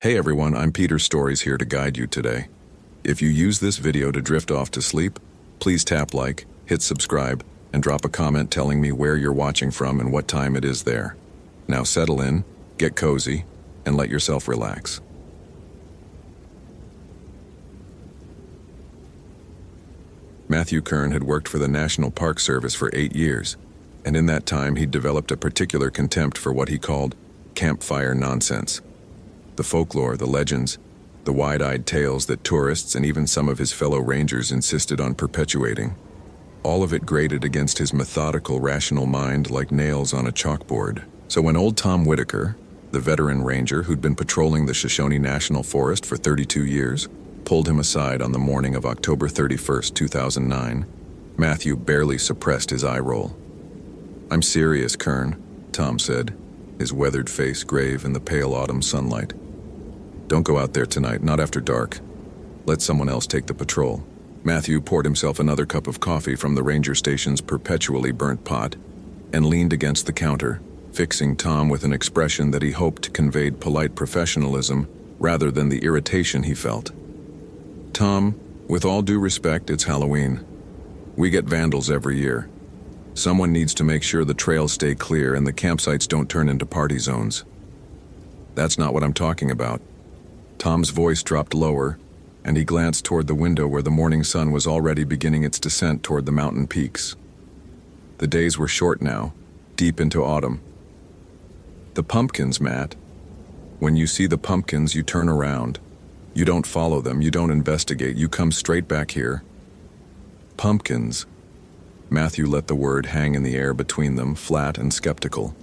Hey everyone, I'm Peter Stories here to guide you today. If you use this video to drift off to sleep, please tap like, hit subscribe, and drop a comment telling me where you're watching from and what time it is there. Now settle in, get cozy, and let yourself relax. Matthew Kern had worked for the National Park Service for 8 years, and in that time he'd developed a particular contempt for what he called campfire nonsense. The folklore, the legends, the wide-eyed tales that tourists and even some of his fellow rangers insisted on perpetuating. All of it grated against his methodical, rational mind like nails on a chalkboard. So when old Tom Whitaker, the veteran ranger who'd been patrolling the Shoshone National Forest for 32 years, pulled him aside on the morning of October 31st, 2009, Matthew barely suppressed his eye roll. "I'm serious, Kern," Tom said, his weathered face grave in the pale autumn sunlight. "Don't go out there tonight, not after dark. Let someone else take the patrol." Matthew poured himself another cup of coffee from the ranger station's perpetually burnt pot and leaned against the counter, fixing Tom with an expression that he hoped conveyed polite professionalism rather than the irritation he felt. "Tom, with all due respect, it's Halloween. We get vandals every year. Someone needs to make sure the trails stay clear and the campsites don't turn into party zones." "That's not what I'm talking about." Tom's voice dropped lower, and he glanced toward the window where the morning sun was already beginning its descent toward the mountain peaks. The days were short now, deep into autumn. "The pumpkins, Matt. When you see the pumpkins, you turn around. You don't follow them, you don't investigate, you come straight back here." "Pumpkins." Matthew let the word hang in the air between them, flat and skeptical.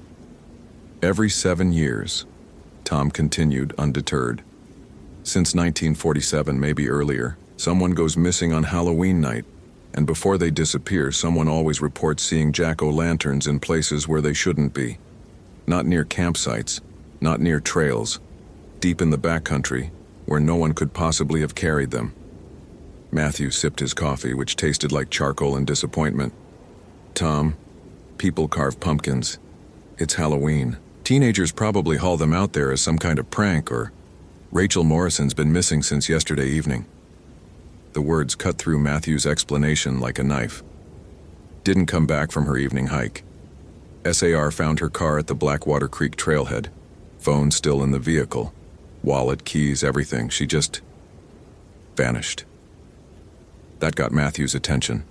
"Every 7 years," Tom continued, undeterred. "Since 1947, maybe earlier, someone goes missing on Halloween night, and before they disappear, someone always reports seeing jack-o'-lanterns in places where they shouldn't be. Not near campsites, not near trails, deep in the backcountry, where no one could possibly have carried them." Matthew sipped his coffee, which tasted like charcoal and disappointment. "Tom, people carve pumpkins. It's Halloween. Teenagers probably haul them out there as some kind of prank, or Rachel Morrison's been missing since yesterday evening." The words cut through Matthew's explanation like a knife. "Didn't come back from her evening hike. SAR found her car at the Blackwater Creek trailhead. Phone still in the vehicle. Wallet, keys, everything. She just vanished." That got Matthew's attention.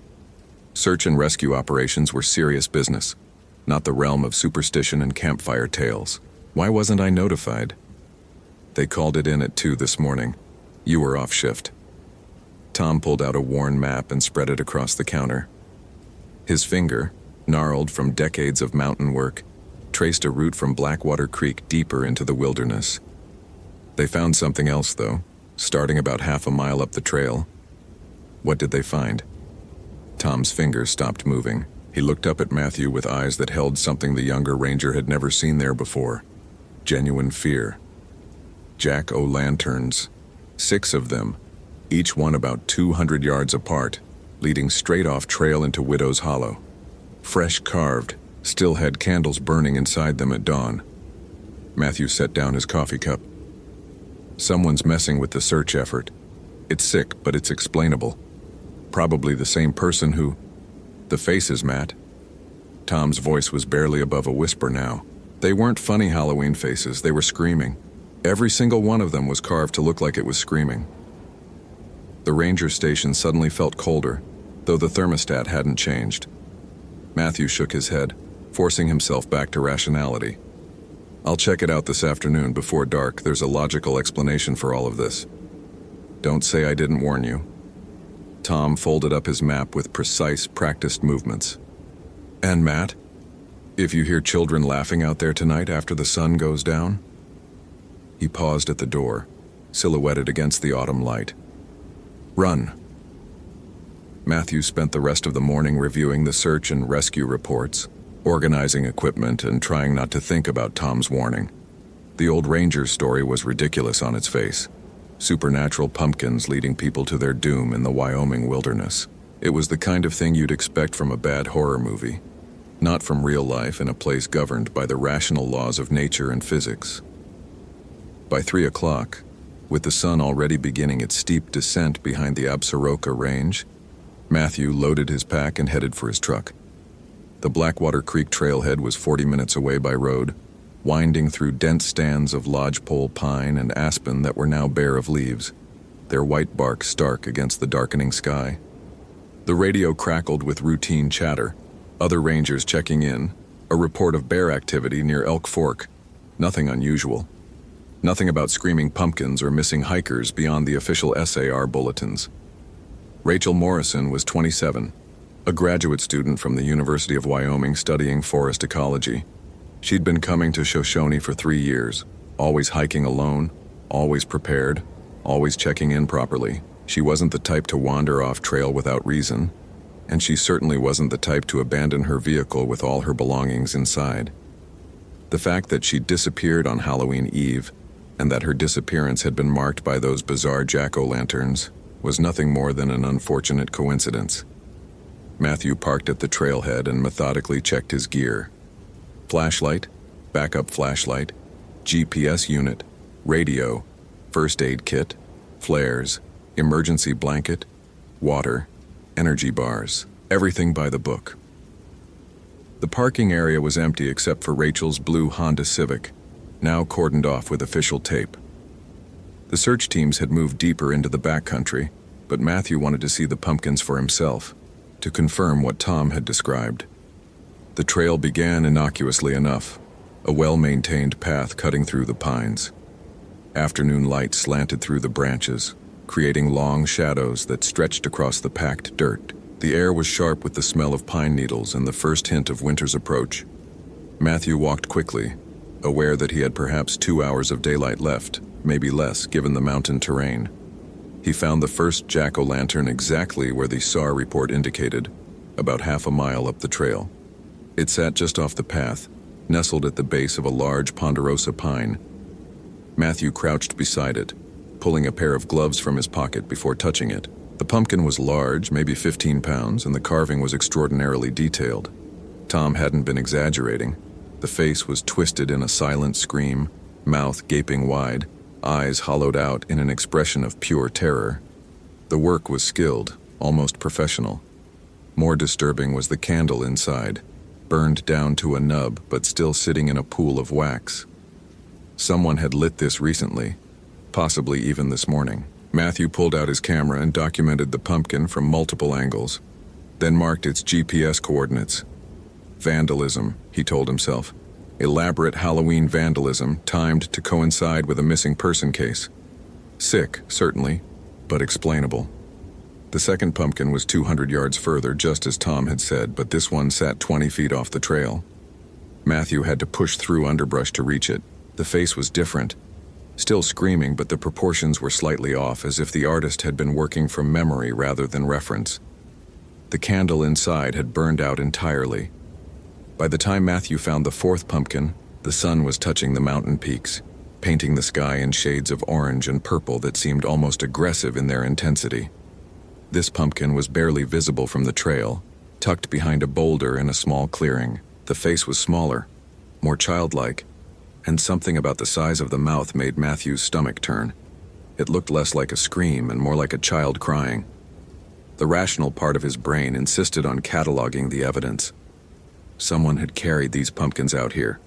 Search and rescue operations were serious business, not the realm of superstition and campfire tales. "Why wasn't I notified?" "They called it in at 2 this morning. You were off shift." Tom pulled out a worn map and spread it across the counter. His finger, gnarled from decades of mountain work, traced a route from Blackwater Creek deeper into the wilderness. They found something else, though, starting about half a mile up the trail. What did they find? Tom's fingers stopped moving. He looked up at Matthew with eyes that held something the younger ranger had never seen there before. Genuine fear. Jack-o'-lanterns. 6 of them, each one about 200 yards apart, leading straight off trail into Widow's Hollow. Fresh carved, still had candles burning inside them at dawn. Matthew set down his coffee cup. "Someone's messing with the search effort. It's sick, but it's explainable. Probably the same person who—" "The faces, Matt." Tom's voice was barely above a whisper now. "They weren't funny Halloween faces, they were screaming. Every single one of them was carved to look like it was screaming." The ranger station suddenly felt colder, though the thermostat hadn't changed. Matthew shook his head, forcing himself back to rationality. "I'll check it out this afternoon before dark. There's a logical explanation for all of this." "Don't say I didn't warn you." Tom folded up his map with precise, practiced movements. "And Matt, if you hear children laughing out there tonight after the sun goes down?" He paused at the door, silhouetted against the autumn light. "Run." Matthew spent the rest of the morning reviewing the search and rescue reports, organizing equipment, and trying not to think about Tom's warning. The old ranger's story was ridiculous on its face. Supernatural pumpkins leading people to their doom in the Wyoming wilderness. It was the kind of thing you'd expect from a bad horror movie, not from real life in a place governed by the rational laws of nature and physics. By 3 o'clock, with the sun already beginning its steep descent behind the Absaroka Range, Matthew loaded his pack and headed for his truck. The Blackwater Creek trailhead was 40 minutes away by road, winding through dense stands of lodgepole pine and aspen that were now bare of leaves, their white bark stark against the darkening sky. The radio crackled with routine chatter, other rangers checking in, a report of bear activity near Elk Fork. Nothing unusual. Nothing about screaming pumpkins or missing hikers beyond the official SAR bulletins. Rachel Morrison was 27, a graduate student from the University of Wyoming studying forest ecology. She'd been coming to Shoshone for 3 years, always hiking alone, always prepared, always checking in properly. She wasn't the type to wander off trail without reason, and she certainly wasn't the type to abandon her vehicle with all her belongings inside. The fact that she'd disappeared on Halloween Eve, and that her disappearance had been marked by those bizarre jack-o'-lanterns, was nothing more than an unfortunate coincidence. Matthew parked at the trailhead and methodically checked his gear. Flashlight, backup flashlight, GPS unit, radio, first aid kit, flares, emergency blanket, water, energy bars, everything by the book. The parking area was empty except for Rachel's blue Honda Civic, now cordoned off with official tape. The search teams had moved deeper into the backcountry, but Matthew wanted to see the pumpkins for himself, to confirm what Tom had described. The trail began innocuously enough, a well-maintained path cutting through the pines. Afternoon light slanted through the branches, creating long shadows that stretched across the packed dirt. The air was sharp with the smell of pine needles and the first hint of winter's approach. Matthew walked quickly, aware that he had perhaps 2 hours of daylight left, maybe less given the mountain terrain. He found the first jack-o'-lantern exactly where the SAR report indicated, about half a mile up the trail. It sat just off the path, nestled at the base of a large ponderosa pine. Matthew crouched beside it, pulling a pair of gloves from his pocket before touching it. The pumpkin was large, maybe 15 pounds, and the carving was extraordinarily detailed. Tom hadn't been exaggerating. The face was twisted in a silent scream, mouth gaping wide, eyes hollowed out in an expression of pure terror. The work was skilled, almost professional. More disturbing was the candle inside, burned down to a nub but still sitting in a pool of wax. Someone had lit this recently, possibly even this morning. Matthew pulled out his camera and documented the pumpkin from multiple angles, then marked its GPS coordinates. Vandalism, he told himself. Elaborate Halloween vandalism timed to coincide with a missing person case. Sick, certainly, but explainable. The second pumpkin was 200 yards further, just as Tom had said, but this one sat 20 feet off the trail. Matthew had to push through underbrush to reach it. The face was different. Still screaming, but the proportions were slightly off, as if the artist had been working from memory rather than reference. The candle inside had burned out entirely. By the time Matthew found the fourth pumpkin, the sun was touching the mountain peaks, painting the sky in shades of orange and purple that seemed almost aggressive in their intensity. This pumpkin was barely visible from the trail, tucked behind a boulder in a small clearing. The face was smaller, more childlike, and something about the size of the mouth made Matthew's stomach turn. It looked less like a scream and more like a child crying. The rational part of his brain insisted on cataloging the evidence. Someone had carried these pumpkins out here,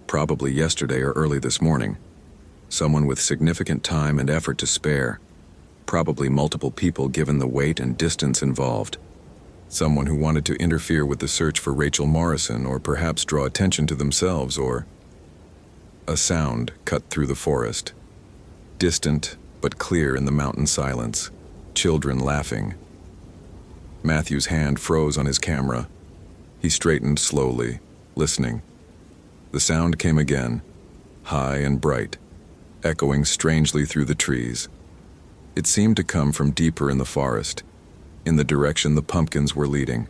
probably yesterday or early this morning. Someone with significant time and effort to spare, probably multiple people given the weight and distance involved. Someone who wanted to interfere with the search for Rachel Morrison, or perhaps draw attention to themselves, or... A sound cut through the forest. Distant, but clear in the mountain silence. Children laughing. Matthew's hand froze on his camera. He straightened slowly, listening. The sound came again, high and bright, echoing strangely through the trees. It seemed to come from deeper in the forest, in the direction the pumpkins were leading.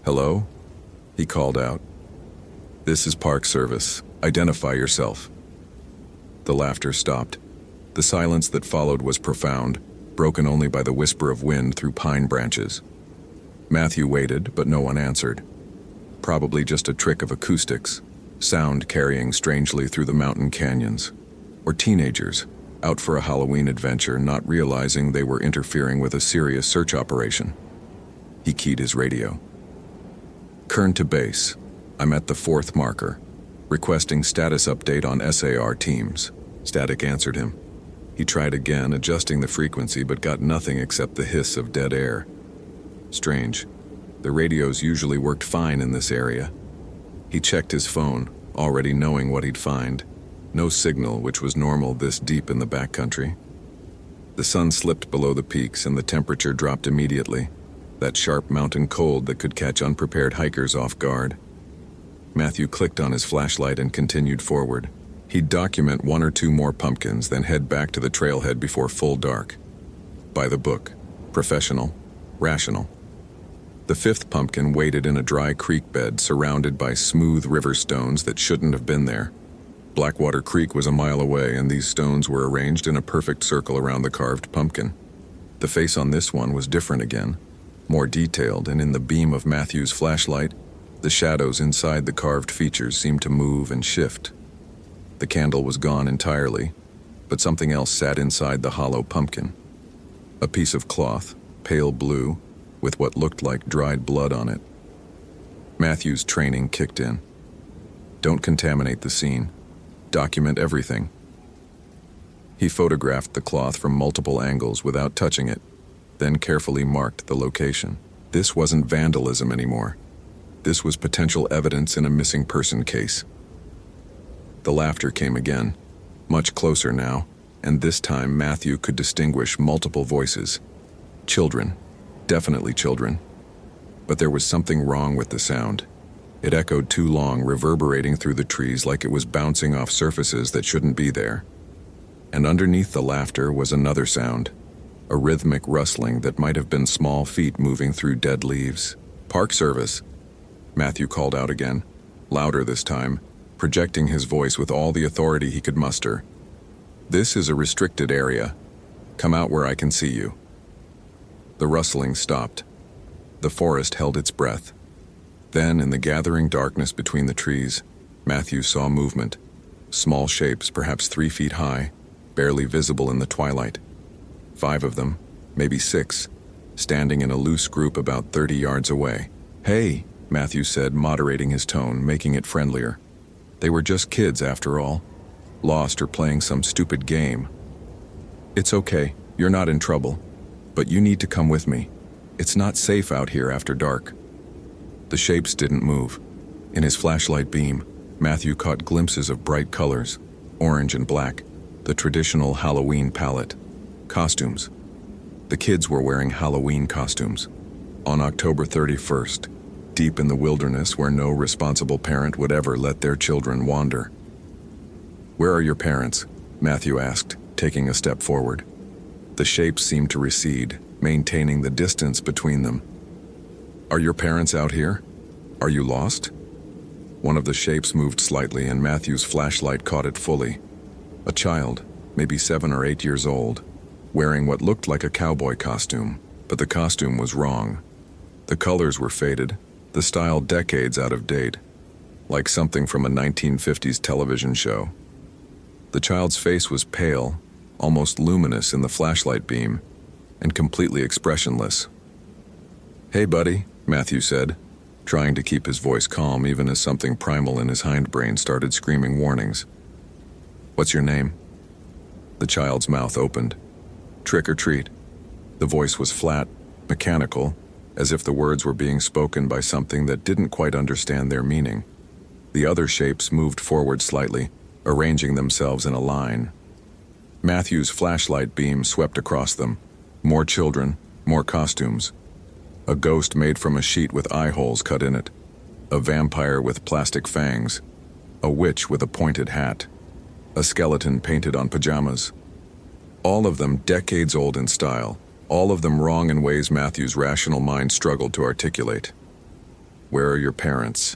"Hello?" he called out. "This is Park Service. Identify yourself." The laughter stopped. The silence that followed was profound, broken only by the whisper of wind through pine branches. Matthew waited, but no one answered. Probably just a trick of acoustics, sound carrying strangely through the mountain canyons. Or teenagers, out for a Halloween adventure, not realizing they were interfering with a serious search operation. He keyed his radio. Kern to base. I'm at the 4th marker. Requesting status update on SAR teams. Static answered him. He tried again, adjusting the frequency, but got nothing except the hiss of dead air. Strange. The radios usually worked fine in this area. He checked his phone, already knowing what he'd find. No signal, which was normal this deep in the backcountry. The sun slipped below the peaks and the temperature dropped immediately. That sharp mountain cold that could catch unprepared hikers off guard. Matthew clicked on his flashlight and continued forward. He'd document 1 or 2 more pumpkins, then head back to the trailhead before full dark. By the book. Professional. Rational. The 5th pumpkin waited in a dry creek bed surrounded by smooth river stones that shouldn't have been there. Blackwater Creek was a mile away, and these stones were arranged in a perfect circle around the carved pumpkin. The face on this one was different again, more detailed, and in the beam of Matthew's flashlight, the shadows inside the carved features seemed to move and shift. The candle was gone entirely, but something else sat inside the hollow pumpkin. A piece of cloth, pale blue, with what looked like dried blood on it. Matthew's training kicked in. Don't contaminate the scene. Document everything. He photographed the cloth from multiple angles without touching it, then carefully marked the location. This wasn't vandalism anymore. This was potential evidence in a missing person case. The laughter came again, much closer now, and this time Matthew could distinguish multiple voices. Children, definitely children. But there was something wrong with the sound. It echoed too long, reverberating through the trees like it was bouncing off surfaces that shouldn't be there. And underneath the laughter was another sound, a rhythmic rustling that might have been small feet moving through dead leaves. Park Service, Matthew called out again, louder this time, projecting his voice with all the authority he could muster. This is a restricted area. Come out where I can see you. The rustling stopped. The forest held its breath. Then, in the gathering darkness between the trees, Matthew saw movement. Small shapes, perhaps 3 feet high, barely visible in the twilight. 5 of them, maybe 6, standing in a loose group about 30 yards away. Hey, Matthew said, moderating his tone, making it friendlier. They were just kids after all, lost or playing some stupid game. It's okay, you're not in trouble, but you need to come with me. It's not safe out here after dark. The shapes didn't move. In his flashlight beam, Matthew caught glimpses of bright colors, orange and black, the traditional Halloween palette. Costumes. The kids were wearing Halloween costumes. On October 31st, deep in the wilderness where no responsible parent would ever let their children wander. Where are your parents? Matthew asked, taking a step forward. The shapes seemed to recede, maintaining the distance between them. Are your parents out here? Are you lost? One of the shapes moved slightly and Matthew's flashlight caught it fully. A child, maybe 7 or 8 years old, wearing what looked like a cowboy costume, but the costume was wrong. The colors were faded, the style decades out of date, like something from a 1950s television show. The child's face was pale, almost luminous in the flashlight beam, and completely expressionless. Hey, buddy, Matthew said, trying to keep his voice calm even as something primal in his hindbrain started screaming warnings. What's your name? The child's mouth opened. Trick or treat. The voice was flat, mechanical, as if the words were being spoken by something that didn't quite understand their meaning. The other shapes moved forward slightly, arranging themselves in a line. Matthew's flashlight beam swept across them. More children, more costumes. A ghost made from a sheet with eye holes cut in it. A vampire with plastic fangs. A witch with a pointed hat. A skeleton painted on pajamas. All of them decades old in style. All of them wrong in ways Matthew's rational mind struggled to articulate. Where are your parents?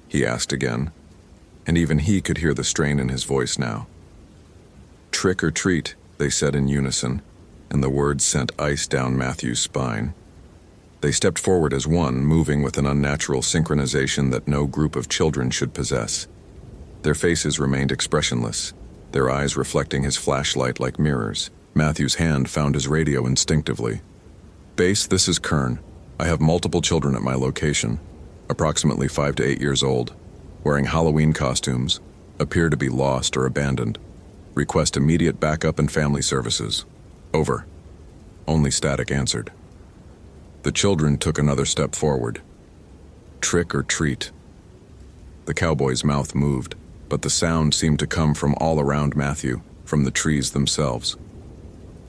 He asked again, and even he could hear the strain in his voice now. Trick or treat, they said in unison, and the words sent ice down Matthew's spine. They stepped forward as one, moving with an unnatural synchronization that no group of children should possess. Their faces remained expressionless, their eyes reflecting his flashlight like mirrors. Matthew's hand found his radio instinctively. "Base, this is Kern. I have multiple children at my location, approximately 5 to 8 years old, wearing Halloween costumes, appear to be lost or abandoned. Request immediate backup and family services. Over." Only static answered. The children took another step forward. Trick or treat. The cowboy's mouth moved, but the sound seemed to come from all around Matthew, from the trees themselves.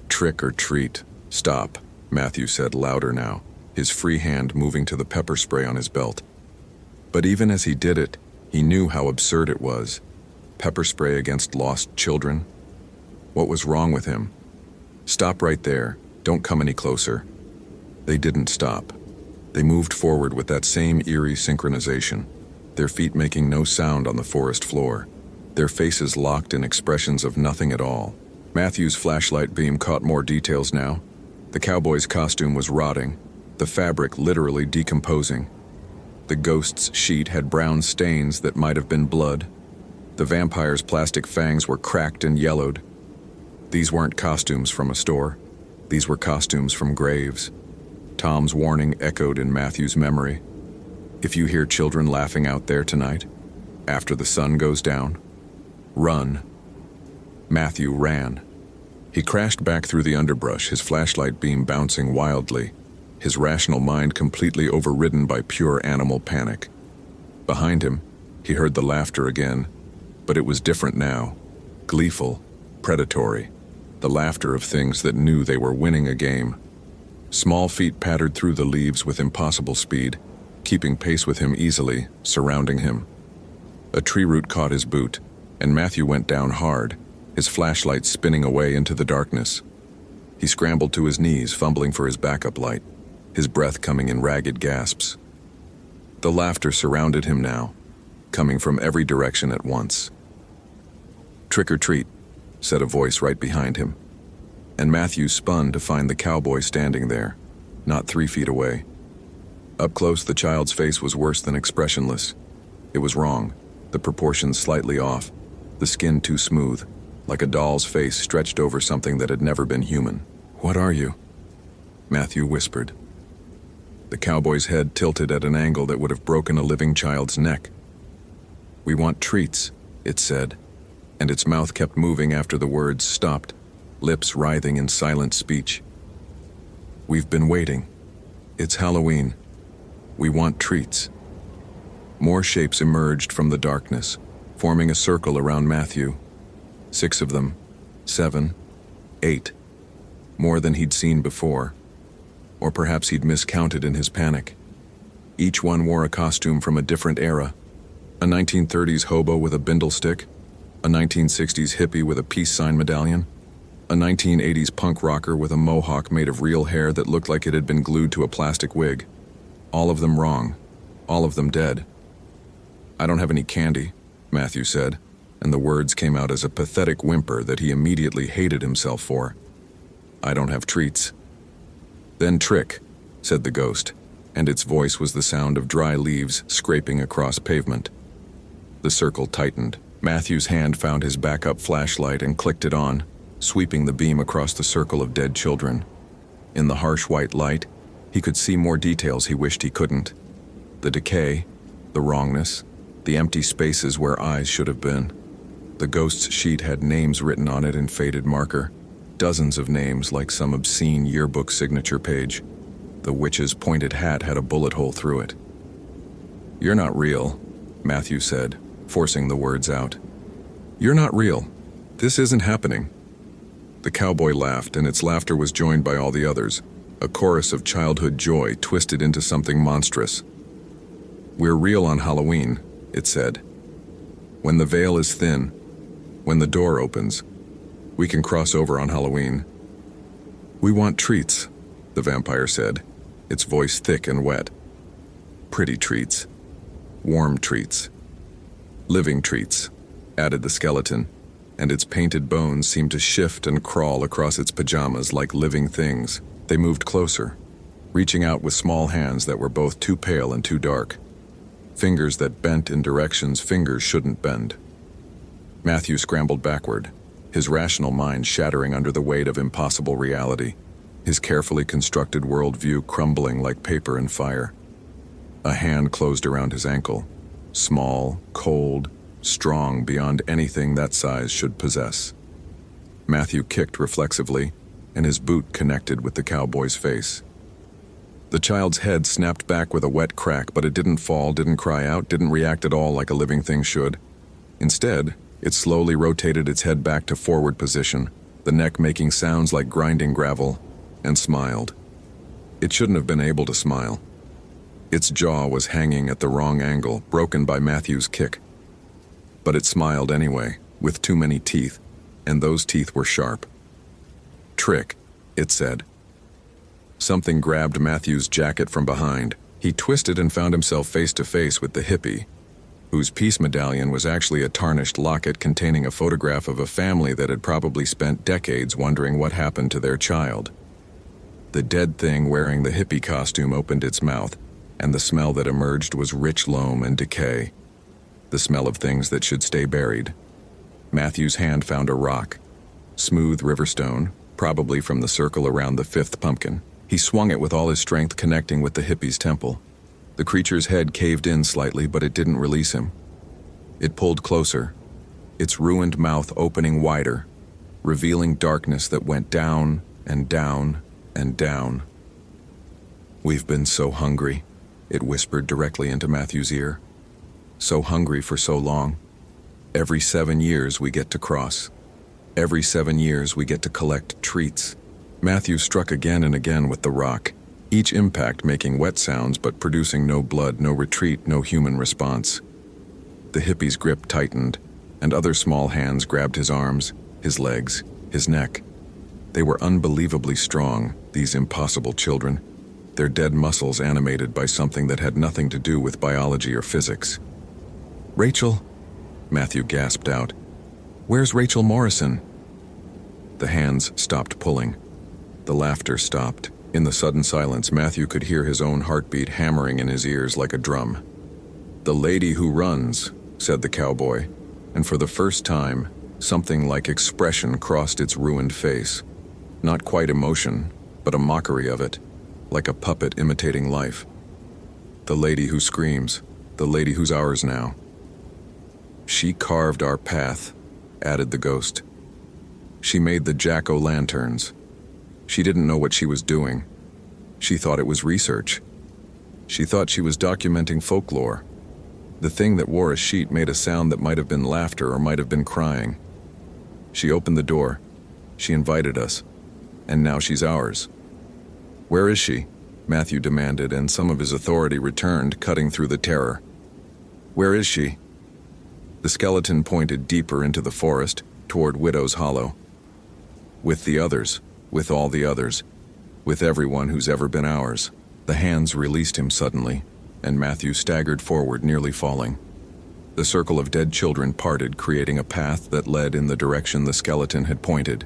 "Trick or treat. Stop," Matthew said louder now, his free hand moving to the pepper spray on his belt. But even as he did it, he knew how absurd it was. Pepper spray against lost children? What was wrong with him? "Stop right there. Don't come any closer." They didn't stop. They moved forward with that same eerie synchronization, their feet making no sound on the forest floor, their faces locked in expressions of nothing at all. Matthew's flashlight beam caught more details now. The cowboy's costume was rotting, the fabric literally decomposing. The ghost's sheet had brown stains that might have been blood. The vampire's plastic fangs were cracked and yellowed. These weren't costumes from a store. These were costumes from graves. Tom's warning echoed in Matthew's memory. "If you hear children laughing out there tonight, after the sun goes down, run." Matthew ran. He crashed back through the underbrush, his flashlight beam bouncing wildly, his rational mind completely overridden by pure animal panic. Behind him, he heard the laughter again, but it was different now, gleeful, predatory, the laughter of things that knew they were winning a game. Small feet pattered through the leaves with impossible speed, keeping pace with him easily, surrounding him. A tree root caught his boot, and Matthew went down hard, his flashlight spinning away into the darkness. He scrambled to his knees, fumbling for his backup light, his breath coming in ragged gasps. The laughter surrounded him now, coming from every direction at once. "Trick or treat," said a voice right behind him, and Matthew spun to find the cowboy standing there, not 3 feet away. Up close, the child's face was worse than expressionless. It was wrong, the proportions slightly off, the skin too smooth, like a doll's face stretched over something that had never been human. "What are you?" Matthew whispered. The cowboy's head tilted at an angle that would have broken a living child's neck. "We want treats," it said, and its mouth kept moving after the words stopped, lips writhing in silent speech. "We've been waiting. It's Halloween. We want treats." More shapes emerged from the darkness, forming a circle around Matthew. 6 of them, 7, 8. More than he'd seen before. Or perhaps he'd miscounted in his panic. Each one wore a costume from a different era. A 1930s hobo with a bindle stick, a 1960s hippie with a peace sign medallion, a 1980s punk rocker with a mohawk made of real hair that looked like it had been glued to a plastic wig. All of them wrong. All of them dead. "I don't have any candy," Matthew said, and the words came out as a pathetic whimper that he immediately hated himself for. "I don't have treats." "Then trick," said the ghost, and its voice was the sound of dry leaves scraping across pavement. The circle tightened. Matthew's hand found his backup flashlight and clicked it on, sweeping the beam across the circle of dead children. In the harsh white light, he could see more details he wished he couldn't. The decay, the wrongness, the empty spaces where eyes should have been. The ghost's sheet had names written on it in faded marker, dozens of names like some obscene yearbook signature page. The witch's pointed hat had a bullet hole through it. "You're not real," Matthew said, forcing the words out. "You're not real. This isn't happening." The cowboy laughed, and its laughter was joined by all the others, a chorus of childhood joy twisted into something monstrous. "We're real on Halloween," it said. "When the veil is thin, when the door opens, we can cross over on Halloween." "We want treats," the vampire said, its voice thick and wet. "Pretty treats. Warm treats. Living treats," added the skeleton, and its painted bones seemed to shift and crawl across its pajamas like living things. They moved closer, reaching out with small hands that were both too pale and too dark. Fingers that bent in directions fingers shouldn't bend. Matthew scrambled backward, his rational mind shattering under the weight of impossible reality, his carefully constructed worldview crumbling like paper in fire. A hand closed around his ankle, small, cold, strong beyond anything that size should possess. Matthew kicked reflexively, and his boot connected with the cowboy's face. The child's head snapped back with a wet crack, but it didn't fall, didn't cry out, didn't react at all like a living thing should. Instead, it slowly rotated its head back to forward position, the neck making sounds like grinding gravel, and smiled. It shouldn't have been able to smile. Its jaw was hanging at the wrong angle, broken by Matthew's kick. But it smiled anyway, with too many teeth, and those teeth were sharp. "Trick," it said. Something grabbed Matthew's jacket from behind. He twisted and found himself face to face with the hippie, whose peace medallion was actually a tarnished locket containing a photograph of a family that had probably spent decades wondering what happened to their child. The dead thing wearing the hippie costume opened its mouth, and the smell that emerged was rich loam and decay, the smell of things that should stay buried. Matthew's hand found a rock, smooth riverstone, probably from the circle around the fifth pumpkin. He swung it with all his strength, connecting with the hippie's temple. The creature's head caved in slightly, but it didn't release him. It pulled closer, its ruined mouth opening wider, revealing darkness that went down and down and down. "We've been so hungry," it whispered directly into Matthew's ear. "So hungry for so long. Every 7 years we get to cross. Every 7 years we get to collect treats." Matthew struck again and again with the rock, each impact making wet sounds but producing no blood, no retreat, no human response. The hippie's grip tightened, and other small hands grabbed his arms, his legs, his neck. They were unbelievably strong, these impossible children, their dead muscles animated by something that had nothing to do with biology or physics. "Rachel," Matthew gasped out. "Where's Rachel Morrison?" The hands stopped pulling. The laughter stopped. In the sudden silence, Matthew could hear his own heartbeat hammering in his ears like a drum. "The lady who runs," said the cowboy, and for the first time, something like expression crossed its ruined face. Not quite emotion, but a mockery of it, like a puppet imitating life. "The lady who screams, the lady who's ours now." "She carved our path," added the ghost. "She made the jack-o'-lanterns. She didn't know what she was doing. She thought it was research. She thought she was documenting folklore. The thing that wore a sheet made a sound that might have been laughter or might have been crying. She opened the door. She invited us. And now she's ours." "Where is she?" Matthew demanded, and some of his authority returned, cutting through the terror. "Where is she?" The skeleton pointed deeper into the forest, toward Widow's Hollow. "With the others. With all the others. With everyone who's ever been ours." The hands released him suddenly, and Matthew staggered forward, nearly falling. The circle of dead children parted, creating a path that led in the direction the skeleton had pointed.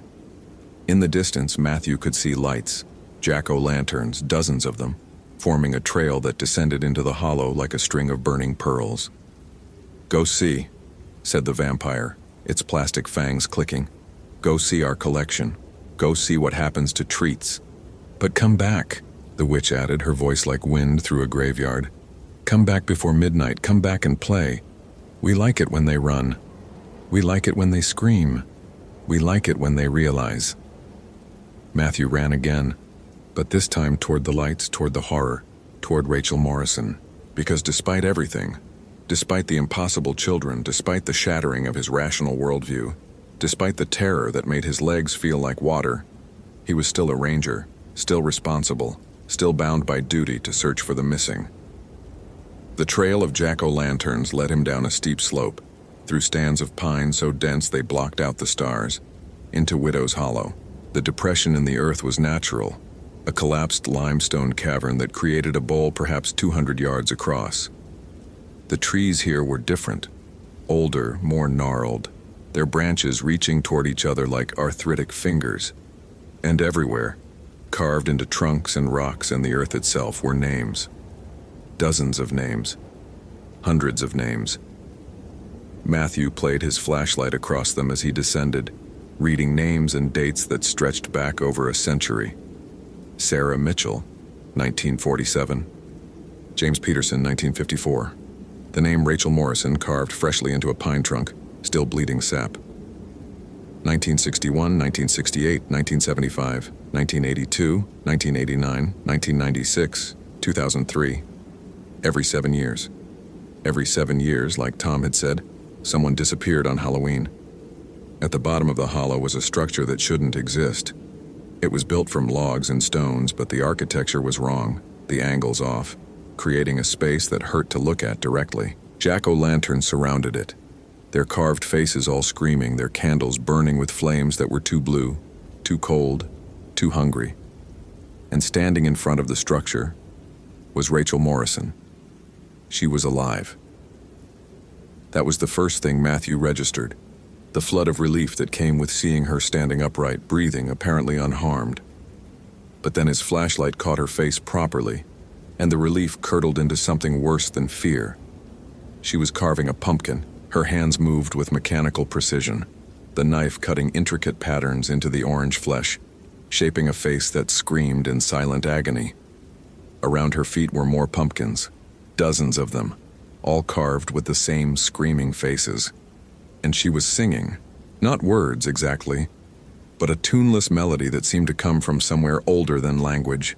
In the distance, Matthew could see lights, jack-o'-lanterns, dozens of them, forming a trail that descended into the hollow like a string of burning pearls. "Go see," said the vampire, its plastic fangs clicking. "Go see our collection. Go see what happens to treats." "But come back," the witch added, her voice like wind through a graveyard. "Come back before midnight. Come back and play. We like it when they run. We like it when they scream. We like it when they realize." Matthew ran again, but this time toward the lights, toward the horror, toward Rachel Morrison. Because despite everything, despite the impossible children, despite the shattering of his rational worldview, despite the terror that made his legs feel like water, he was still a ranger, still responsible, still bound by duty to search for the missing. The trail of jack-o'-lanterns led him down a steep slope, through stands of pine so dense they blocked out the stars, into Widow's Hollow. The depression in the earth was natural, a collapsed limestone cavern that created a bowl perhaps 200 yards across. The trees here were different, older, more gnarled, their branches reaching toward each other like arthritic fingers. And everywhere, carved into trunks and rocks and the earth itself, were names. Dozens of names. Hundreds of names. Matthew played his flashlight across them as he descended, reading names and dates that stretched back over a century. Sarah Mitchell, 1947. James Peterson, 1954. The name Rachel Morrison carved freshly into a pine trunk, still bleeding sap. 1961, 1968, 1975, 1982, 1989, 1996, 2003. Every 7 years. Every 7 years, like Tom had said, someone disappeared on Halloween. At the bottom of the hollow was a structure that shouldn't exist. It was built from logs and stones, but the architecture was wrong, the angles off, creating a space that hurt to look at directly. Jack-o'-lanterns surrounded it, their carved faces all screaming, their candles burning with flames that were too blue, too cold, too hungry. And standing in front of the structure was Rachel Morrison. She was alive. That was the first thing Matthew registered, the flood of relief that came with seeing her standing upright, breathing, apparently unharmed. But then his flashlight caught her face properly, and the relief curdled into something worse than fear. She was carving a pumpkin. Her hands moved with mechanical precision, the knife cutting intricate patterns into the orange flesh, shaping a face that screamed in silent agony. Around her feet were more pumpkins, dozens of them, all carved with the same screaming faces. And she was singing, not words exactly, but a tuneless melody that seemed to come from somewhere older than language.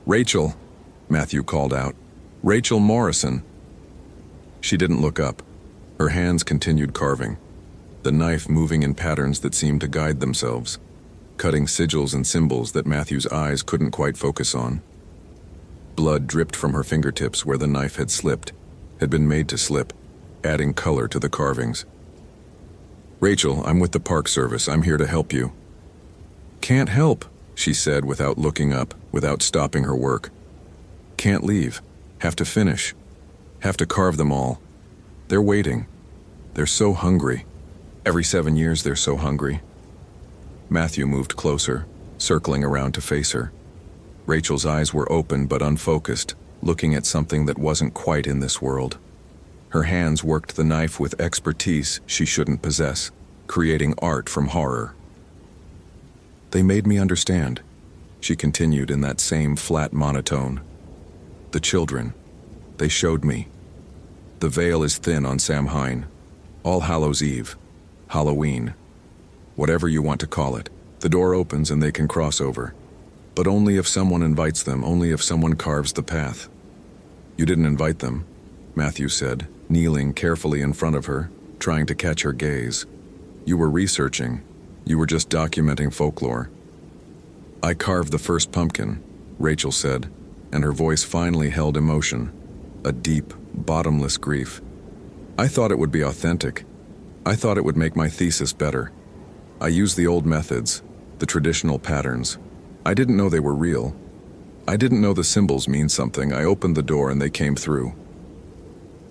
"Rachel," Matthew called out. "Rachel Morrison." She didn't look up. Her hands continued carving, the knife moving in patterns that seemed to guide themselves, cutting sigils and symbols that Matthew's eyes couldn't quite focus on. Blood dripped from her fingertips where the knife had slipped, had been made to slip, adding color to the carvings. "Rachel, I'm with the Park Service. I'm here to help you." "Can't help," she said without looking up, without stopping her work. "Can't leave. Have to finish. Have to carve them all. They're waiting. They're so hungry. Every 7 years they're so hungry." Matthew moved closer, circling around to face her. Rachel's eyes were open but unfocused, looking at something that wasn't quite in this world. Her hands worked the knife with expertise she shouldn't possess, creating art from horror. "They made me understand," she continued in that same flat monotone. "The children, they showed me. The veil is thin on Samhain, All Hallows Eve, Halloween, whatever you want to call it. The door opens and they can cross over. But only if someone invites them, only if someone carves the path." "You didn't invite them," Matthew said, kneeling carefully in front of her, trying to catch her gaze. "You were researching. You were just documenting folklore." "I carved the first pumpkin," Rachel said, and her voice finally held emotion, a deep, bottomless grief. "I thought it would be authentic. I thought it would make my thesis better. I used the old methods, the traditional patterns. I didn't know they were real. I didn't know the symbols mean something. I opened the door and they came through."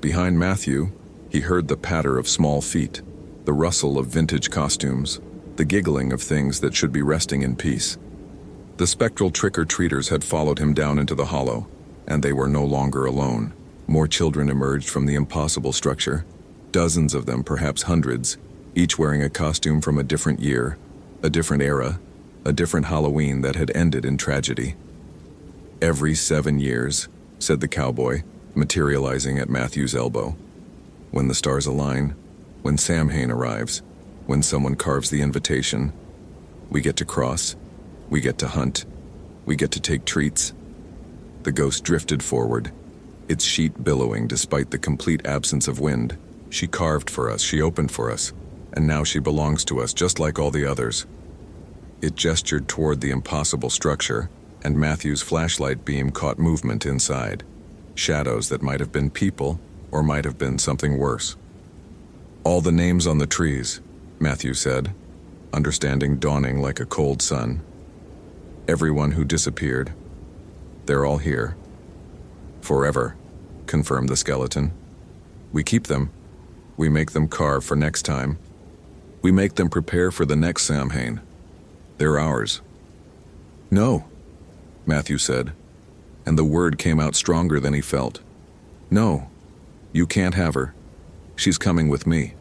Behind Matthew, he heard the patter of small feet, the rustle of vintage costumes, the giggling of things that should be resting in peace. The spectral trick-or-treaters had followed him down into the hollow, and they were no longer alone. More children emerged from the impossible structure, dozens of them, perhaps hundreds, each wearing a costume from a different year, a different era, a different Halloween that had ended in tragedy. "Every 7 years," said the cowboy, materializing at Matthew's elbow. "When the stars align, when Samhain arrives, when someone carves the invitation, we get to cross, we get to hunt, we get to take treats." The ghost drifted forward, its sheet billowing despite the complete absence of wind. "She carved for us, she opened for us, and now she belongs to us just like all the others." It gestured toward the impossible structure, and Matthew's flashlight beam caught movement inside. Shadows that might have been people, or might have been something worse. "All the names on the trees," Matthew said, understanding dawning like a cold sun. "Everyone who disappeared. They're all here. Forever," confirmed the skeleton. "We keep them. We make them carve for next time. We make them prepare for the next Samhain. They're ours." "No," Matthew said, and the word came out stronger than he felt. "No, you can't have her. She's coming with me."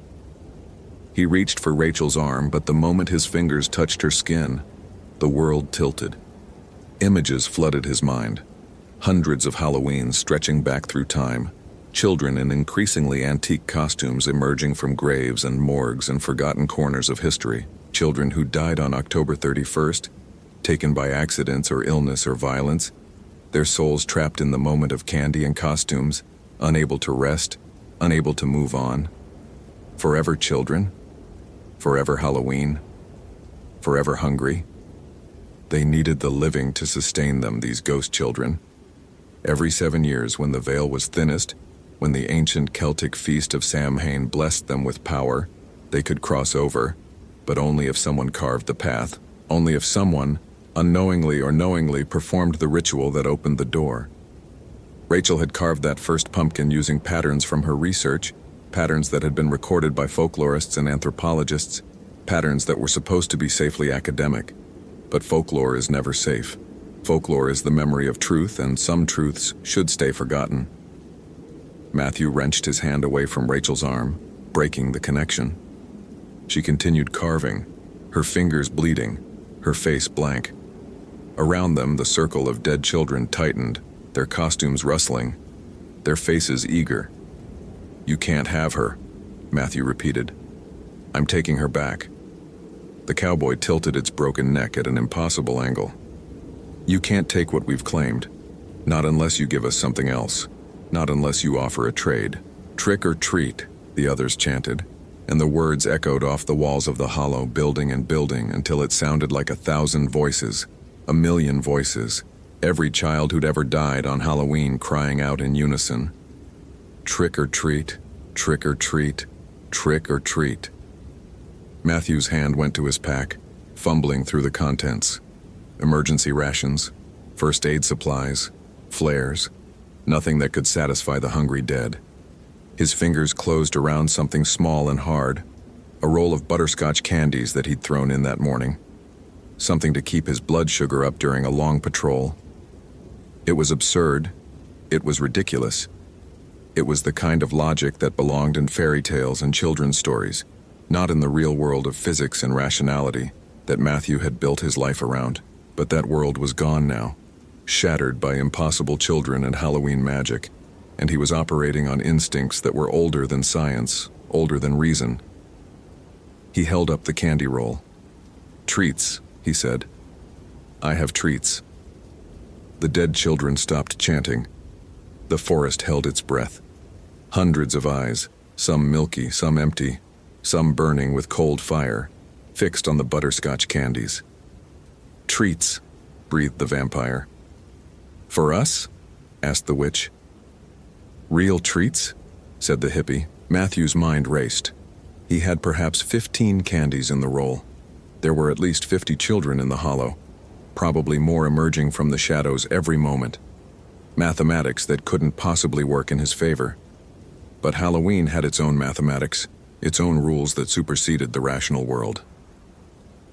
He reached for Rachel's arm, but the moment his fingers touched her skin, the world tilted. Images flooded his mind. Hundreds of Halloweens stretching back through time, children in increasingly antique costumes emerging from graves and morgues and forgotten corners of history, children who died on October 31st, taken by accidents or illness or violence, their souls trapped in the moment of candy and costumes, unable to rest, unable to move on. Forever children? Forever Halloween? Forever hungry? They needed the living to sustain them, these ghost children. Every 7 years, when the veil was thinnest, when the ancient Celtic feast of Samhain blessed them with power, they could cross over, but only if someone carved the path, only if someone, unknowingly or knowingly, performed the ritual that opened the door. Rachel had carved that first pumpkin using patterns from her research, patterns that had been recorded by folklorists and anthropologists, patterns that were supposed to be safely academic. But folklore is never safe. Folklore is the memory of truth, and some truths should stay forgotten. Matthew wrenched his hand away from Rachel's arm, breaking the connection. She continued carving, her fingers bleeding, her face blank. Around them, the circle of dead children tightened, their costumes rustling, their faces eager. "You can't have her," Matthew repeated. "I'm taking her back." The cowboy tilted its broken neck at an impossible angle. "You can't take what we've claimed. Not unless you give us something else. Not unless you offer a trade. Trick or treat," the others chanted, and the words echoed off the walls of the hollow, building and building until it sounded like 1,000 voices, 1,000,000 voices, every child who'd ever died on Halloween crying out in unison. Trick or treat, trick or treat, trick or treat. Matthew's hand went to his pack, fumbling through the contents. Emergency rations, first aid supplies, flares, nothing that could satisfy the hungry dead. His fingers closed around something small and hard, a roll of butterscotch candies that he'd thrown in that morning. Something to keep his blood sugar up during a long patrol. It was absurd. It was ridiculous. It was the kind of logic that belonged in fairy tales and children's stories, not in the real world of physics and rationality that Matthew had built his life around. But that world was gone now, shattered by impossible children and Halloween magic, and he was operating on instincts that were older than science, older than reason. He held up the candy roll. "Treats," he said. "I have treats." The dead children stopped chanting. The forest held its breath. Hundreds of eyes, some milky, some empty, some burning with cold fire, fixed on the butterscotch candies. "Treats," breathed the vampire. "For us?" asked the witch. "Real treats?" said the hippie. Matthew's mind raced. He had perhaps 15 candies in the roll. There were at least 50 children in the hollow, probably more emerging from the shadows every moment. Mathematics that couldn't possibly work in his favor. But Halloween had its own mathematics, its own rules that superseded the rational world.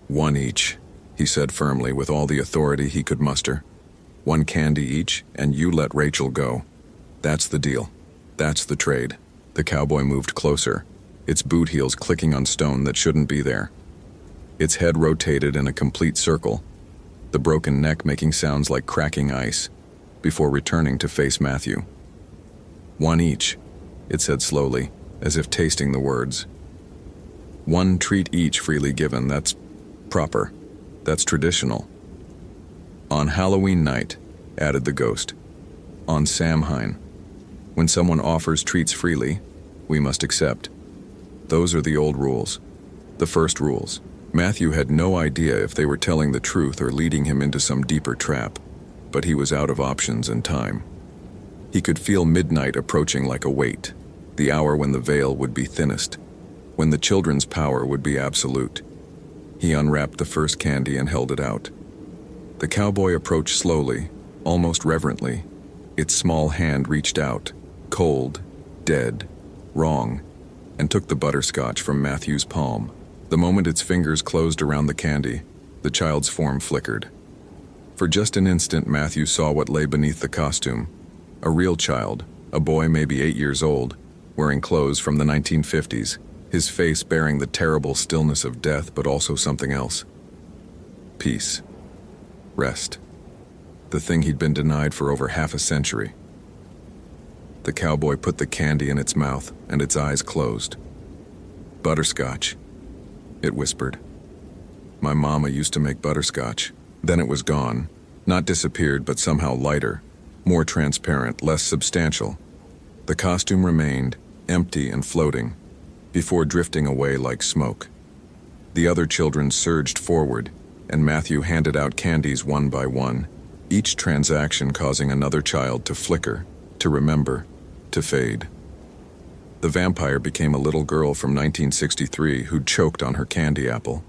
"One each," he said firmly with all the authority he could muster. "One candy each, and you let Rachel go. That's the deal. That's the trade." The cowboy moved closer, its boot heels clicking on stone that shouldn't be there. Its head rotated in a complete circle, the broken neck making sounds like cracking ice, before returning to face Matthew. "One each," it said slowly, as if tasting the words. "One treat each freely given, that's proper. That's traditional. On Halloween night," added the ghost. "On Samhain. When someone offers treats freely, we must accept. Those are the old rules. The first rules." Matthew had no idea if they were telling the truth or leading him into some deeper trap, but he was out of options and time. He could feel midnight approaching like a weight, the hour when the veil would be thinnest, when the children's power would be absolute. He unwrapped the first candy and held it out. The cowboy approached slowly, almost reverently. Its small hand reached out, cold, dead, wrong, and took the butterscotch from Matthew's palm. The moment its fingers closed around the candy, the child's form flickered. For just an instant, Matthew saw what lay beneath the costume. A real child, a boy maybe 8 years old, wearing clothes from the 1950s, his face bearing the terrible stillness of death, but also something else. Peace. Rest. The thing he'd been denied for over half a century. The cowboy put the candy in its mouth, and its eyes closed. Butterscotch, it whispered. My mama used to make butterscotch. Then it was gone. Not disappeared, but somehow lighter, more transparent, less substantial. The costume remained, empty and floating, before drifting away like smoke. The other children surged forward, and Matthew handed out candies one by one, each transaction causing another child to flicker, to remember, to fade. The vampire became a little girl from 1963 who'd choked on her candy apple.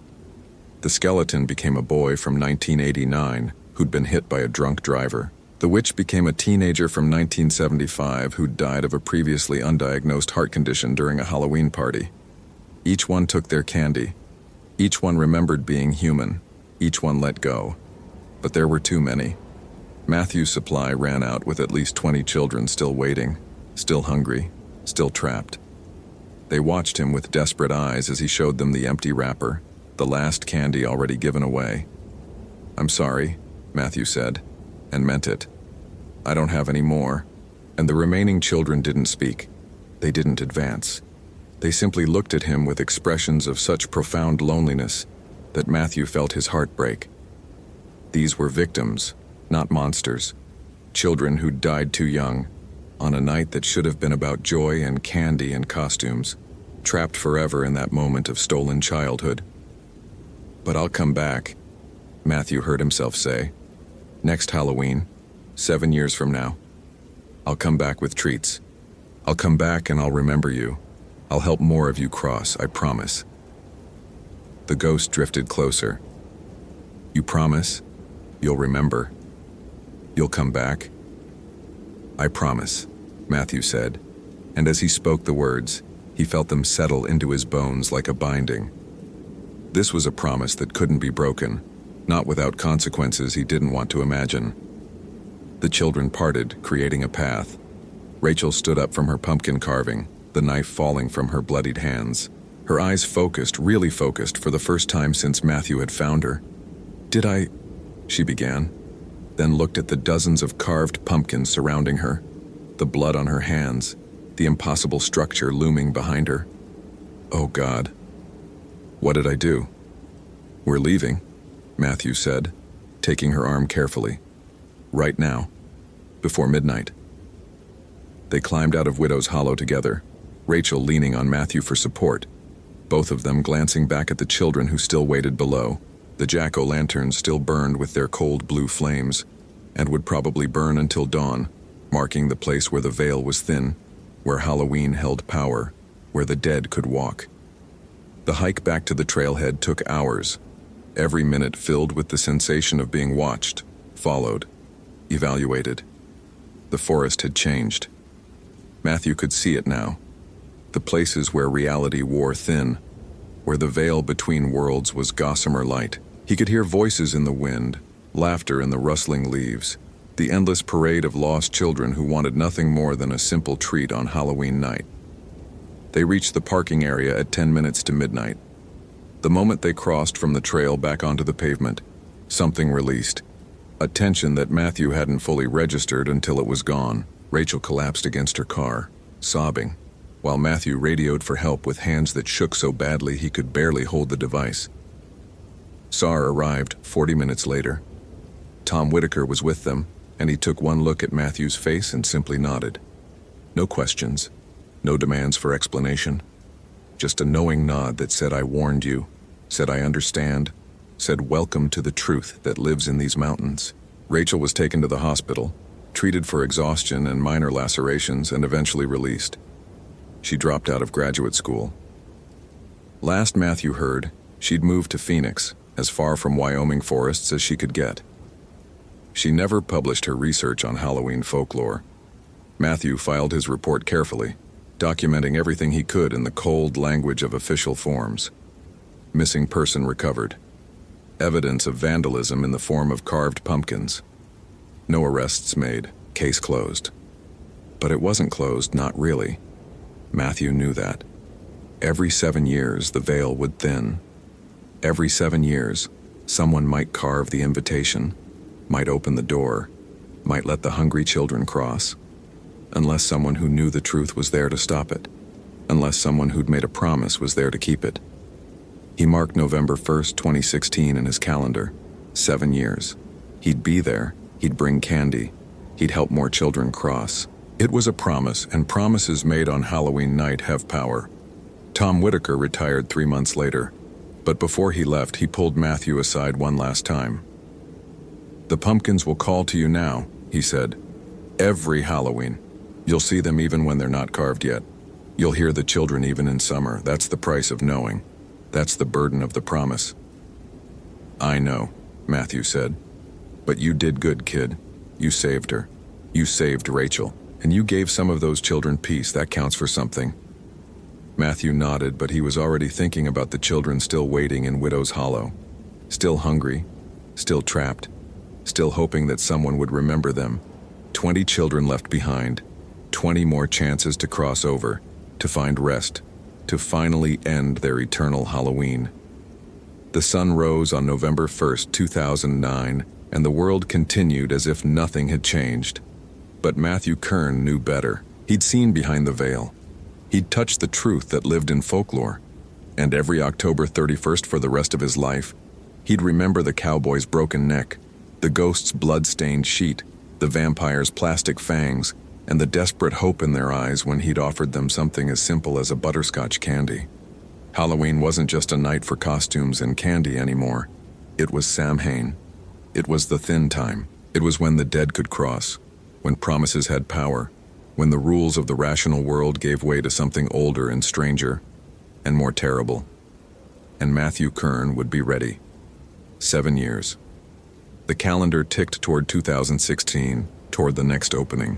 The skeleton became a boy from 1989 who'd been hit by a drunk driver. The witch became a teenager from 1975 who'd died of a previously undiagnosed heart condition during a Halloween party. Each one took their candy. Each one remembered being human. Each one let go. But there were too many. Matthew's supply ran out with at least 20 children still waiting, still hungry, still trapped. They watched him with desperate eyes as he showed them the empty wrapper, the last candy already given away. I'm sorry, Matthew said, and meant it. I don't have any more. And the remaining children didn't speak. They didn't advance. They simply looked at him with expressions of such profound loneliness that Matthew felt his heart break. These were victims, not monsters. Children who'd died too young, on a night that should have been about joy and candy and costumes, trapped forever in that moment of stolen childhood. But I'll come back, Matthew heard himself say. Next Halloween, 7 years from now. I'll come back with treats. I'll come back and I'll remember you. I'll help more of you cross, I promise. The ghost drifted closer. You promise? You'll remember? You'll come back? I promise, Matthew said, and as he spoke the words, he felt them settle into his bones like a binding. This was a promise that couldn't be broken, not without consequences he didn't want to imagine. The children parted, creating a path. Rachel stood up from her pumpkin carving, the knife falling from her bloodied hands. Her eyes focused, really focused, for the first time since Matthew had found her. Did I? She began, then looked at the dozens of carved pumpkins surrounding her, the blood on her hands, the impossible structure looming behind her. Oh God. What did I do? We're leaving, Matthew said, taking her arm carefully. Right now, before midnight. They climbed out of Widow's Hollow together, Rachel leaning on Matthew for support, both of them glancing back at the children who still waited below. The jack-o'-lanterns still burned with their cold blue flames, and would probably burn until dawn, marking the place where the veil was thin, where Halloween held power, where the dead could walk. The hike back to the trailhead took hours, every minute filled with the sensation of being watched, followed, evaluated. The forest had changed. Matthew could see it now. The places where reality wore thin, where the veil between worlds was gossamer light. He could hear voices in the wind, laughter in the rustling leaves, the endless parade of lost children who wanted nothing more than a simple treat on Halloween night. They reached the parking area at 10 minutes to midnight. The moment they crossed from the trail back onto the pavement, something released. A tension that Matthew hadn't fully registered until it was gone. Rachel collapsed against her car, sobbing, while Matthew radioed for help with hands that shook so badly he could barely hold the device. SAR arrived 40 minutes later. Tom Whitaker was with them, and he took one look at Matthew's face and simply nodded. No questions, no demands for explanation. Just a knowing nod that said, I warned you, said I understand, said welcome to the truth that lives in these mountains. Rachel was taken to the hospital, treated for exhaustion and minor lacerations, and eventually released. She dropped out of graduate school. Last Matthew heard, she'd moved to Phoenix, as far from Wyoming forests as she could get. She never published her research on Halloween folklore. Matthew filed his report carefully, documenting everything he could in the cold language of official forms. Missing person recovered. Evidence of vandalism in the form of carved pumpkins. No arrests made. Case closed. But it wasn't closed, not really. Matthew knew that. Every 7 years, the veil would thin. Every 7 years, someone might carve the invitation, might open the door, might let the hungry children cross, unless someone who knew the truth was there to stop it, unless someone who'd made a promise was there to keep it. He marked November 1st, 2016 in his calendar. 7 years. He'd be there, he'd bring candy, he'd help more children cross. It was a promise, and promises made on Halloween night have power. Tom Whitaker retired 3 months later, but before he left, he pulled Matthew aside one last time. "The pumpkins will call to you now," he said. "Every Halloween. You'll see them even when they're not carved yet. You'll hear the children even in summer. That's the price of knowing. That's the burden of the promise." "I know," Matthew said. "But you did good, kid. You saved her. You saved Rachel. And you gave some of those children peace. That counts for something." Matthew nodded, but he was already thinking about the children still waiting in Widow's Hollow. Still hungry. Still trapped. Still hoping that someone would remember them. 20 children left behind. 20 more chances to cross over. To find rest. To finally end their eternal Halloween. The sun rose on November 1st, 2009, and the world continued as if nothing had changed. But Matthew Kern knew better. He'd seen behind the veil. He'd touched the truth that lived in folklore. And every October 31st for the rest of his life, he'd remember the cowboy's broken neck, the ghost's blood-stained sheet, the vampire's plastic fangs, and the desperate hope in their eyes when he'd offered them something as simple as a butterscotch candy. Halloween wasn't just a night for costumes and candy anymore. It was Samhain. It was the thin time. It was when the dead could cross, when promises had power, when the rules of the rational world gave way to something older and stranger, and more terrible. And Matthew Kern would be ready. 7 years. The calendar ticked toward 2016, toward the next opening,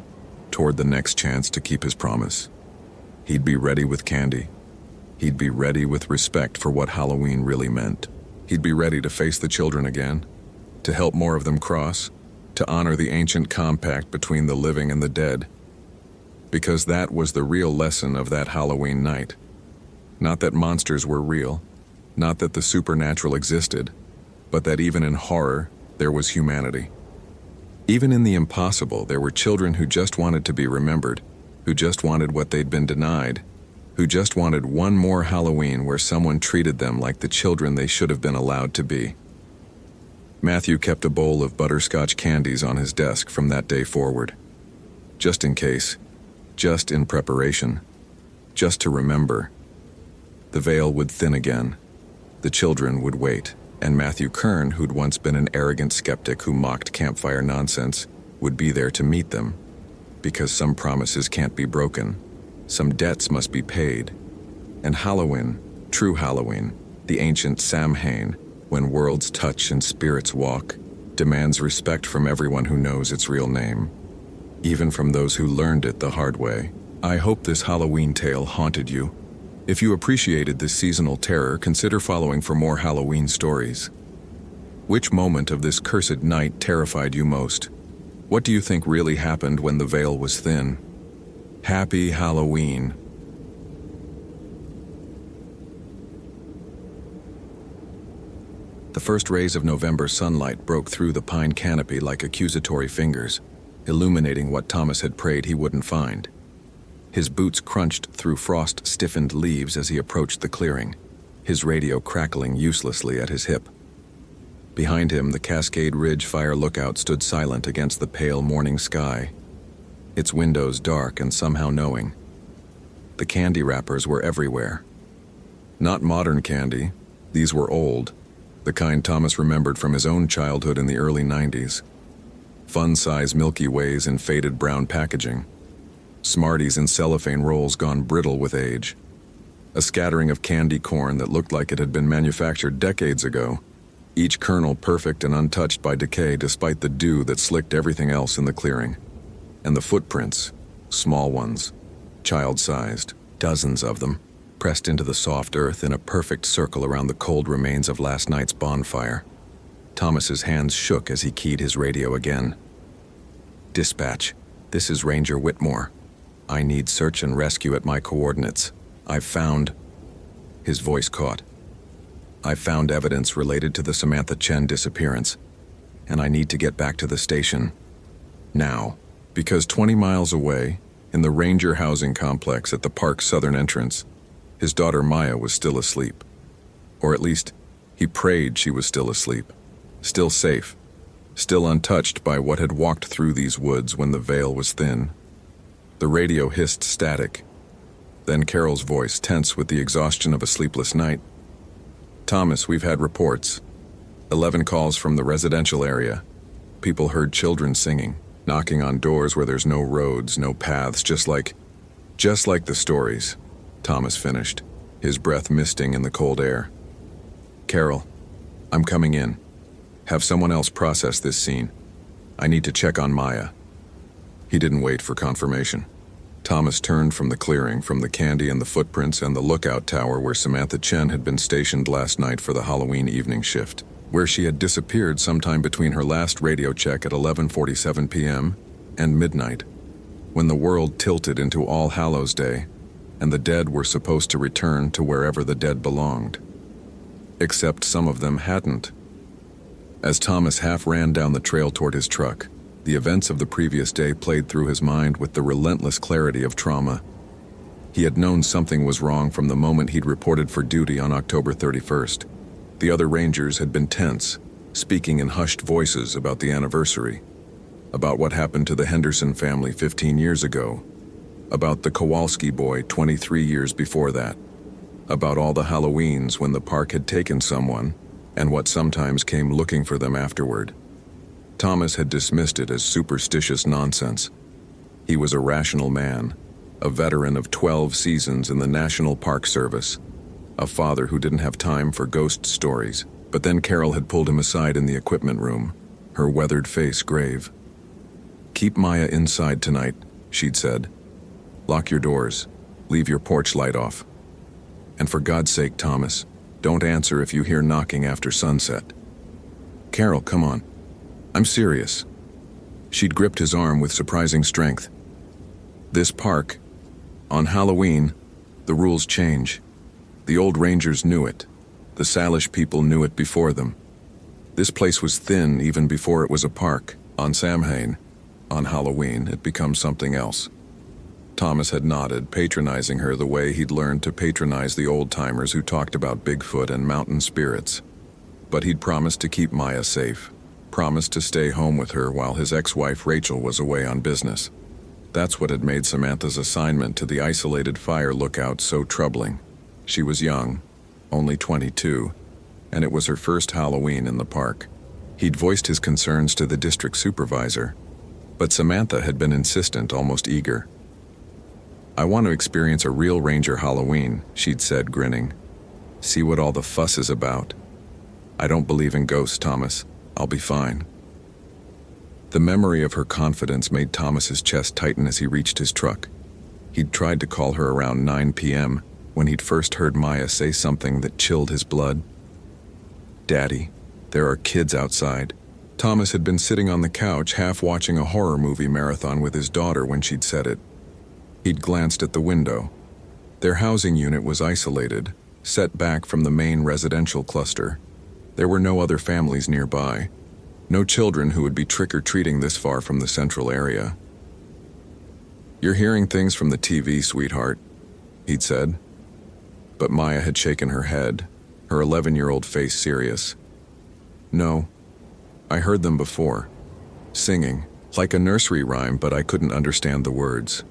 toward the next chance to keep his promise. He'd be ready with candy. He'd be ready with respect for what Halloween really meant. He'd be ready to face the children again, to help more of them cross, to honor the ancient compact between the living and the dead. Because that was the real lesson of that Halloween night. Not that monsters were real, not that the supernatural existed, but that even in horror, there was humanity. Even in the impossible, there were children who just wanted to be remembered, who just wanted what they'd been denied, who just wanted one more Halloween where someone treated them like the children they should have been allowed to be. Matthew kept a bowl of butterscotch candies on his desk from that day forward. Just in case, just in preparation, just to remember. The veil would thin again. The children would wait, and Matthew Kern, who'd once been an arrogant skeptic who mocked campfire nonsense, would be there to meet them. Because some promises can't be broken. Some debts must be paid. And Halloween, true Halloween, the ancient Samhain, when worlds touch and spirits walk, demands respect from everyone who knows its real name. Even from those who learned it the hard way. I hope this Halloween tale haunted you. If you appreciated this seasonal terror, consider following for more Halloween stories. Which moment of this cursed night terrified you most? What do you think really happened when the veil was thin? Happy Halloween. The first rays of November sunlight broke through the pine canopy like accusatory fingers, illuminating what Thomas had prayed he wouldn't find. His boots crunched through frost-stiffened leaves as he approached the clearing, his radio crackling uselessly at his hip. Behind him, the Cascade Ridge Fire Lookout stood silent against the pale morning sky, its windows dark and somehow knowing. The candy wrappers were everywhere. Not modern candy, these were old, the kind Thomas remembered from his own childhood in the early 90s. Fun-size Milky Ways in faded brown packaging. Smarties in cellophane rolls gone brittle with age. A scattering of candy corn that looked like it had been manufactured decades ago, each kernel perfect and untouched by decay despite the dew that slicked everything else in the clearing. And the footprints, small ones, child-sized, dozens of them, pressed into the soft earth in a perfect circle around the cold remains of last night's bonfire. Thomas's hands shook as he keyed his radio again. Dispatch, this is Ranger Whitmore. I need search and rescue at my coordinates. I've found... His voice caught. "I found evidence related to the Samantha Chen disappearance, and I need to get back to the station now." Because 20 miles away, in the Ranger housing complex at the park's southern entrance, his daughter Maya was still asleep. Or at least, he prayed she was still asleep, still safe, still untouched by what had walked through these woods when the veil was thin. The radio hissed static. Then Carol's voice, tense with the exhaustion of a sleepless night. "Thomas, we've had reports. 11 calls from the residential area. People heard children singing, knocking on doors where there's no roads, no paths, just like the stories," Thomas finished, his breath misting in the cold air. "Carol, I'm coming in. Have someone else process this scene. I need to check on Maya." He didn't wait for confirmation. Thomas turned from the clearing, from the candy and the footprints and the lookout tower where Samantha Chen had been stationed last night for the Halloween evening shift, where she had disappeared sometime between her last radio check at 11:47 p.m. and midnight, when the world tilted into All Hallows Day, and the dead were supposed to return to wherever the dead belonged. Except some of them hadn't. As Thomas half ran down the trail toward his truck, the events of the previous day played through his mind with the relentless clarity of trauma. He had known something was wrong from the moment he'd reported for duty on October 31st. The other Rangers had been tense, speaking in hushed voices about the anniversary, about what happened to the Henderson family 15 years ago, about the Kowalski boy 23 years before that, about all the Halloweens when the park had taken someone, and what sometimes came looking for them afterward. Thomas had dismissed it as superstitious nonsense. He was a rational man, a veteran of 12 seasons in the National Park Service, a father who didn't have time for ghost stories. But then Carol had pulled him aside in the equipment room, her weathered face grave. "Keep Maya inside tonight," she'd said. "Lock your doors. Leave your porch light off. And for God's sake, Thomas, don't answer if you hear knocking after sunset." "Carol, come on. I'm serious." She'd gripped his arm with surprising strength. "This park, on Halloween, the rules change. The old Rangers knew it. The Salish people knew it before them. This place was thin even before it was a park. On Samhain, on Halloween, it becomes something else." Thomas had nodded, patronizing her the way he'd learned to patronize the old-timers who talked about Bigfoot and mountain spirits. But he'd promised to keep Maya safe, promised to stay home with her while his ex-wife Rachel was away on business. That's what had made Samantha's assignment to the isolated fire lookout so troubling. She was young, only 22, and it was her first Halloween in the park. He'd voiced his concerns to the district supervisor, but Samantha had been insistent, almost eager. "I want to experience a real Ranger Halloween," she'd said, grinning. "See what all the fuss is about. I don't believe in ghosts, Thomas. I'll be fine." The memory of her confidence made Thomas's chest tighten as he reached his truck. He'd tried to call her around 9 p.m. when he'd first heard Maya say something that chilled his blood. "Daddy, there are kids outside." Thomas had been sitting on the couch, half watching a horror movie marathon with his daughter when she'd said it. He'd glanced at the window. Their housing unit was isolated, set back from the main residential cluster. There were no other families nearby, no children who would be trick-or-treating this far from the central area. "You're hearing things from the TV, sweetheart," he'd said. But Maya had shaken her head, her 11-year-old face serious. "No, I heard them before. Singing, like a nursery rhyme, but I couldn't understand the words."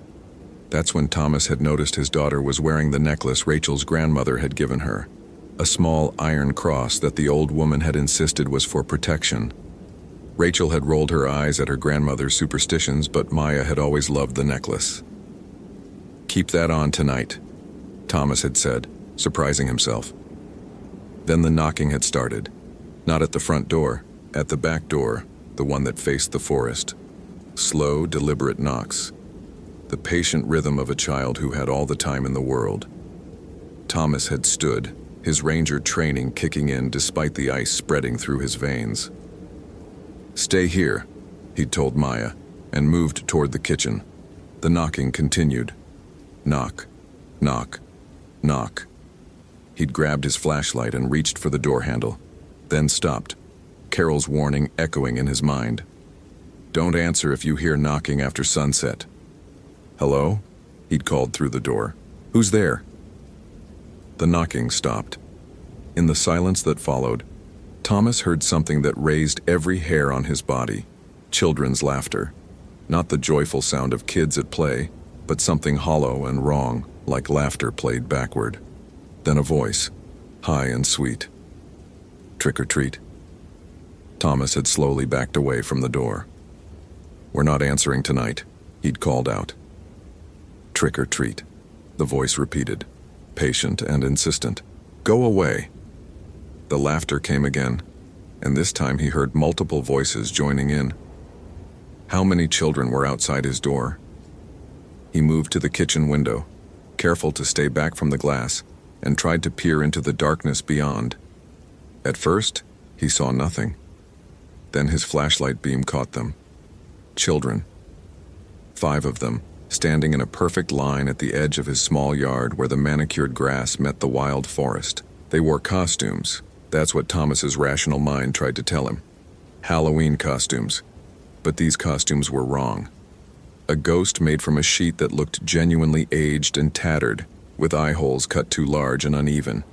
That's when Thomas had noticed his daughter was wearing the necklace Rachel's grandmother had given her, a small iron cross that the old woman had insisted was for protection. Rachel had rolled her eyes at her grandmother's superstitions, but Maya had always loved the necklace. "Keep that on tonight," Thomas had said, surprising himself. Then the knocking had started, not at the front door, at the back door, the one that faced the forest. Slow, deliberate knocks. The patient rhythm of a child who had all the time in the world. Thomas had stood, his Ranger training kicking in despite the ice spreading through his veins. "Stay here," he'd told Maya, and moved toward the kitchen. The knocking continued. Knock, knock, knock. He'd grabbed his flashlight and reached for the door handle, then stopped, Carol's warning echoing in his mind. "Don't answer if you hear knocking after sunset." "Hello?" He'd called through the door. "Who's there?" The knocking stopped. In the silence that followed, Thomas heard something that raised every hair on his body. Children's laughter. Not the joyful sound of kids at play, but something hollow and wrong, like laughter played backward. Then a voice, high and sweet. "Trick or treat." Thomas had slowly backed away from the door. "We're not answering tonight," he'd called out. "Trick or treat," the voice repeated, patient and insistent. "Go away." The laughter came again, and this time he heard multiple voices joining in. How many children were outside his door? He moved to the kitchen window, careful to stay back from the glass, and tried to peer into the darkness beyond. At first, he saw nothing. Then his flashlight beam caught them. Children. 5 of them, standing in a perfect line at the edge of his small yard where the manicured grass met the wild forest. They wore costumes. That's what Thomas's rational mind tried to tell him. Halloween costumes. But these costumes were wrong. A ghost made from a sheet that looked genuinely aged and tattered, with eye holes cut too large and uneven.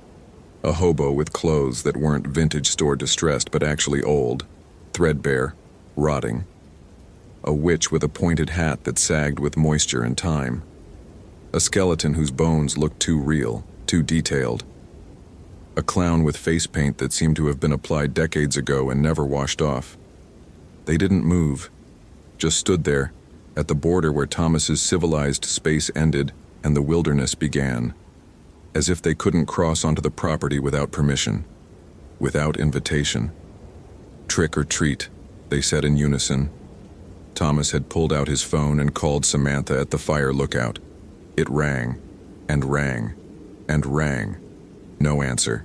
A hobo with clothes that weren't vintage store distressed but actually old, threadbare, rotting. A witch with a pointed hat that sagged with moisture and time. A skeleton whose bones looked too real, too detailed. A clown with face paint that seemed to have been applied decades ago and never washed off. They didn't move, just stood there, at the border where Thomas's civilized space ended and the wilderness began, as if they couldn't cross onto the property without permission, without invitation. "Trick or treat," they said in unison. Thomas had pulled out his phone and called Samantha at the fire lookout. It rang, and rang, and rang. No answer.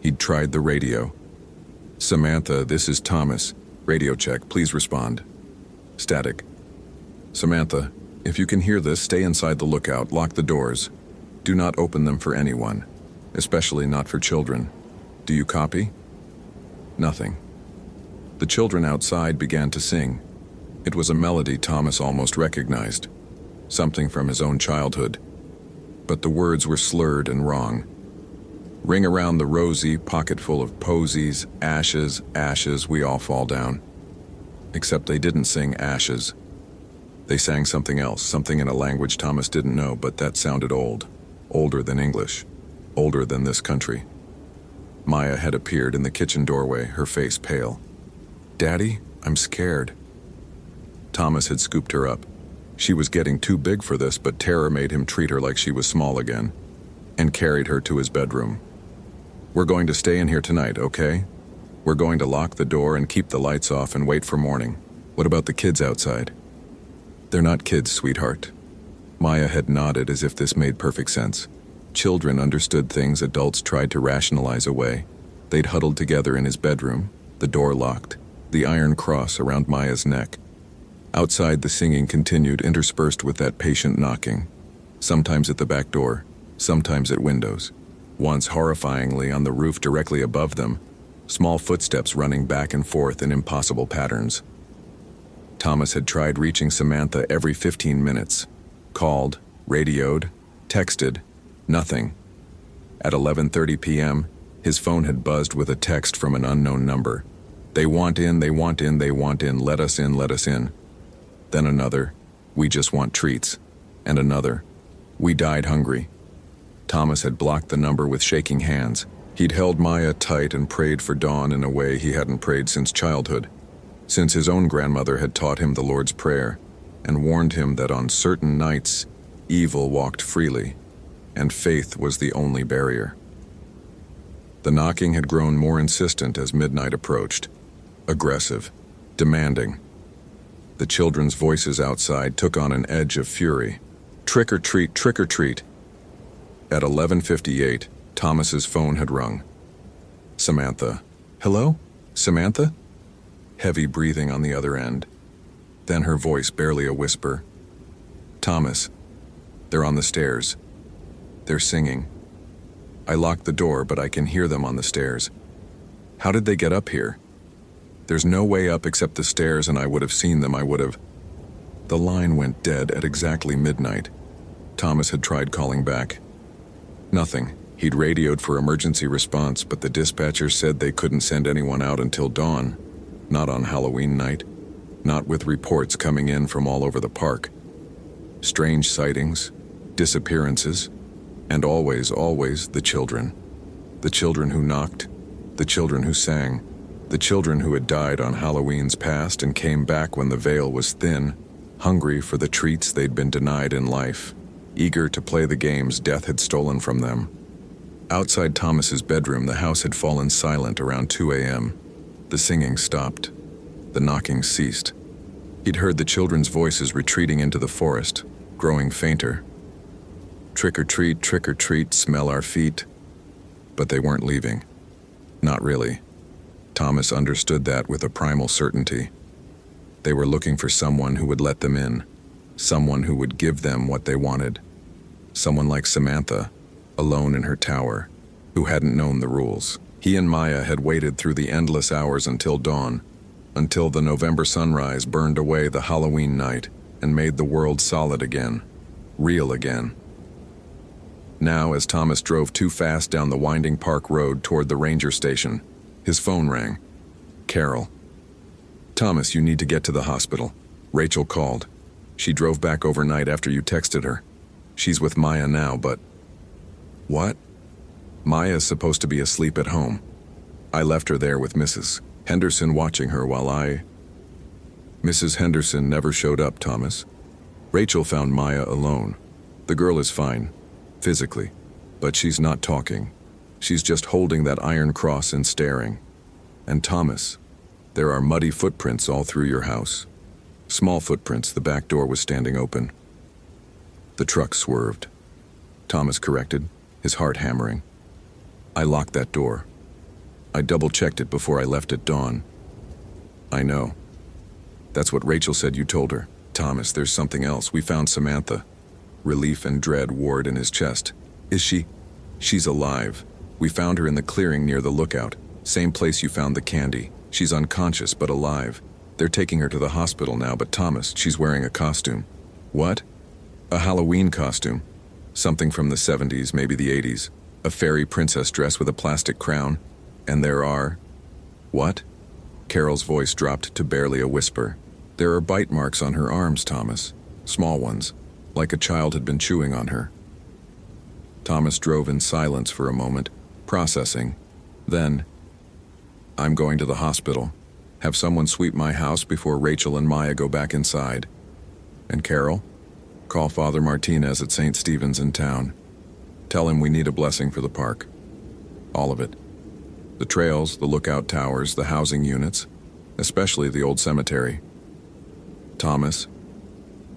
He'd tried the radio. "Samantha, this is Thomas. Radio check, please respond." Static. "Samantha, if you can hear this, stay inside the lookout, lock the doors. Do not open them for anyone, especially not for children. Do you copy?" Nothing. The children outside began to sing. It was a melody Thomas almost recognized, something from his own childhood. But the words were slurred and wrong. "Ring around the rosy, pocket full of posies, ashes, ashes, we all fall down." Except they didn't sing ashes. They sang something else, something in a language Thomas didn't know, but that sounded old. Older than English. Older than this country. Maya had appeared in the kitchen doorway, her face pale. "Daddy, I'm scared." Thomas had scooped her up. She was getting too big for this, but terror made him treat her like she was small again, and carried her to his bedroom. "We're going to stay in here tonight, okay? We're going to lock the door and keep the lights off and wait for morning. What about the kids outside?" "They're not kids, sweetheart." Maya had nodded as if this made perfect sense. Children understood things adults tried to rationalize away. They'd huddled together in his bedroom, the door locked, the iron cross around Maya's neck. Outside, the singing continued, interspersed with that patient knocking. Sometimes at the back door, sometimes at windows. Once horrifyingly on the roof directly above them, small footsteps running back and forth in impossible patterns. Thomas had tried reaching Samantha every 15 minutes. Called, radioed, texted, nothing. At 11:30 p.m., his phone had buzzed with a text from an unknown number. "They want in, they want in, they want in, let us in, let us in." Then another, "We just want treats." And another, "We died hungry." Thomas had blocked the number with shaking hands. He'd held Maya tight and prayed for dawn in a way he hadn't prayed since childhood, since his own grandmother had taught him the Lord's Prayer and warned him that on certain nights, evil walked freely, and faith was the only barrier. The knocking had grown more insistent as midnight approached, aggressive, demanding. The children's voices outside took on an edge of fury. "Trick or treat, trick or treat." At 11:58, Thomas's phone had rung. Samantha. "Hello? Samantha?" Heavy breathing on the other end. Then her voice barely a whisper. "Thomas. They're on the stairs. They're singing." I locked the door, but I can hear them on the stairs. How did they get up here? There's no way up except the stairs, and I would have seen them. The line went dead at exactly midnight. Thomas had tried calling back. Nothing. He'd radioed for emergency response, but the dispatcher said they couldn't send anyone out until dawn. Not on Halloween night. Not with reports coming in from all over the park. Strange sightings, disappearances, and always the children. The children who knocked, the children who sang, the children who had died on Halloween's past and came back when the veil was thin, hungry for the treats they'd been denied in life, eager to play the games death had stolen from them. Outside Thomas's bedroom, the house had fallen silent around 2 a.m. The singing stopped. The knocking ceased. He'd heard the children's voices retreating into the forest, growing fainter. Trick or treat, smell our feet. But they weren't leaving. Not really. Thomas understood that with a primal certainty. They were looking for someone who would let them in, someone who would give them what they wanted. Someone like Samantha, alone in her tower, who hadn't known the rules. He and Maya had waited through the endless hours until dawn, until the November sunrise burned away the Halloween night and made the world solid again, real again. Now, as Thomas drove too fast down the winding park road toward the ranger station, his phone rang. Carol. Thomas, you need to get to the hospital. Rachel called. She drove back overnight after you texted her. She's with Maya now, but... What? Maya's supposed to be asleep at home. I left her there with Mrs. Henderson watching her while Mrs. Henderson never showed up, Thomas. Rachel found Maya alone. The girl is fine, physically, but she's not talking. She's just holding that iron cross and staring. And Thomas, there are muddy footprints all through your house. Small footprints, the back door was standing open. The truck swerved. Thomas corrected, his heart hammering. I locked that door. I double-checked it before I left at dawn. I know. That's what Rachel said you told her. Thomas, there's something else. We found Samantha. Relief and dread warred in his chest. Is she? She's alive. We found her in the clearing near the lookout. Same place you found the candy. She's unconscious but alive. They're taking her to the hospital now, but Thomas, she's wearing a costume. What? A Halloween costume. Something from the 70s, maybe the 80s. A fairy princess dress with a plastic crown. And there are... What? Carol's voice dropped to barely a whisper. There are bite marks on her arms, Thomas. Small ones, like a child had been chewing on her. Thomas drove in silence for a moment, processing. Then, I'm going to the hospital. Have someone sweep my house before Rachel and Maya go back inside. And Carol? Call Father Martinez at St. Stephen's in town. Tell him we need a blessing for the park. All of it. The trails, the lookout towers, the housing units, especially the old cemetery. Thomas,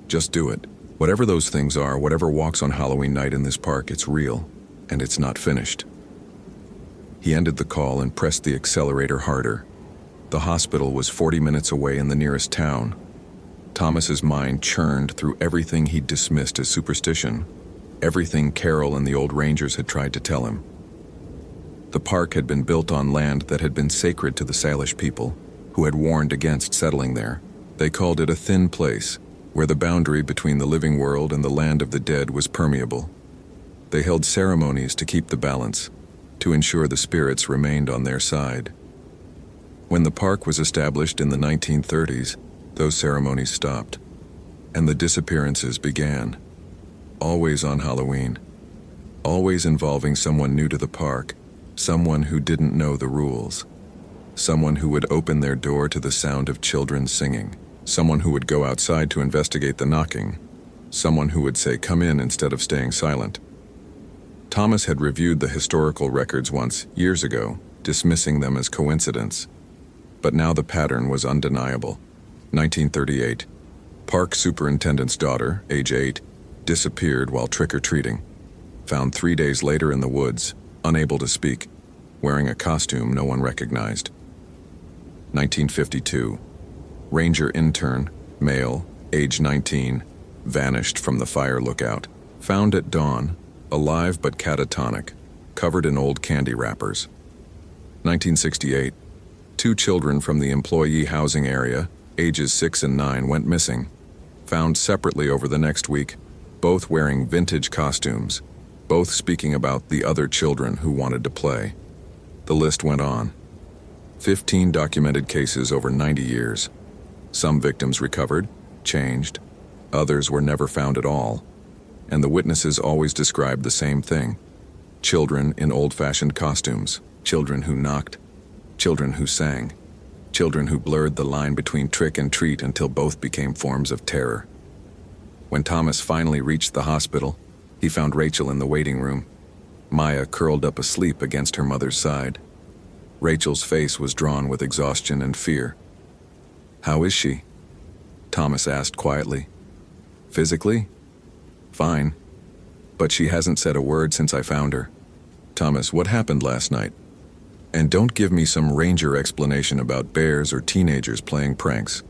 just do it. Whatever those things are, whatever walks on Halloween night in this park, it's real, and it's not finished. He ended the call and pressed the accelerator harder. The hospital was 40 minutes away in the nearest town. Thomas's mind churned through everything he'd dismissed as superstition, everything Carol and the old rangers had tried to tell him. The park had been built on land that had been sacred to the Salish people, who had warned against settling there. They called it a thin place, where the boundary between the living world and the land of the dead was permeable. They held ceremonies to keep the balance, to ensure the spirits remained on their side. When the park was established in the 1930s, those ceremonies stopped, and the disappearances began. Always on Halloween. Always involving someone new to the park, someone who didn't know the rules. Someone who would open their door to the sound of children singing. Someone who would go outside to investigate the knocking. Someone who would say, "Come in," instead of staying silent. Thomas had reviewed the historical records once, years ago, dismissing them as coincidence. But now the pattern was undeniable. 1938. Park superintendent's daughter, age 8, disappeared while trick-or-treating. Found 3 days later in the woods, unable to speak, wearing a costume no one recognized. 1952. Ranger intern, male, age 19, vanished from the fire lookout. Found at dawn, alive but catatonic. covered in old candy wrappers. 1968. 2 children from the employee housing area, ages 6 and 9, went missing. Found separately over the next week, both wearing vintage costumes, both speaking about the other children who wanted to play. The list went on. 15 documented cases over 90 years. Some victims recovered, changed, others were never found at all, and the witnesses always described the same thing: children in old-fashioned costumes, children who knocked, children who sang, children who blurred the line between trick and treat until both became forms of terror. When Thomas finally reached the hospital, he found Rachel in the waiting room, Maya curled up asleep against her mother's side. Rachel's face was drawn with exhaustion and fear. "How is she?" Thomas asked quietly. "Physically? Fine. But she hasn't said a word since I found her." "Thomas, what happened last night? And don't give me some ranger explanation about bears or teenagers playing pranks."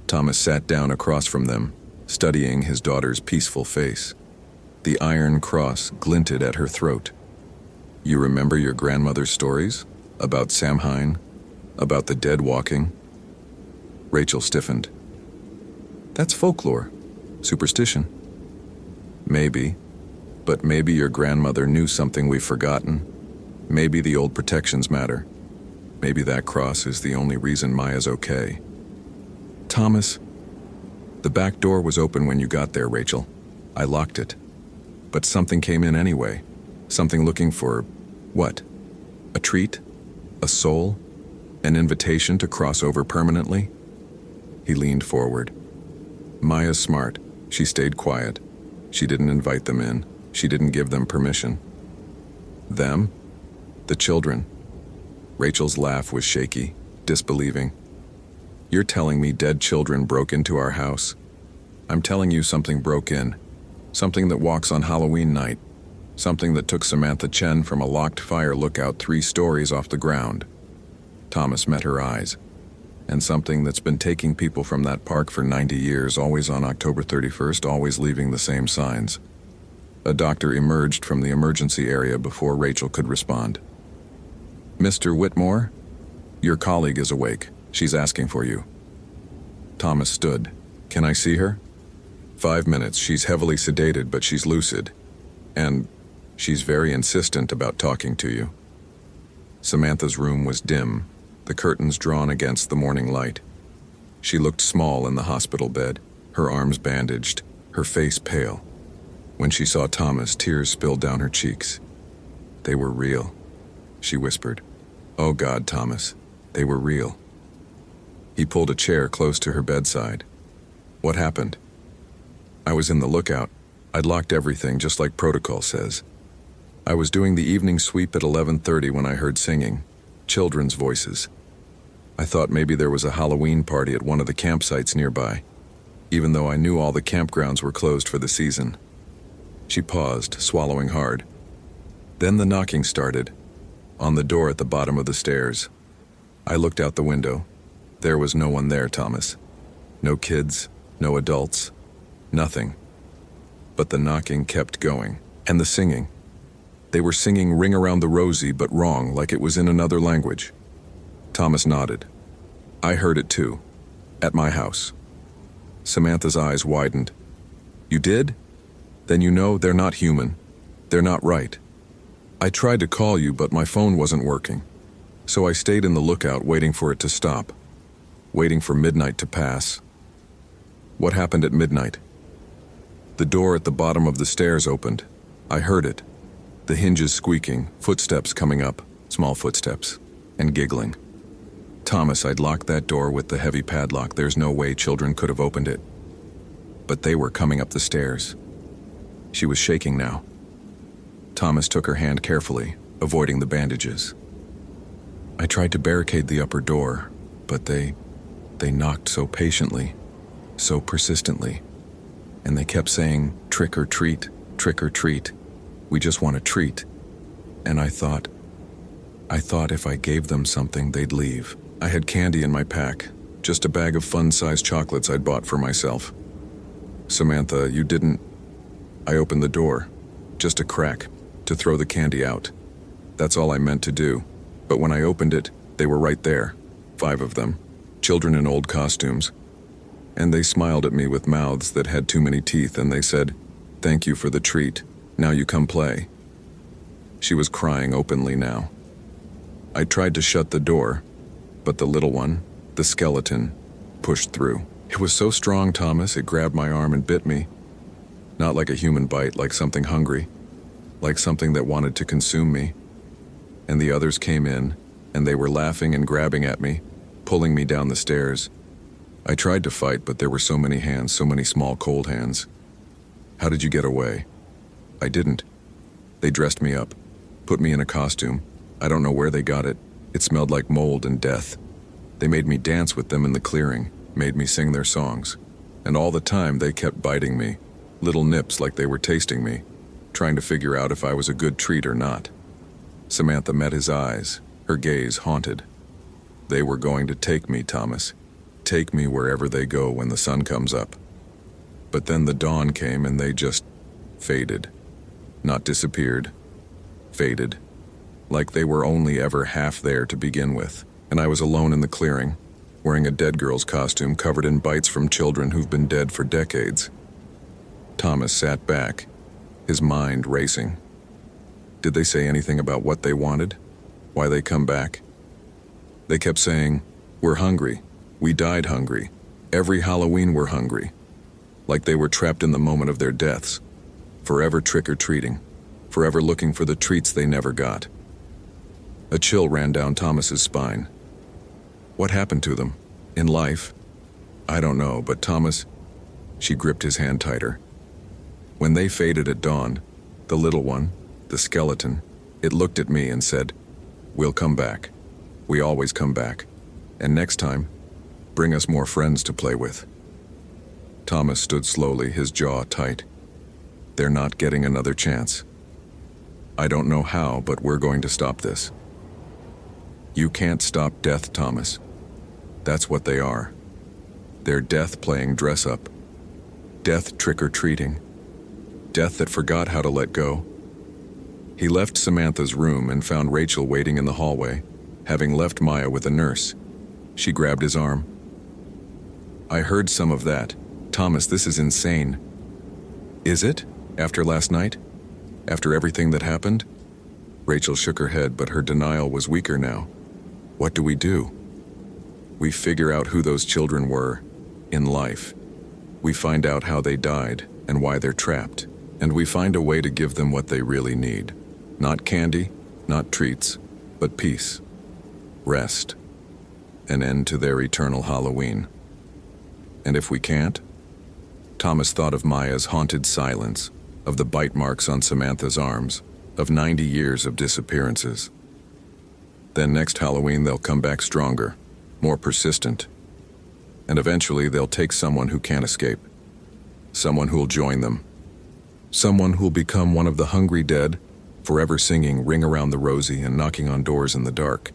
Thomas sat down across from them, studying his daughter's peaceful face. The iron cross glinted at her throat. "You remember your grandmother's stories? About Samhain? About the dead walking?" Rachel stiffened. "That's folklore. Superstition." "Maybe. But maybe your grandmother knew something we've forgotten. Maybe the old protections matter. Maybe that cross is the only reason Maya's okay." "Thomas, the back door was open when you got there, Rachel. I locked it. But something came in anyway. Something looking for, what? A treat? A soul? An invitation to cross over permanently?" He leaned forward. "Maya's smart. She stayed quiet. She didn't invite them in. She didn't give them permission." "Them?" "The children." Rachel's laugh was shaky, disbelieving. "You're telling me dead children broke into our house?" "I'm telling you something broke in. Something that walks on Halloween night. Something that took Samantha Chen from a locked fire lookout 3 stories off the ground." Thomas met her eyes. "And something that's been taking people from that park for 90 years, always on October 31st, always leaving the same signs." A doctor emerged from the emergency area before Rachel could respond. "Mr. Whitmore, your colleague is awake. She's asking for you." Thomas stood. "Can I see her?" "5 minutes. She's heavily sedated, but she's lucid. And she's very insistent about talking to you." Samantha's room was dim, the curtains drawn against the morning light. She looked small in the hospital bed, her arms bandaged, her face pale. When she saw Thomas, tears spilled down her cheeks. "They were real," she whispered. "Oh God, Thomas, they were real." He pulled a chair close to her bedside. "What happened?" "I was in the lookout. I'd locked everything, just like protocol says. I was doing the evening sweep at 11:30 when I heard singing, children's voices. I thought maybe there was a Halloween party at one of the campsites nearby, even though I knew all the campgrounds were closed for the season." She paused, swallowing hard. Then the knocking started, on the door at the bottom of the stairs. I looked out the window. There was no one there, Thomas. No kids, no adults, nothing. But the knocking kept going, and the singing. They were singing Ring Around the Rosie, but wrong, like it was in another language. Thomas nodded. "I heard it too, at my house." Samantha's eyes widened. "You did? Then you know they're not human. They're not right. I tried to call you, but my phone wasn't working. So I stayed in the lookout waiting for it to stop, waiting for midnight to pass." "What happened at midnight?" "The door at the bottom of the stairs opened. I heard it. The hinges squeaking, footsteps coming up, small footsteps, and giggling. Thomas, I'd locked that door with the heavy padlock. There's no way children could have opened it. But they were coming up the stairs." She was shaking now. Thomas took her hand carefully, avoiding the bandages. "I tried to barricade the upper door, but they knocked so patiently, so persistently. And they kept saying, 'Trick or treat, trick or treat. We just want a treat.' And I thought if I gave them something, they'd leave. I had candy in my pack, just a bag of fun-sized chocolates I'd bought for myself." "Samantha, you didn't..." "I opened the door. Just a crack. to throw the candy out. That's all I meant to do. But when I opened it, they were right there. 5 of them. Children in old costumes. And they smiled at me with mouths that had too many teeth, and they said, "Thank you for the treat. Now you come play." She was crying openly now. I tried to shut the door, but the little one, the skeleton, pushed through. It was so strong, Thomas, it grabbed my arm and bit me. Not like a human bite, like something hungry, like something that wanted to consume me. And the others came in, and they were laughing and grabbing at me, pulling me down the stairs. I tried to fight, but there were so many hands, so many small, cold hands. "How did you get away?" "I didn't. They dressed me up, put me in a costume. I don't know where they got it. It smelled like mold and death. They made me dance with them in the clearing, made me sing their songs. And all the time they kept biting me, little nips like they were tasting me, trying to figure out if I was a good treat or not." Samantha met his eyes, her gaze haunted. "They were going to take me, Thomas. Take me wherever they go when the sun comes up. But then the dawn came and they just faded. Not disappeared. Faded. Like they were only ever half there to begin with. And I was alone in the clearing, wearing a dead girl's costume covered in bites from children who've been dead for decades." Thomas sat back, his mind racing. Did they say anything about what they wanted? Why they come back? They kept saying, "We're hungry. We died hungry. Every Halloween we're hungry." Like they were trapped in the moment of their deaths, forever trick-or-treating, forever looking for the treats they never got. A chill ran down Thomas's spine. What happened to them? In life? I don't know, but Thomas... She gripped his hand tighter. When they faded at dawn, the little one, the skeleton, it looked at me and said, "We'll come back. We always come back. And next time, bring us more friends to play with." Thomas stood slowly, his jaw tight. "They're not getting another chance. I don't know how, but we're going to stop this." "You can't stop death, Thomas. That's what they are. They're death playing dress-up. Death trick-or-treating. Death that forgot how to let go." He left Samantha's room and found Rachel waiting in the hallway, having left Maya with a nurse. She grabbed his arm. "I heard some of that. Thomas, this is insane." "Is it? After last night? After everything that happened?" Rachel shook her head, but her denial was weaker now. "What do we do?" "We figure out who those children were, in life. We find out how they died and why they're trapped. And we find a way to give them what they really need. Not candy, not treats, but peace. Rest. An end to their eternal Halloween. And if we can't?" Thomas thought of Maya's haunted silence, of the bite marks on Samantha's arms, of 90 years of disappearances. Then next Halloween they'll come back stronger, more persistent. And eventually they'll take someone who can't escape. Someone who'll join them. Someone who'll become one of the hungry dead, forever singing "Ring Around the Rosie" and knocking on doors in the dark.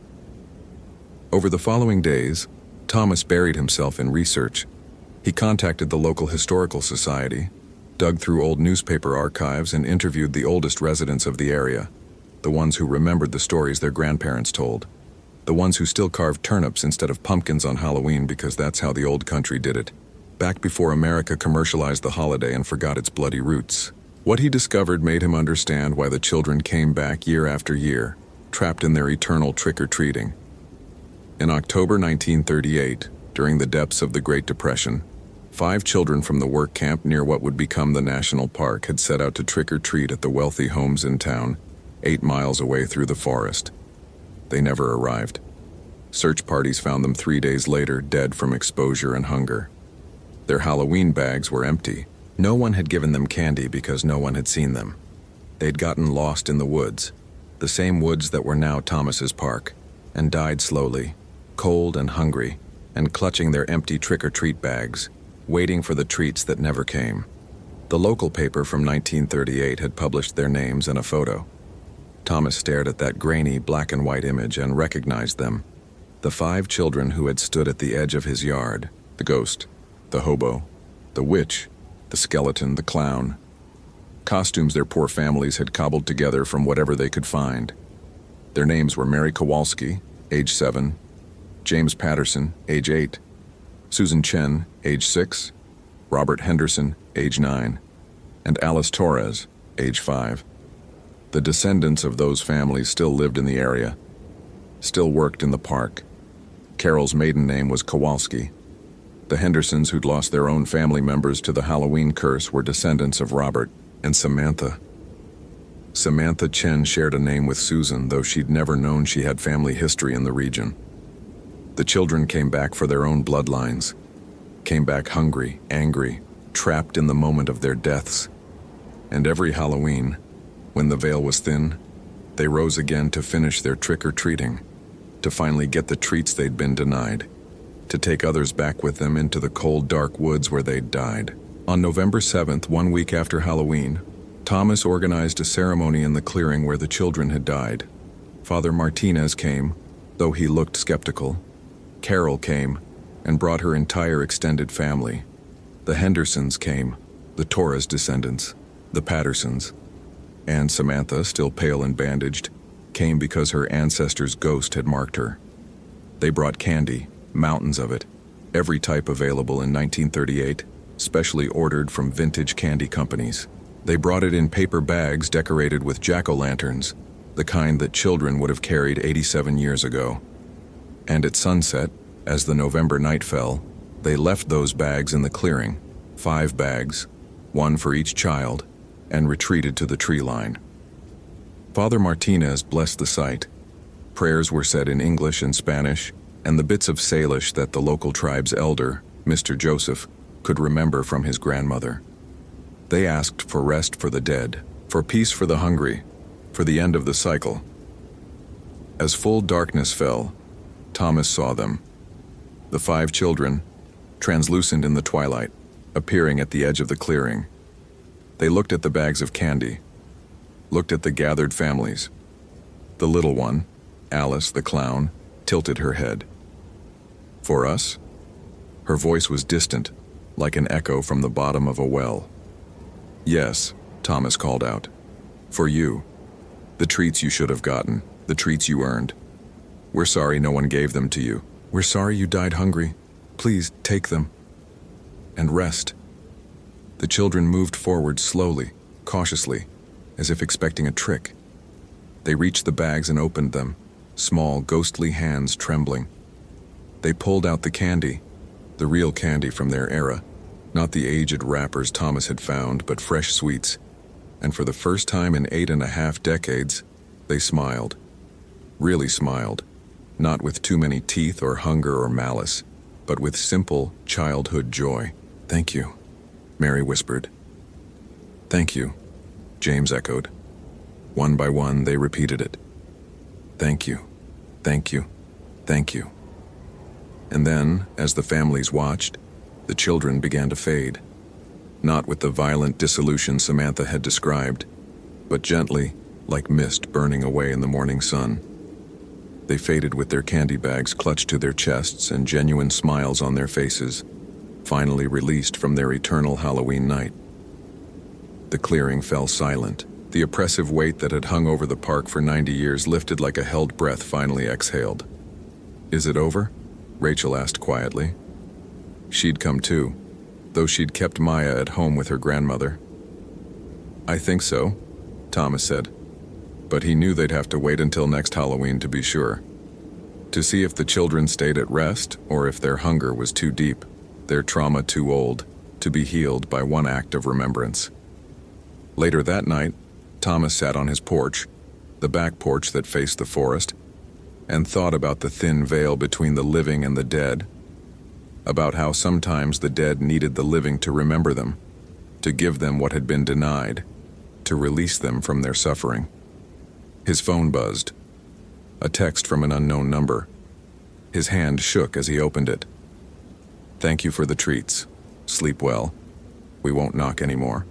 Over the following days, Thomas buried himself in research. He contacted the local historical society, dug through old newspaper archives, and interviewed the oldest residents of the area, the ones who remembered the stories their grandparents told, the ones who still carved turnips instead of pumpkins on Halloween because that's how the old country did it, back before America commercialized the holiday and forgot its bloody roots. What he discovered made him understand why the children came back year after year, trapped in their eternal trick-or-treating. In October 1938, during the depths of the Great Depression, 5 children from the work camp near what would become the national park had set out to trick-or-treat at the wealthy homes in town, 8 miles away through the forest. They never arrived. Search parties found them 3 days later, dead from exposure and hunger. Their Halloween bags were empty. No one had given them candy because no one had seen them. They'd gotten lost in the woods, the same woods that were now Thomas's park, and died slowly, cold and hungry, and clutching their empty trick-or-treat bags, waiting for the treats that never came. The local paper from 1938 had published their names and a photo. Thomas stared at that grainy black and white image and recognized them. The 5 children who had stood at the edge of his yard, the ghost, the hobo, the witch, the skeleton, the clown. costumes their poor families had cobbled together from whatever they could find. Their names were Mary Kowalski, age 7, James Patterson, age 8, Susan Chen, age 6, Robert Henderson, age 9, and Alice Torres, age 5. The descendants of those families still lived in the area, still worked in the park. Carol's maiden name was Kowalski. The Hendersons, who'd lost their own family members to the Halloween curse, were descendants of Robert and Samantha. Samantha Chen shared a name with Susan, though she'd never known she had family history in the region. The children came back for their own bloodlines, came back hungry, angry, trapped in the moment of their deaths. And every Halloween, when the veil was thin, they rose again to finish their trick-or-treating, to finally get the treats they'd been denied, to take others back with them into the cold, dark woods where they'd died. On November 7th, 1 week after Halloween, Thomas organized a ceremony in the clearing where the children had died. Father Martinez came, though he looked skeptical. Carol came, and brought her entire extended family. The Hendersons came, the Torres descendants, the Pattersons. And Samantha, still pale and bandaged, came because her ancestor's ghost had marked her. They brought candy, mountains of it, every type available in 1938, specially ordered from vintage candy companies. They brought it in paper bags decorated with jack-o'-lanterns, the kind that children would have carried 87 years ago. And at sunset, as the November night fell, they left those bags in the clearing, 5 bags, 1 for each child, and retreated to the tree line. Father Martinez blessed the sight. Prayers were said in English and Spanish, and the bits of Salish that the local tribe's elder, Mr. Joseph, could remember from his grandmother. They asked for rest for the dead, for peace for the hungry, for the end of the cycle. As full darkness fell, Thomas saw them. The 5 children, translucent in the twilight, appearing at the edge of the clearing. They looked at the bags of candy, looked at the gathered families. The little one, Alice the clown, tilted her head. For us? Her voice was distant, like an echo from the bottom of a well. Yes, Thomas called out. For you. The treats you should have gotten, the treats you earned. We're sorry no one gave them to you. We're sorry you died hungry. Please, take them. And rest. The children moved forward slowly, cautiously, as if expecting a trick. They reached the bags and opened them, small, ghostly hands trembling. They pulled out the candy, the real candy from their era, not the aged wrappers Thomas had found, but fresh sweets. And for the first time in 8.5 decades, they smiled. Really smiled, not with too many teeth or hunger or malice, but with simple childhood joy. Thank you, Mary whispered. Thank you, James echoed. One by one, they repeated it. Thank you, thank you, thank you. And then, as the families watched, the children began to fade. Not with the violent dissolution Samantha had described, but gently, like mist burning away in the morning sun. They faded with their candy bags clutched to their chests and genuine smiles on their faces, finally released from their eternal Halloween night. The clearing fell silent. The oppressive weight that had hung over the park for 90 years lifted like a held breath finally exhaled. Is it over? Rachel asked quietly. She'd come too, though she'd kept Maya at home with her grandmother. I think so, Thomas said, but he knew they'd have to wait until next Halloween to be sure. To see if the children stayed at rest or if their hunger was too deep, their trauma too old, to be healed by one act of remembrance. Later that night, Thomas sat on his porch, the back porch that faced the forest, and thought about the thin veil between the living and the dead, about how sometimes the dead needed the living to remember them, to give them what had been denied, to release them from their suffering. His phone buzzed. A text from an unknown number. His hand shook as he opened it. Thank you for the treats. Sleep well. We won't knock anymore.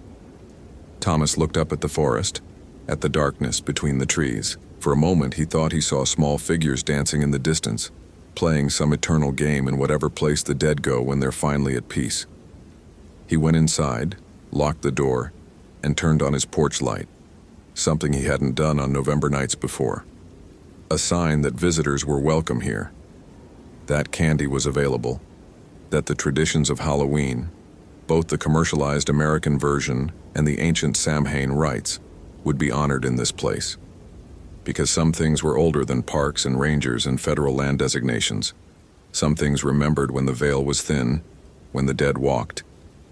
Thomas looked up at the forest, at the darkness between the trees. For a moment he thought he saw small figures dancing in the distance, playing some eternal game in whatever place the dead go when they're finally at peace. He went inside, locked the door, and turned on his porch light, something he hadn't done on November nights before. A sign that visitors were welcome here, that candy was available, that the traditions of Halloween, both the commercialized American version and the ancient Samhain rites, would be honored in this place. Because some things were older than parks and rangers and federal land designations. Some things remembered when the veil was thin, when the dead walked,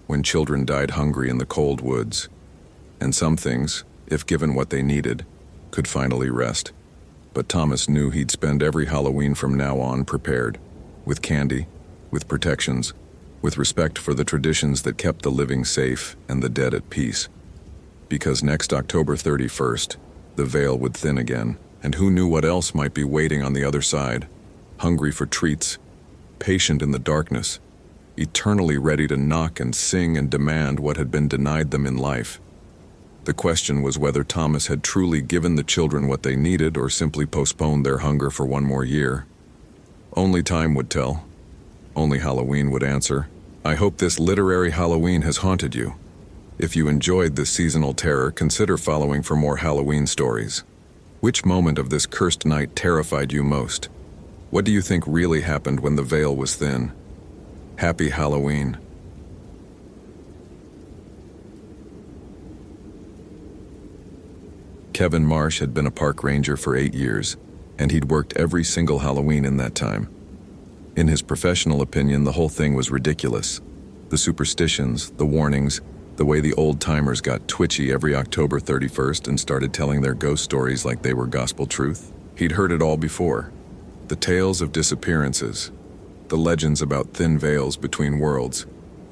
when children died hungry in the cold woods. And some things, if given what they needed, could finally rest. But Thomas knew he'd spend every Halloween from now on prepared, with candy, with protections, with respect for the traditions that kept the living safe and the dead at peace. Because next October 31st, the veil would thin again, and who knew what else might be waiting on the other side, hungry for treats, patient in the darkness, eternally ready to knock and sing and demand what had been denied them in life. The question was whether Thomas had truly given the children what they needed or simply postponed their hunger for one more year. Only time would tell. Only Halloween would answer. I hope this literary Halloween has haunted you. If you enjoyed this seasonal terror, consider following for more Halloween stories. Which moment of this cursed night terrified you most? What do you think really happened when the veil was thin? Happy Halloween. Kevin Marsh had been a park ranger for 8 years, and he'd worked every single Halloween in that time. In his professional opinion, the whole thing was ridiculous. The superstitions, the warnings, the way the old-timers got twitchy every October 31st and started telling their ghost stories like they were gospel truth. He'd heard it all before. The tales of disappearances, the legends about thin veils between worlds,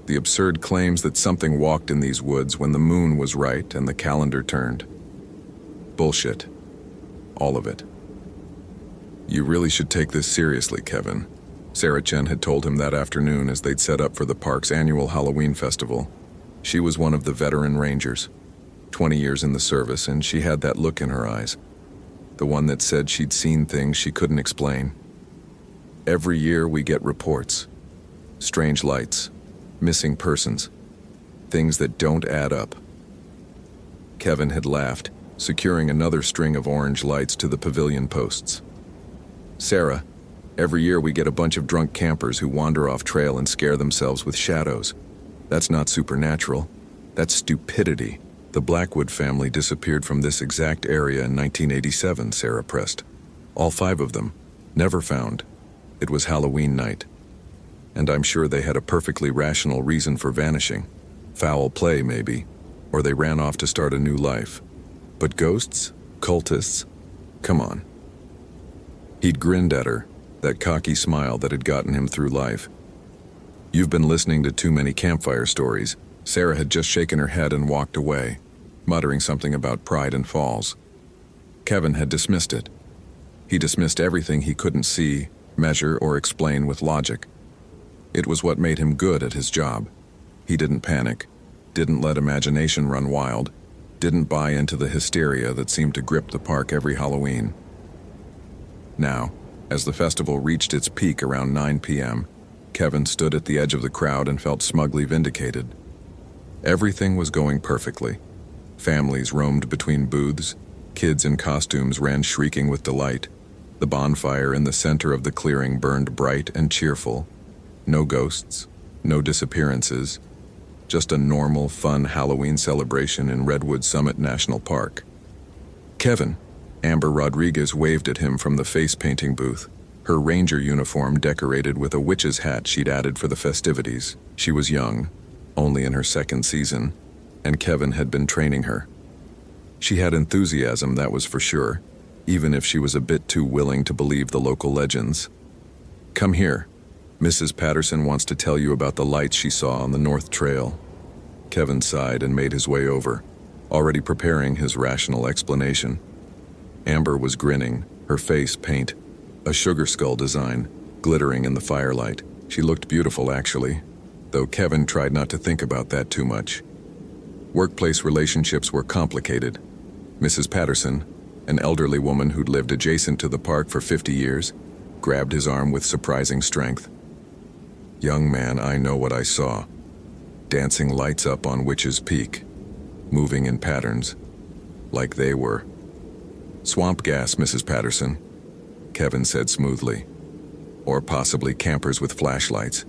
the absurd claims that something walked in these woods when the moon was right and the calendar turned. Bullshit. All of it. You really should take this seriously, Kevin. Sarah Chen had told him that afternoon as they'd set up for the park's annual Halloween festival. She was one of the veteran rangers, 20 years in the service, and she had that look in her eyes. The one that said she'd seen things she couldn't explain. Every year we get reports. Strange lights, missing persons, things that don't add up. Kevin had laughed, securing another string of orange lights to the pavilion posts. Sarah, every year we get a bunch of drunk campers who wander off trail and scare themselves with shadows. That's not supernatural. That's stupidity. The Blackwood family disappeared from this exact area in 1987, Sarah pressed. All 5 of them. Never found. It was Halloween night. And I'm sure they had a perfectly rational reason for vanishing. Foul play, maybe. Or they ran off to start a new life. But ghosts? Cultists? Come on. He'd grinned at her, that cocky smile that had gotten him through life. You've been listening to too many campfire stories. Sarah had just shaken her head and walked away, muttering something about pride and falls. Kevin had dismissed it. He dismissed everything he couldn't see, measure, or explain with logic. It was what made him good at his job. He didn't panic, didn't let imagination run wild, didn't buy into the hysteria that seemed to grip the park every Halloween. Now, as the festival reached its peak around 9 p.m., Kevin stood at the edge of the crowd and felt smugly vindicated. Everything was going perfectly. Families roamed between booths, kids in costumes ran shrieking with delight. The bonfire in the center of the clearing burned bright and cheerful. No ghosts, no disappearances, just a normal, fun Halloween celebration in Redwood Summit National Park. Kevin, Amber Rodriguez waved at him from the face-painting booth, her ranger uniform decorated with a witch's hat she'd added for the festivities. She was young, only in her 2nd season, and Kevin had been training her. She had enthusiasm, that was for sure, even if she was a bit too willing to believe the local legends. Come here. Mrs. Patterson wants to tell you about the lights she saw on the North Trail. Kevin sighed and made his way over, already preparing his rational explanation. Amber was grinning, her face paint, a sugar skull design, glittering in the firelight. She looked beautiful, actually, though Kevin tried not to think about that too much. Workplace relationships were complicated. Mrs. Patterson, an elderly woman who'd lived adjacent to the park for 50 years, grabbed his arm with surprising strength. Young man, I know what I saw. Dancing lights up on Witch's Peak. moving in patterns, like they were. "Swamp gas, Mrs. Patterson," Kevin said smoothly. "Or possibly campers with flashlights,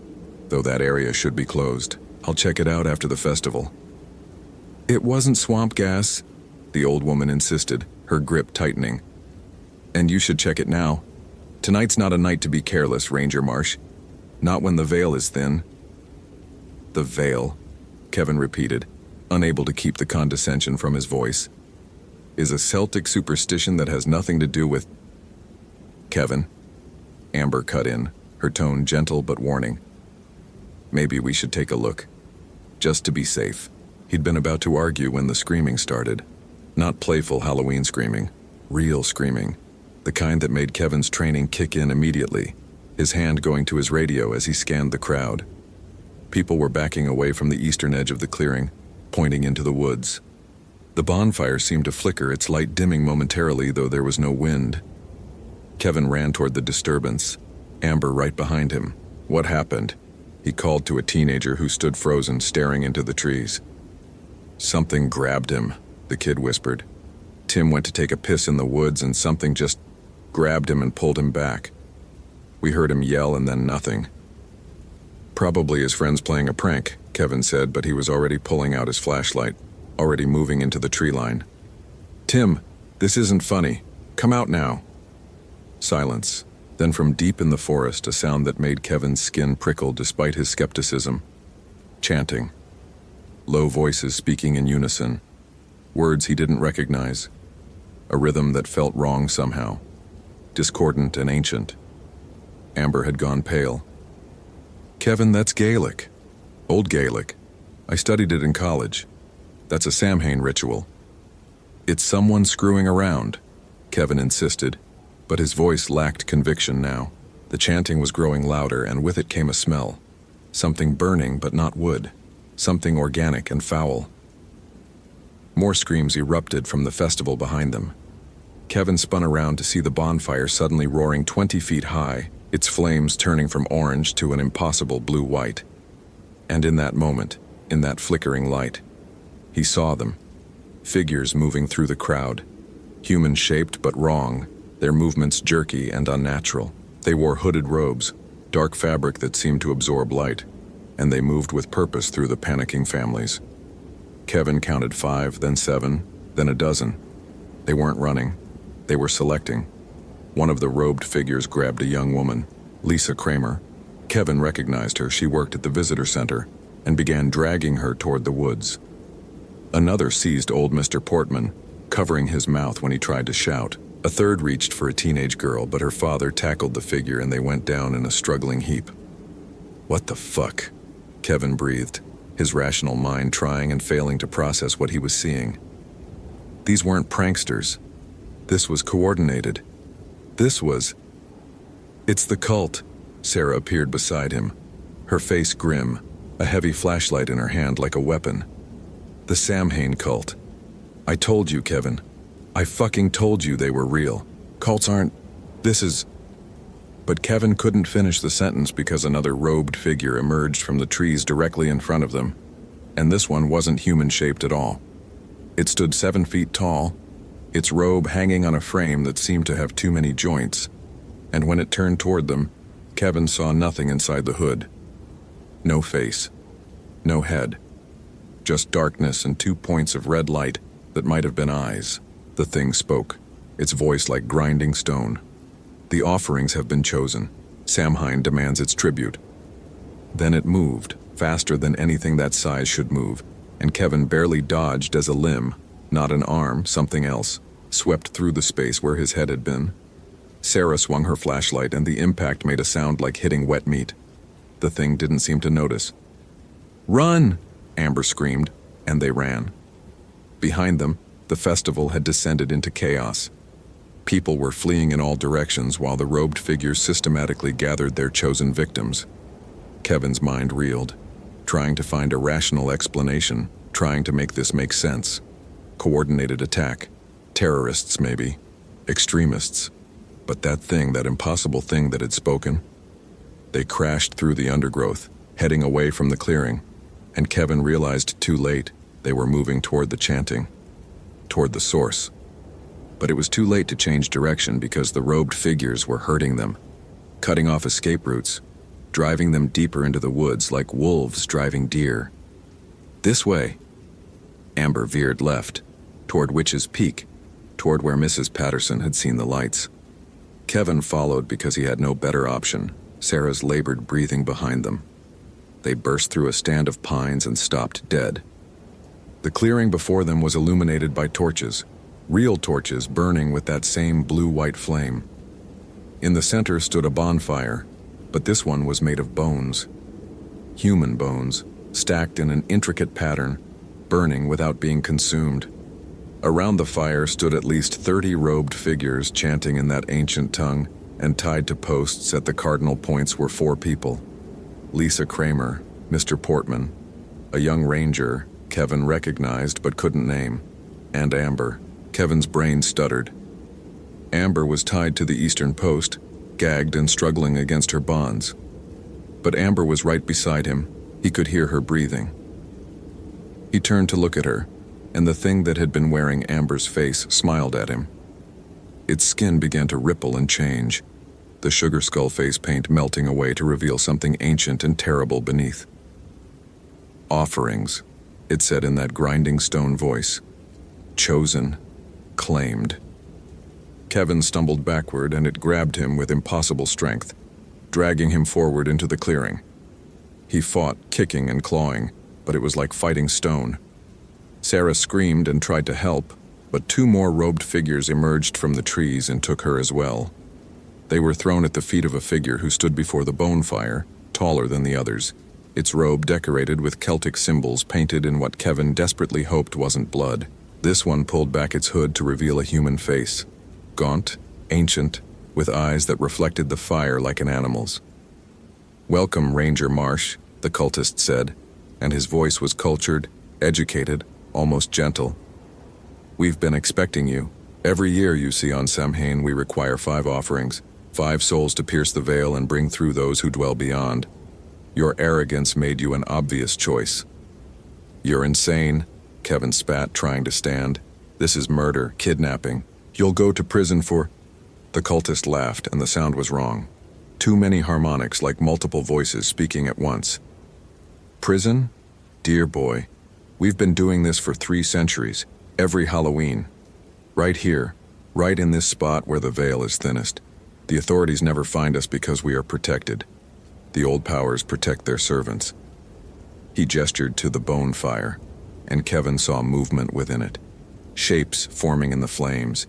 though that area should be closed. I'll check it out after the festival." "It wasn't swamp gas," the old woman insisted, her grip tightening. "And you should check it now. Tonight's not a night to be careless, Ranger Marsh. Not when the veil is thin." "The veil," Kevin repeated, unable to keep the condescension from his voice, "is a Celtic superstition that has nothing to do with—" "Kevin," Amber cut in, her tone gentle but warning. "Maybe we should take a look. Just to be safe." He'd been about to argue when the screaming started. Not playful Halloween screaming, real screaming. The kind that made Kevin's training kick in immediately, his hand going to his radio as he scanned the crowd. People were backing away from the eastern edge of the clearing, pointing into the woods. The bonfire seemed to flicker, its light dimming momentarily, though there was no wind. Kevin ran toward the disturbance, Amber right behind him. "What happened?" he called to a teenager who stood frozen, staring into the trees. "Something grabbed him," the kid whispered. "Tim went to take a piss in the woods and something just grabbed him and pulled him back. We heard him yell and then nothing." "Probably his friends playing a prank," Kevin said, but he was already pulling out his flashlight, already moving into the tree line. "Tim, this isn't funny. Come out now." Silence. Then from deep in the forest, a sound that made Kevin's skin prickle despite his skepticism. Chanting. Low voices speaking in unison. Words he didn't recognize. A rhythm that felt wrong somehow. Discordant and ancient. Amber had gone pale. "Kevin, that's Gaelic. Old Gaelic. I studied it in college. That's a Samhain ritual." "It's someone screwing around," Kevin insisted, but his voice lacked conviction now. The chanting was growing louder, and with it came a smell. Something burning but not wood. Something organic and foul. More screams erupted from the festival behind them. Kevin spun around to see the bonfire suddenly roaring 20 feet high, its flames turning from orange to an impossible blue-white. And in that moment, in that flickering light, he saw them. Figures moving through the crowd. Human-shaped but wrong, their movements jerky and unnatural. They wore hooded robes, dark fabric that seemed to absorb light, and they moved with purpose through the panicking families. Kevin counted 5, then 7, then a dozen. They weren't running. They were selecting. One of the robed figures grabbed a young woman, Lisa Kramer. Kevin recognized her. She worked at the visitor center, and began dragging her toward the woods. Another seized old Mr. Portman, covering his mouth when he tried to shout. A third reached for a teenage girl, but her father tackled the figure and they went down in a struggling heap. "What the fuck?" Kevin breathed, his rational mind trying and failing to process what he was seeing. These weren't pranksters. This was coordinated. This was... "It's the cult." Sarah appeared beside him, her face grim, a heavy flashlight in her hand like a weapon. "The Samhain cult. I told you, Kevin. I fucking told you they were real. Cults aren't... This is..." But Kevin couldn't finish the sentence because another robed figure emerged from the trees directly in front of them. And this one wasn't human-shaped at all. It stood 7 feet tall, its robe hanging on a frame that seemed to have too many joints. And when it turned toward them, Kevin saw nothing inside the hood. No face. No head. Just darkness and 2 points of red light that might have been eyes. The thing spoke, its voice like grinding stone. "The offerings have been chosen. Samhain demands its tribute." Then it moved, faster than anything that size should move, and Kevin barely dodged as a limb, not an arm, something else, swept through the space where his head had been. Sarah swung her flashlight and the impact made a sound like hitting wet meat. The thing didn't seem to notice. "Run!" Amber screamed, and they ran. Behind them, the festival had descended into chaos. People were fleeing in all directions while the robed figures systematically gathered their chosen victims. Kevin's mind reeled, trying to find a rational explanation, trying to make this make sense. Coordinated attack. Terrorists, maybe. Extremists. But that thing, that impossible thing that had spoken? They crashed through the undergrowth, heading away from the clearing, and Kevin realized too late They were moving toward the chanting, toward the source. But it was too late to change direction because the robed figures were hurting them, cutting off escape routes, driving them deeper into the woods like wolves driving deer. This way. Amber veered left, toward Witch's Peak, toward where Mrs. Patterson had seen the lights. Kevin followed because he had no better option, Sarah's labored breathing behind them. They burst through a stand of pines and stopped dead. The clearing before them was illuminated by torches, real torches burning with that same blue-white flame. In the center stood a bonfire, but this one was made of bones. Human bones, stacked in an intricate pattern, burning without being consumed. Around the fire stood at least 30 robed figures chanting in that ancient tongue, and tied to posts at the cardinal points were 4 people. Lisa Kramer, Mr. Portman, a young ranger Kevin recognized but couldn't name, and Amber. Kevin's brain stuttered. Amber was tied to the eastern post, gagged and struggling against her bonds. But Amber was right beside him. He could hear her breathing. He turned to look at her, and the thing that had been wearing Amber's face smiled at him. Its skin began to ripple and change, the sugar skull face paint melting away to reveal something ancient and terrible beneath. Offerings, it said in that grinding stone voice. Chosen, claimed. Kevin stumbled backward, and it grabbed him with impossible strength, dragging him forward into the clearing. He fought, kicking and clawing, but it was like fighting stone. Sarah screamed and tried to help, but 2 more robed figures emerged from the trees and took her as well. They were thrown at the feet of a figure who stood before the bonfire, taller than the others, its robe decorated with Celtic symbols painted in what Kevin desperately hoped wasn't blood. This one pulled back its hood to reveal a human face, gaunt, ancient, with eyes that reflected the fire like an animal's. "Welcome, Ranger Marsh," the cultist said, and his voice was cultured, educated, almost gentle. "We've been expecting you. Every year, you see, on Samhain we require 5 offerings, 5 souls to pierce the veil and bring through those who dwell beyond. Your arrogance made you an obvious choice." "You're insane," Kevin spat, trying to stand. "This is murder, kidnapping. You'll go to prison for—" The cultist laughed, and the sound was wrong. Too many harmonics, like multiple voices speaking at once. "Prison? Dear boy, we've been doing this for 3 centuries, every Halloween. Right here, right in this spot where the veil is thinnest. The authorities never find us because we are protected. The old powers protect their servants." He gestured to the bonfire, and Kevin saw movement within it. Shapes forming in the flames.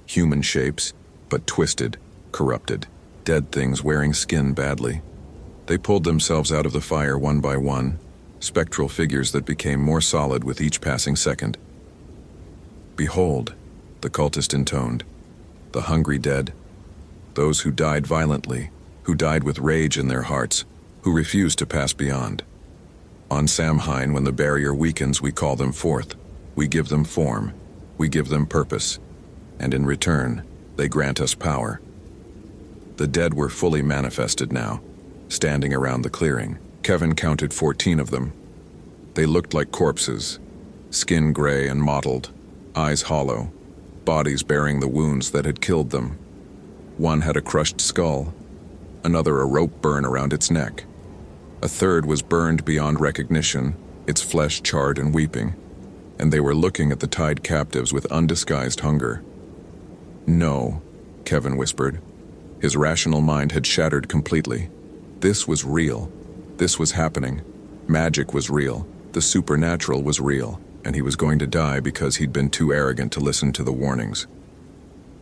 Human shapes, but twisted, corrupted. Dead things wearing skin badly. They pulled themselves out of the fire one by one, spectral figures that became more solid with each passing second. "Behold," the cultist intoned, "the hungry dead. Those who died violently, who died with rage in their hearts, who refused to pass beyond. On Samhain, when the barrier weakens, we call them forth. We give them form. We give them purpose. And in return, they grant us power." The dead were fully manifested now, standing around the clearing. Kevin counted 14 of them. They looked like corpses, skin gray and mottled, eyes hollow, bodies bearing the wounds that had killed them. One had a crushed skull, another a rope burn around its neck. A third was burned beyond recognition, its flesh charred and weeping, and they were looking at the tied captives with undisguised hunger. "No," Kevin whispered. His rational mind had shattered completely. This was real. This was happening. Magic was real. The supernatural was real, and he was going to die because he'd been too arrogant to listen to the warnings.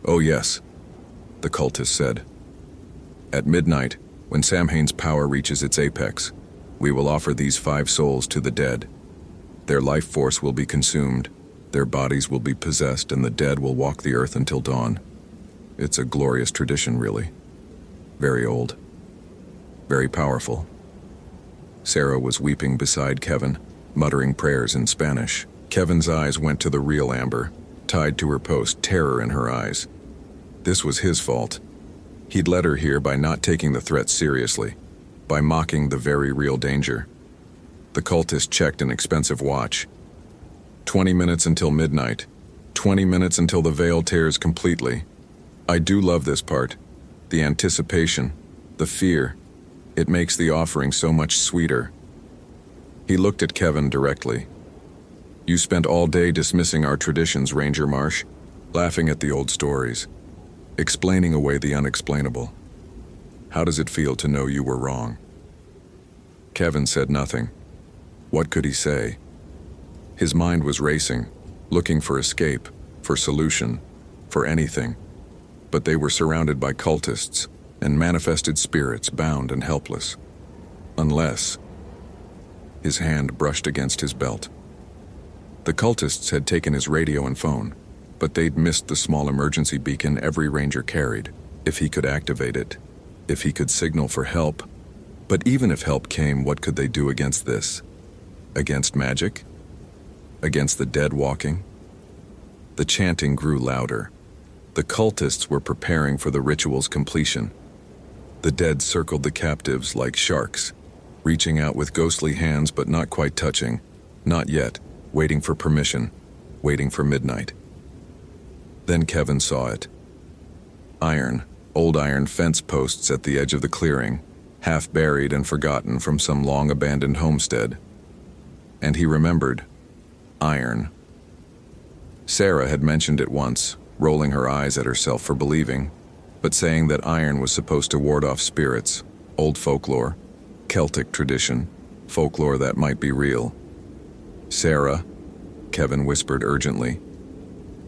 "Oh yes," the cultist said. "At midnight, when Samhain's power reaches its apex, we will offer these 5 souls to the dead. Their life force will be consumed, their bodies will be possessed, and the dead will walk the earth until dawn. It's a glorious tradition, really. Very old. Very powerful." Sarah was weeping beside Kevin, muttering prayers in Spanish. Kevin's eyes went to the real Amber, tied to her post, terror in her eyes. This was his fault. He'd led her here by not taking the threat seriously, by mocking the very real danger. The cultist checked an expensive watch. 20 minutes until midnight. 20 minutes until the veil tears completely. I do love this part. The anticipation, the fear. It makes the offering so much sweeter. He looked at Kevin directly. You spent all day dismissing our traditions, Ranger Marsh, laughing at the old stories, explaining away the unexplainable. How does it feel to know you were wrong? Kevin said nothing. What could he say? His mind was racing, looking for escape, for solution, for anything. But they were surrounded by cultists and manifested spirits, bound and helpless. Unless... His hand brushed against his belt. The cultists had taken his radio and phone, but they'd missed the small emergency beacon every ranger carried. If he could activate it, if he could signal for help. But even if help came, what could they do against this? Against magic? Against the dead walking? The chanting grew louder. The cultists were preparing for the ritual's completion. The dead circled the captives like sharks, reaching out with ghostly hands but not quite touching. Not yet, waiting for permission, waiting for midnight. Then Kevin saw it. Old iron fence posts at the edge of the clearing, half buried and forgotten from some long-abandoned homestead. And he remembered. Iron. Sarah had mentioned it once, rolling her eyes at herself for believing, but saying that iron was supposed to ward off spirits, old folklore, Celtic tradition, folklore that might be real. Sarah, Kevin whispered urgently.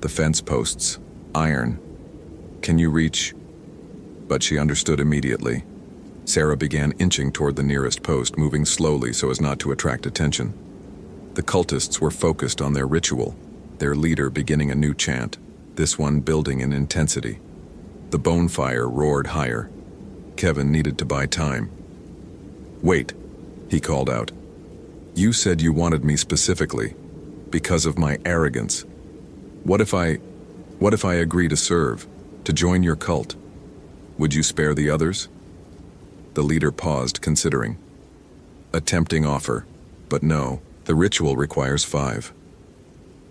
The fence posts, iron. Can you reach? But she understood immediately. Sarah began inching toward the nearest post, moving slowly so as not to attract attention. The cultists were focused on their ritual, their leader beginning a new chant, this one building in intensity. The bonfire roared higher. Kevin needed to buy time. Wait, he called out. You said you wanted me specifically, because of my arrogance. What if I agree to serve, to join your cult? Would you spare the others? The leader paused, considering. A tempting offer, but no, the ritual requires 5.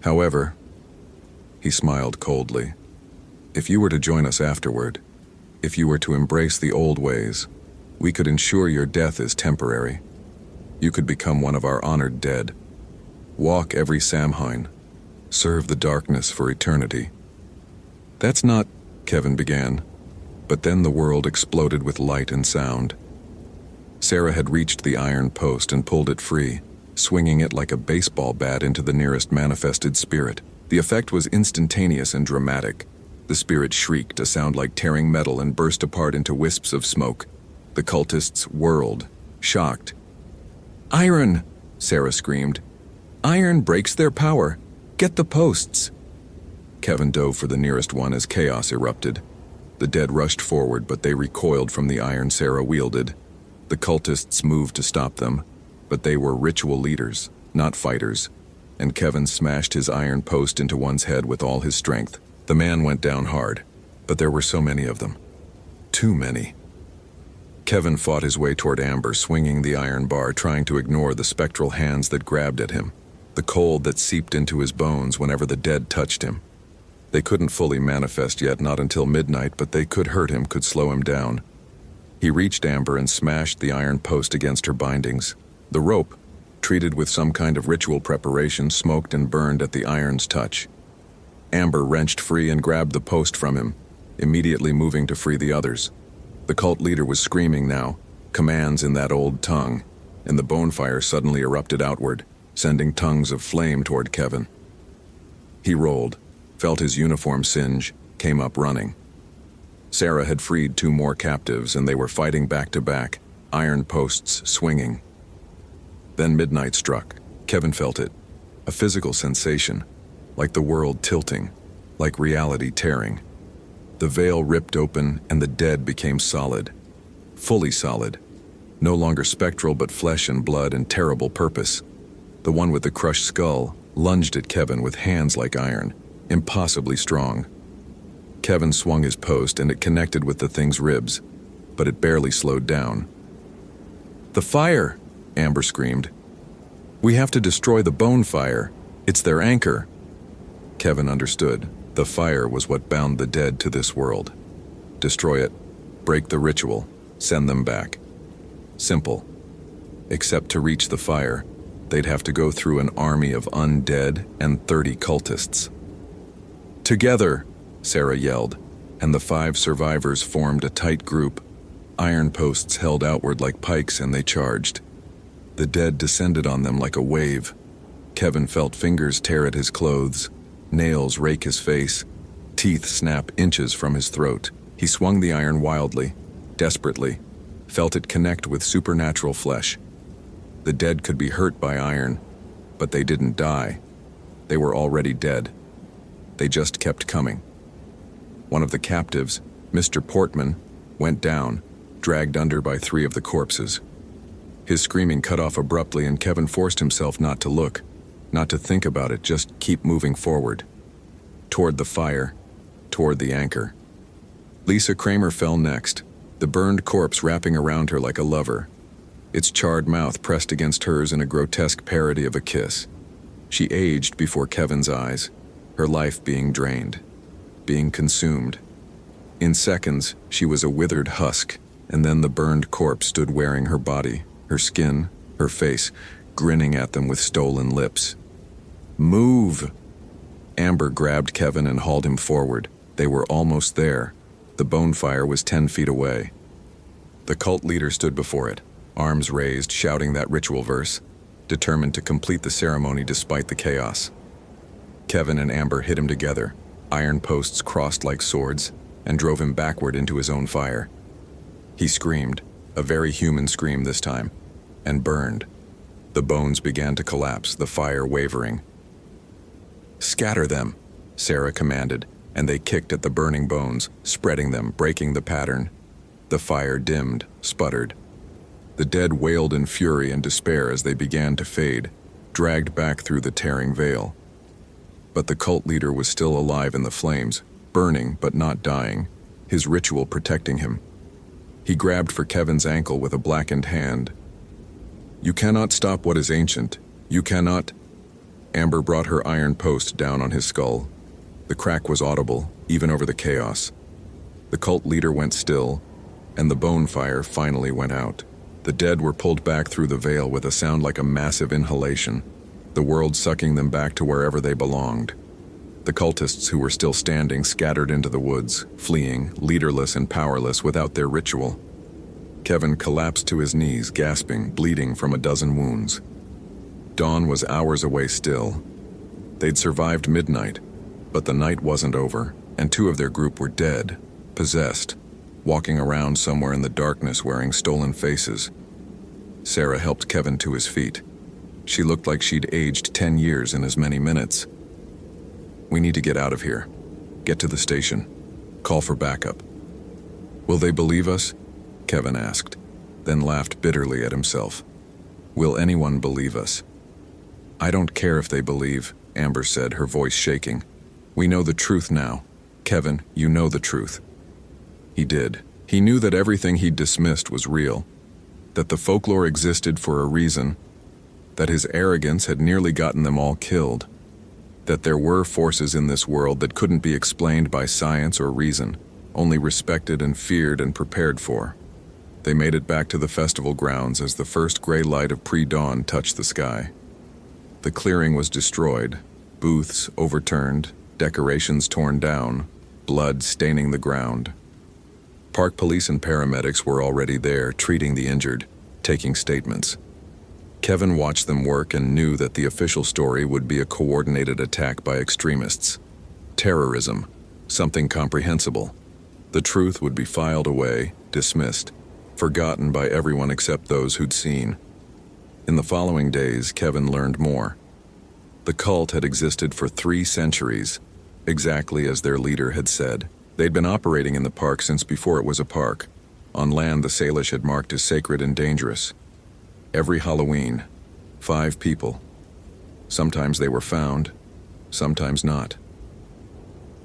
However, he smiled coldly. If you were to join us afterward, if you were to embrace the old ways, we could ensure your death is temporary. You could become one of our honored dead. Walk every Samhain. Serve the darkness for eternity. That's not, Kevin began. But then the world exploded with light and sound. Sarah had reached the iron post and pulled it free, swinging it like a baseball bat into the nearest manifested spirit. The effect was instantaneous and dramatic. The spirit shrieked, a sound like tearing metal, and burst apart into wisps of smoke. The cultists whirled, shocked. Iron! Sarah screamed. Iron breaks their power. Get the posts! Kevin dove for the nearest one as chaos erupted. The dead rushed forward, but they recoiled from the iron Sarah wielded. The cultists moved to stop them, but they were ritual leaders, not fighters, and Kevin smashed his iron post into one's head with all his strength. The man went down hard, but there were so many of them. Too many. Kevin fought his way toward Amber, swinging the iron bar, trying to ignore the spectral hands that grabbed at him, the cold that seeped into his bones whenever the dead touched him. They couldn't fully manifest yet, not until midnight, but they could hurt him, could slow him down. He reached Amber and smashed the iron post against her bindings. The rope, treated with some kind of ritual preparation, smoked and burned at the iron's touch. Amber wrenched free and grabbed the post from him, immediately moving to free the others. The cult leader was screaming now, commands in that old tongue, and the bonfire suddenly erupted outward, sending tongues of flame toward Kevin. He rolled, felt his uniform singe, came up running. Sarah had freed 2 more captives, and they were fighting back to back, iron posts swinging. Then midnight struck. Kevin felt it, a physical sensation, like the world tilting, like reality tearing. The veil ripped open and the dead became solid, fully solid, no longer spectral but flesh and blood and terrible purpose. The one with the crushed skull lunged at Kevin with hands like iron, impossibly strong. Kevin swung his post and it connected with the thing's ribs, but it barely slowed down. "The fire!" Amber screamed. "We have to destroy the bonfire. It's their anchor. Kevin understood. The fire was what bound the dead to this world. Destroy it, break the ritual, send them back. Simple. Except to reach the fire, they'd have to go through an army of undead and 30 cultists. Together, Sarah yelled, and the 5 survivors formed a tight group. Iron posts held outward like pikes, and they charged. The dead descended on them like a wave. Kevin felt fingers tear at his clothes, nails rake his face, teeth snap inches from his throat. He swung the iron wildly, desperately, felt it connect with supernatural flesh. The dead could be hurt by iron, but they didn't die. They were already dead. They just kept coming. One of the captives, Mr. Portman, went down, dragged under by 3 of the corpses. His screaming cut off abruptly, and Kevin forced himself not to look, not to think about it, just keep moving forward. Toward the fire, toward the anchor. Lisa Kramer fell next, the burned corpse wrapping around her like a lover, its charred mouth pressed against hers in a grotesque parody of a kiss. She aged before Kevin's eyes, her life being drained, being consumed. In seconds, she was a withered husk, and then the burned corpse stood wearing her body, her skin, her face, grinning at them with stolen lips. Move! Amber grabbed Kevin and hauled him forward. They were almost there. The bonfire was 10 feet away. The cult leader stood before it, arms raised, shouting that ritual verse, determined to complete the ceremony despite the chaos. Kevin and Amber hit him together, iron posts crossed like swords, and drove him backward into his own fire. He screamed, a very human scream this time, and burned. The bones began to collapse, the fire wavering. Scatter them, Sarah commanded, and they kicked at the burning bones, spreading them, breaking the pattern. The fire dimmed, sputtered. The dead wailed in fury and despair as they began to fade, dragged back through the tearing veil. But the cult leader was still alive in the flames, burning but not dying, his ritual protecting him. He grabbed for Kevin's ankle with a blackened hand. You cannot stop what is ancient. You cannot. Amber brought her iron post down on his skull. The crack was audible, even over the chaos. The cult leader went still, and the bonfire finally went out. The dead were pulled back through the veil with a sound like a massive inhalation, the world sucking them back to wherever they belonged. The cultists who were still standing scattered into the woods, fleeing, leaderless and powerless without their ritual. Kevin collapsed to his knees, gasping, bleeding from a dozen wounds. Dawn was hours away still. They'd survived midnight, but the night wasn't over, and 2 of their group were dead, possessed, walking around somewhere in the darkness wearing stolen faces. Sarah helped Kevin to his feet. She looked like she'd aged 10 years in as many minutes. We need to get out of here. Get to the station. Call for backup. Will they believe us? Kevin asked, then laughed bitterly at himself. Will anyone believe us? I don't care if they believe, Amber said, her voice shaking. We know the truth now. Kevin, you know the truth. He did. He knew that everything he'd dismissed was real, that the folklore existed for a reason, that his arrogance had nearly gotten them all killed, that there were forces in this world that couldn't be explained by science or reason, only respected and feared and prepared for. They made it back to the festival grounds as the first gray light of pre-dawn touched the sky. The clearing was destroyed, booths overturned, decorations torn down, blood staining the ground. Park police and paramedics were already there, treating the injured, taking statements. Kevin watched them work and knew that the official story would be a coordinated attack by extremists. Terrorism, something comprehensible. The truth would be filed away, dismissed, forgotten by everyone except those who'd seen. In the following days, Kevin learned more. The cult had existed for 3 centuries, exactly as their leader had said. They'd been operating in the park since before it was a park. On land, the Salish had marked as sacred and dangerous. Every Halloween, 5 people. Sometimes they were found, sometimes not.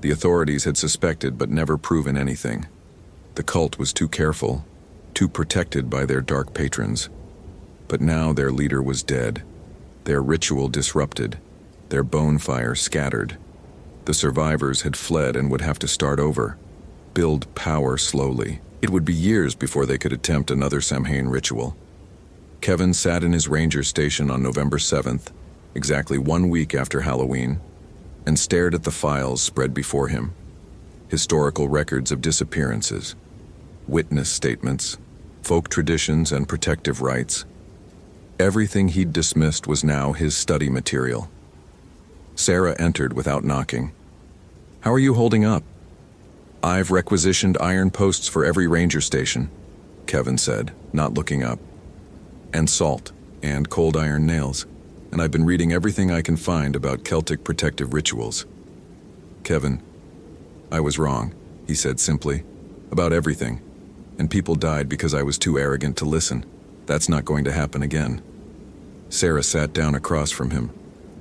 The authorities had suspected but never proven anything. The cult was too careful, too protected by their dark patrons. But now their leader was dead, their ritual disrupted, their bonfire scattered. The survivors had fled and would have to start over, build power slowly. It would be years before they could attempt another Samhain ritual. Kevin sat in his ranger station on November 7th, exactly 1 week after Halloween, and stared at the files spread before him. Historical records of disappearances, witness statements, folk traditions and protective rites. Everything he'd dismissed was now his study material. Sarah entered without knocking. "How are you holding up?" "I've requisitioned iron posts for every ranger station," Kevin said, not looking up. "And salt, and cold iron nails, and I've been reading everything I can find about Celtic protective rituals." "Kevin, I was wrong," he said simply, "about everything. And people died because I was too arrogant to listen. That's not going to happen again." Sarah sat down across from him.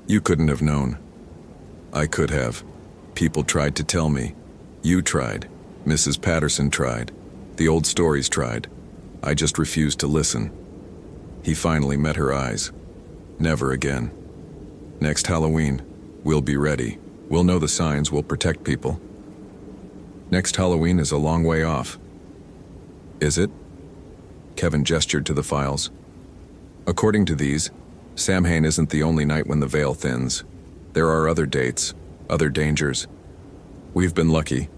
"You couldn't have known." "I could have. People tried to tell me. You tried. Mrs. Patterson tried. The old stories tried. I just refused to listen." He finally met her eyes. "Never again. Next Halloween, we'll be ready. We'll know the signs will protect people." "Next Halloween is a long way off." "Is it?" Kevin gestured to the files. "According to these, Samhain isn't the only night when the veil thins. There are other dates, other dangers. We've been lucky,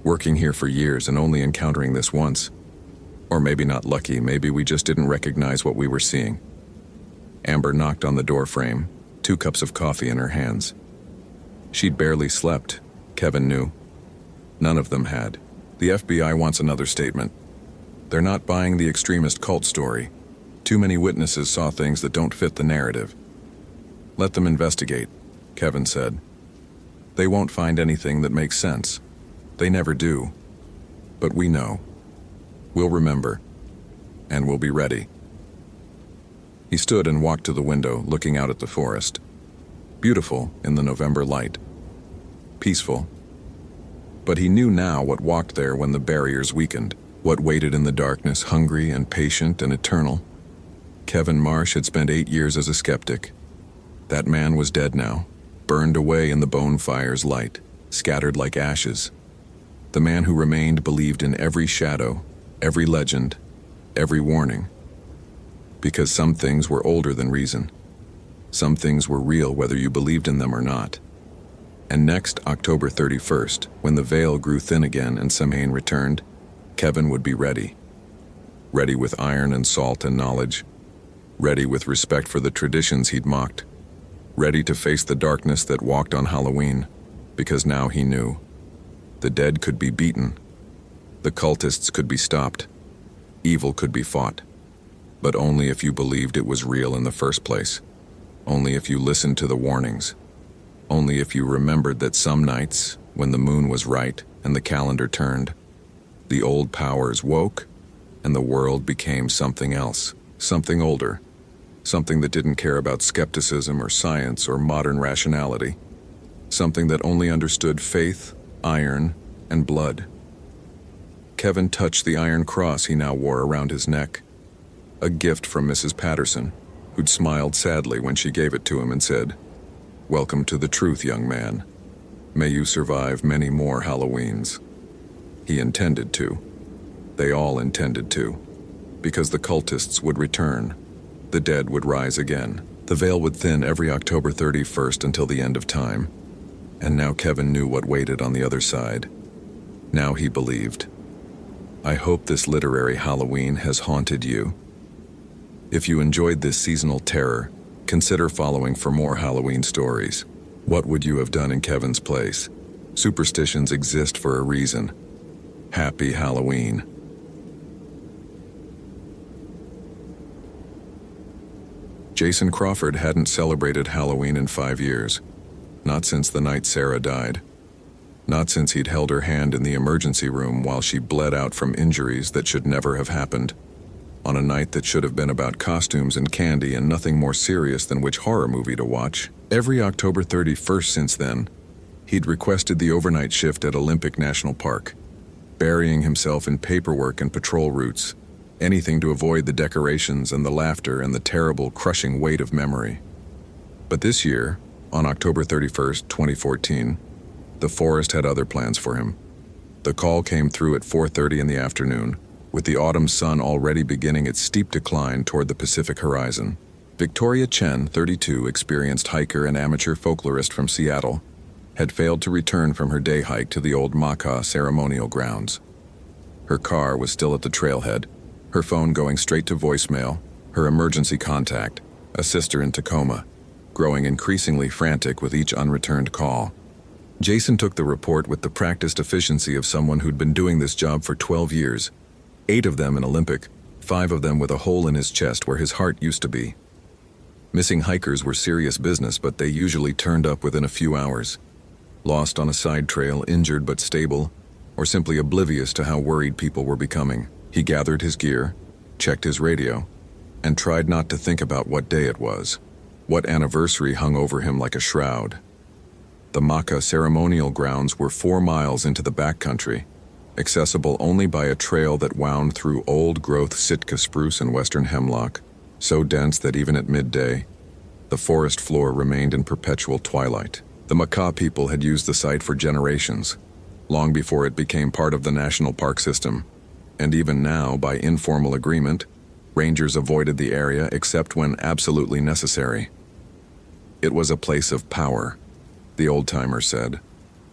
working here for years and only encountering this once. Or maybe not lucky, maybe we just didn't recognize what we were seeing." Amber knocked on the door frame, 2 cups of coffee in her hands. She'd barely slept, Kevin knew. None of them had. "The FBI wants another statement. They're not buying the extremist cult story. Too many witnesses saw things that don't fit the narrative." "Let them investigate," Kevin said. "They won't find anything that makes sense. They never do. But we know. We'll remember. And we'll be ready." He stood and walked to the window, looking out at the forest. Beautiful in the November light. Peaceful. But he knew now what walked there when the barriers weakened. What waited in the darkness, hungry and patient and eternal. Kevin Marsh had spent 8 years as a skeptic. That man was dead now, burned away in the bonfire's light, scattered like ashes. The man who remained believed in every shadow, every legend, every warning. Because some things were older than reason. Some things were real whether you believed in them or not. And next October 31st, when the veil grew thin again and Samhain returned, Kevin would be ready. Ready with iron and salt and knowledge. Ready with respect for the traditions he'd mocked. Ready to face the darkness that walked on Halloween, because now he knew. The dead could be beaten. The cultists could be stopped. Evil could be fought. But only if you believed it was real in the first place. Only if you listened to the warnings. Only if you remembered that some nights, when the moon was right and the calendar turned, the old powers woke, and the world became something else, something older, something that didn't care about skepticism or science or modern rationality, something that only understood faith, iron, and blood. Kevin touched the iron cross he now wore around his neck, a gift from Mrs. Patterson, who'd smiled sadly when she gave it to him and said, "Welcome to the truth, young man. May you survive many more Halloweens." He intended to. They all intended to. Because the cultists would return. The dead would rise again. The veil would thin every October 31st until the end of time. And now Kevin knew what waited on the other side. Now he believed. I hope this literary Halloween has haunted you. If you enjoyed this seasonal terror, consider following for more Halloween stories. What would you have done in Kevin's place? Superstitions exist for a reason. Happy Halloween. Jason Crawford hadn't celebrated Halloween in 5 years. Not since the night Sarah died. Not since he'd held her hand in the emergency room while she bled out from injuries that should never have happened. On a night that should have been about costumes and candy and nothing more serious than which horror movie to watch. Every October 31st since then, he'd requested the overnight shift at Olympic National Park, burying himself in paperwork and patrol routes, anything to avoid the decorations and the laughter and the terrible, crushing weight of memory. But this year, On October 31st, 2014, the forest had other plans for him. The call came through at 4:30 in the afternoon, with the autumn sun already beginning its steep decline toward the Pacific horizon. Victoria Chen, 32, experienced hiker and amateur folklorist from Seattle, had failed to return from her day hike to the old Makah ceremonial grounds. Her car was still at the trailhead, her phone going straight to voicemail, her emergency contact, a sister in Tacoma, growing increasingly frantic with each unreturned call. Jason took the report with the practiced efficiency of someone who'd been doing this job for 12 years, 8 of them in Olympic, 5 of them with a hole in his chest where his heart used to be. Missing hikers were serious business, but they usually turned up within a few hours. Lost on a side trail, injured but stable, or simply oblivious to how worried people were becoming. He gathered his gear, checked his radio, and tried not to think about what day it was, what anniversary hung over him like a shroud. The Makah ceremonial grounds were 4 miles into the backcountry, accessible only by a trail that wound through old-growth Sitka spruce and western hemlock, so dense that even at midday, the forest floor remained in perpetual twilight. The Makah people had used the site for generations, long before it became part of the national park system, and even now, by informal agreement, rangers avoided the area except when absolutely necessary. It was a place of power, the old-timers said,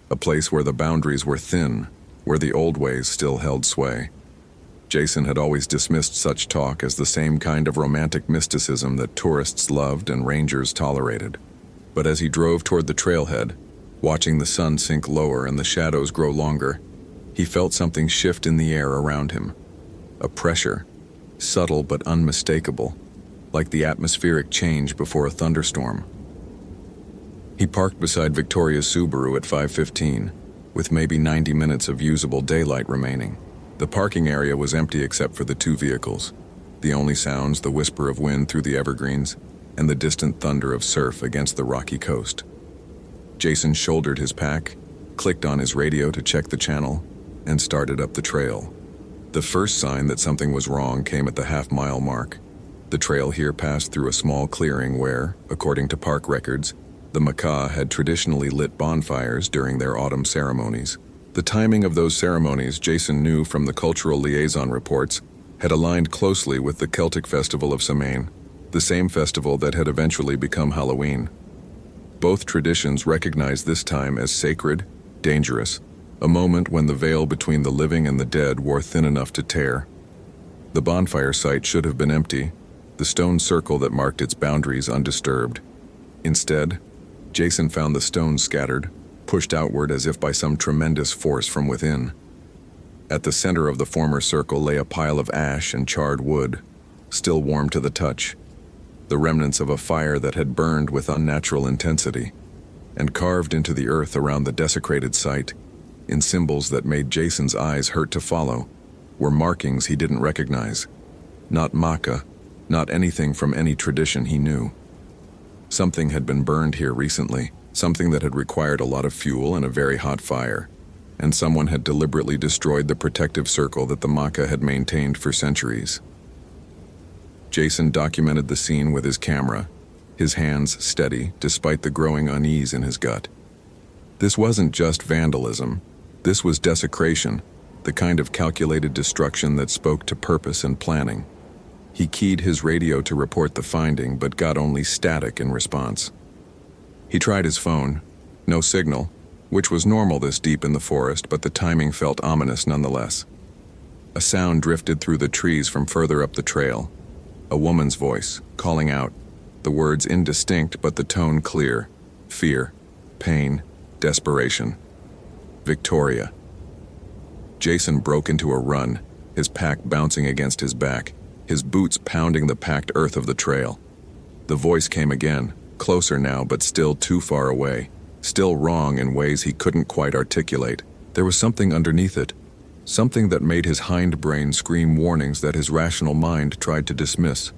a place where the boundaries were thin, where the old ways still held sway. Jason had always dismissed such talk as the same kind of romantic mysticism that tourists loved and rangers tolerated. But as he drove toward the trailhead, watching the sun sink lower and the shadows grow longer, he felt something shift in the air around him. A pressure, subtle but unmistakable, like the atmospheric change before a thunderstorm. He parked beside Victoria's Subaru at 5:15, with maybe 90 minutes of usable daylight remaining. The parking area was empty except for the 2 vehicles. The only sounds, the whisper of wind through the evergreens, and the distant thunder of surf against the rocky coast. Jason shouldered his pack, clicked on his radio to check the channel, and started up the trail. The first sign that something was wrong came at the half-mile mark. The trail here passed through a small clearing where, according to park records, the Makah had traditionally lit bonfires during their autumn ceremonies. The timing of those ceremonies, Jason knew from the cultural liaison reports, had aligned closely with the Celtic festival of Samhain, the same festival that had eventually become Halloween. Both traditions recognized this time as sacred, dangerous, a moment when the veil between the living and the dead wore thin enough to tear. The bonfire site should have been empty, the stone circle that marked its boundaries undisturbed. Instead, Jason found the stones scattered, pushed outward as if by some tremendous force from within. At the center of the former circle lay a pile of ash and charred wood, still warm to the touch, the remnants of a fire that had burned with unnatural intensity, and carved into the earth around the desecrated site, in symbols that made Jason's eyes hurt to follow, were markings he didn't recognize. Not Makah, not anything from any tradition he knew. Something had been burned here recently, something that had required a lot of fuel and a very hot fire, and someone had deliberately destroyed the protective circle that the Makah had maintained for centuries. Jason documented the scene with his camera, his hands steady despite the growing unease in his gut. This wasn't just vandalism, this was desecration, the kind of calculated destruction that spoke to purpose and planning. He keyed his radio to report the finding, but got only static in response. He tried his phone. No signal, which was normal this deep in the forest, but the timing felt ominous nonetheless. A sound drifted through the trees from further up the trail. A woman's voice, calling out, the words indistinct but the tone clear. Fear, pain, desperation. Victoria. Jason broke into a run, his pack bouncing against his back, his boots pounding the packed earth of the trail. The voice came again, closer now but still too far away, still wrong in ways he couldn't quite articulate. There was something underneath it, something that made his hindbrain scream warnings that his rational mind tried to dismiss.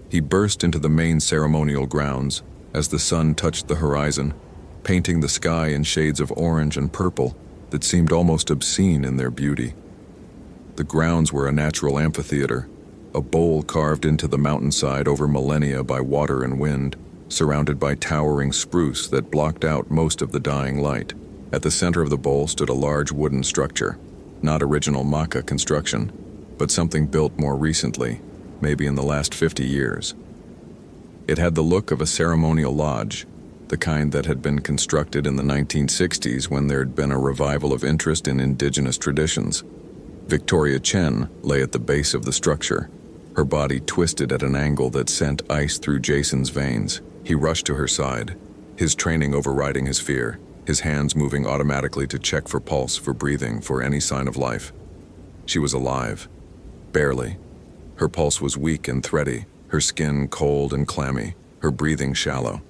He burst into the main ceremonial grounds as the sun touched the horizon, painting the sky in shades of orange and purple that seemed almost obscene in their beauty. The grounds were a natural amphitheater, a bowl carved into the mountainside over millennia by water and wind, surrounded by towering spruce that blocked out most of the dying light. At the center of the bowl stood a large wooden structure, not original Maka construction, but something built more recently, maybe in the last 50 years. It had the look of a ceremonial lodge, the kind that had been constructed in the 1960s when there had been a revival of interest in indigenous traditions. Victoria Chen lay at the base of the structure, her body twisted at an angle that sent ice through Jason's veins. He rushed to her side, his training overriding his fear, his hands moving automatically to check for pulse, for breathing, for any sign of life. She was alive. Barely. Her pulse was weak and thready, her skin cold and clammy, her breathing shallow.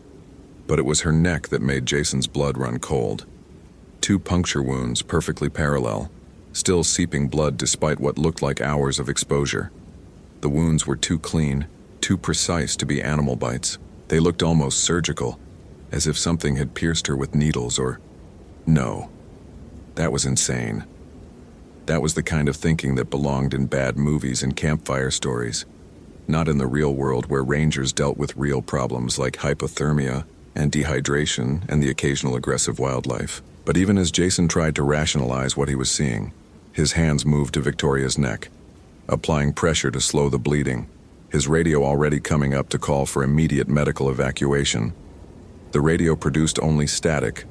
But it was her neck that made Jason's blood run cold. 2 puncture wounds perfectly parallel, still seeping blood despite what looked like hours of exposure. The wounds were too clean, too precise to be animal bites. They looked almost surgical, as if something had pierced her with needles or... No. That was insane. That was the kind of thinking that belonged in bad movies and campfire stories, not in the real world where rangers dealt with real problems like hypothermia and dehydration and the occasional aggressive wildlife. But even as Jason tried to rationalize what he was seeing, his hands moved to Victoria's neck, applying pressure to slow the bleeding, his radio already coming up to call for immediate medical evacuation. The radio produced only static,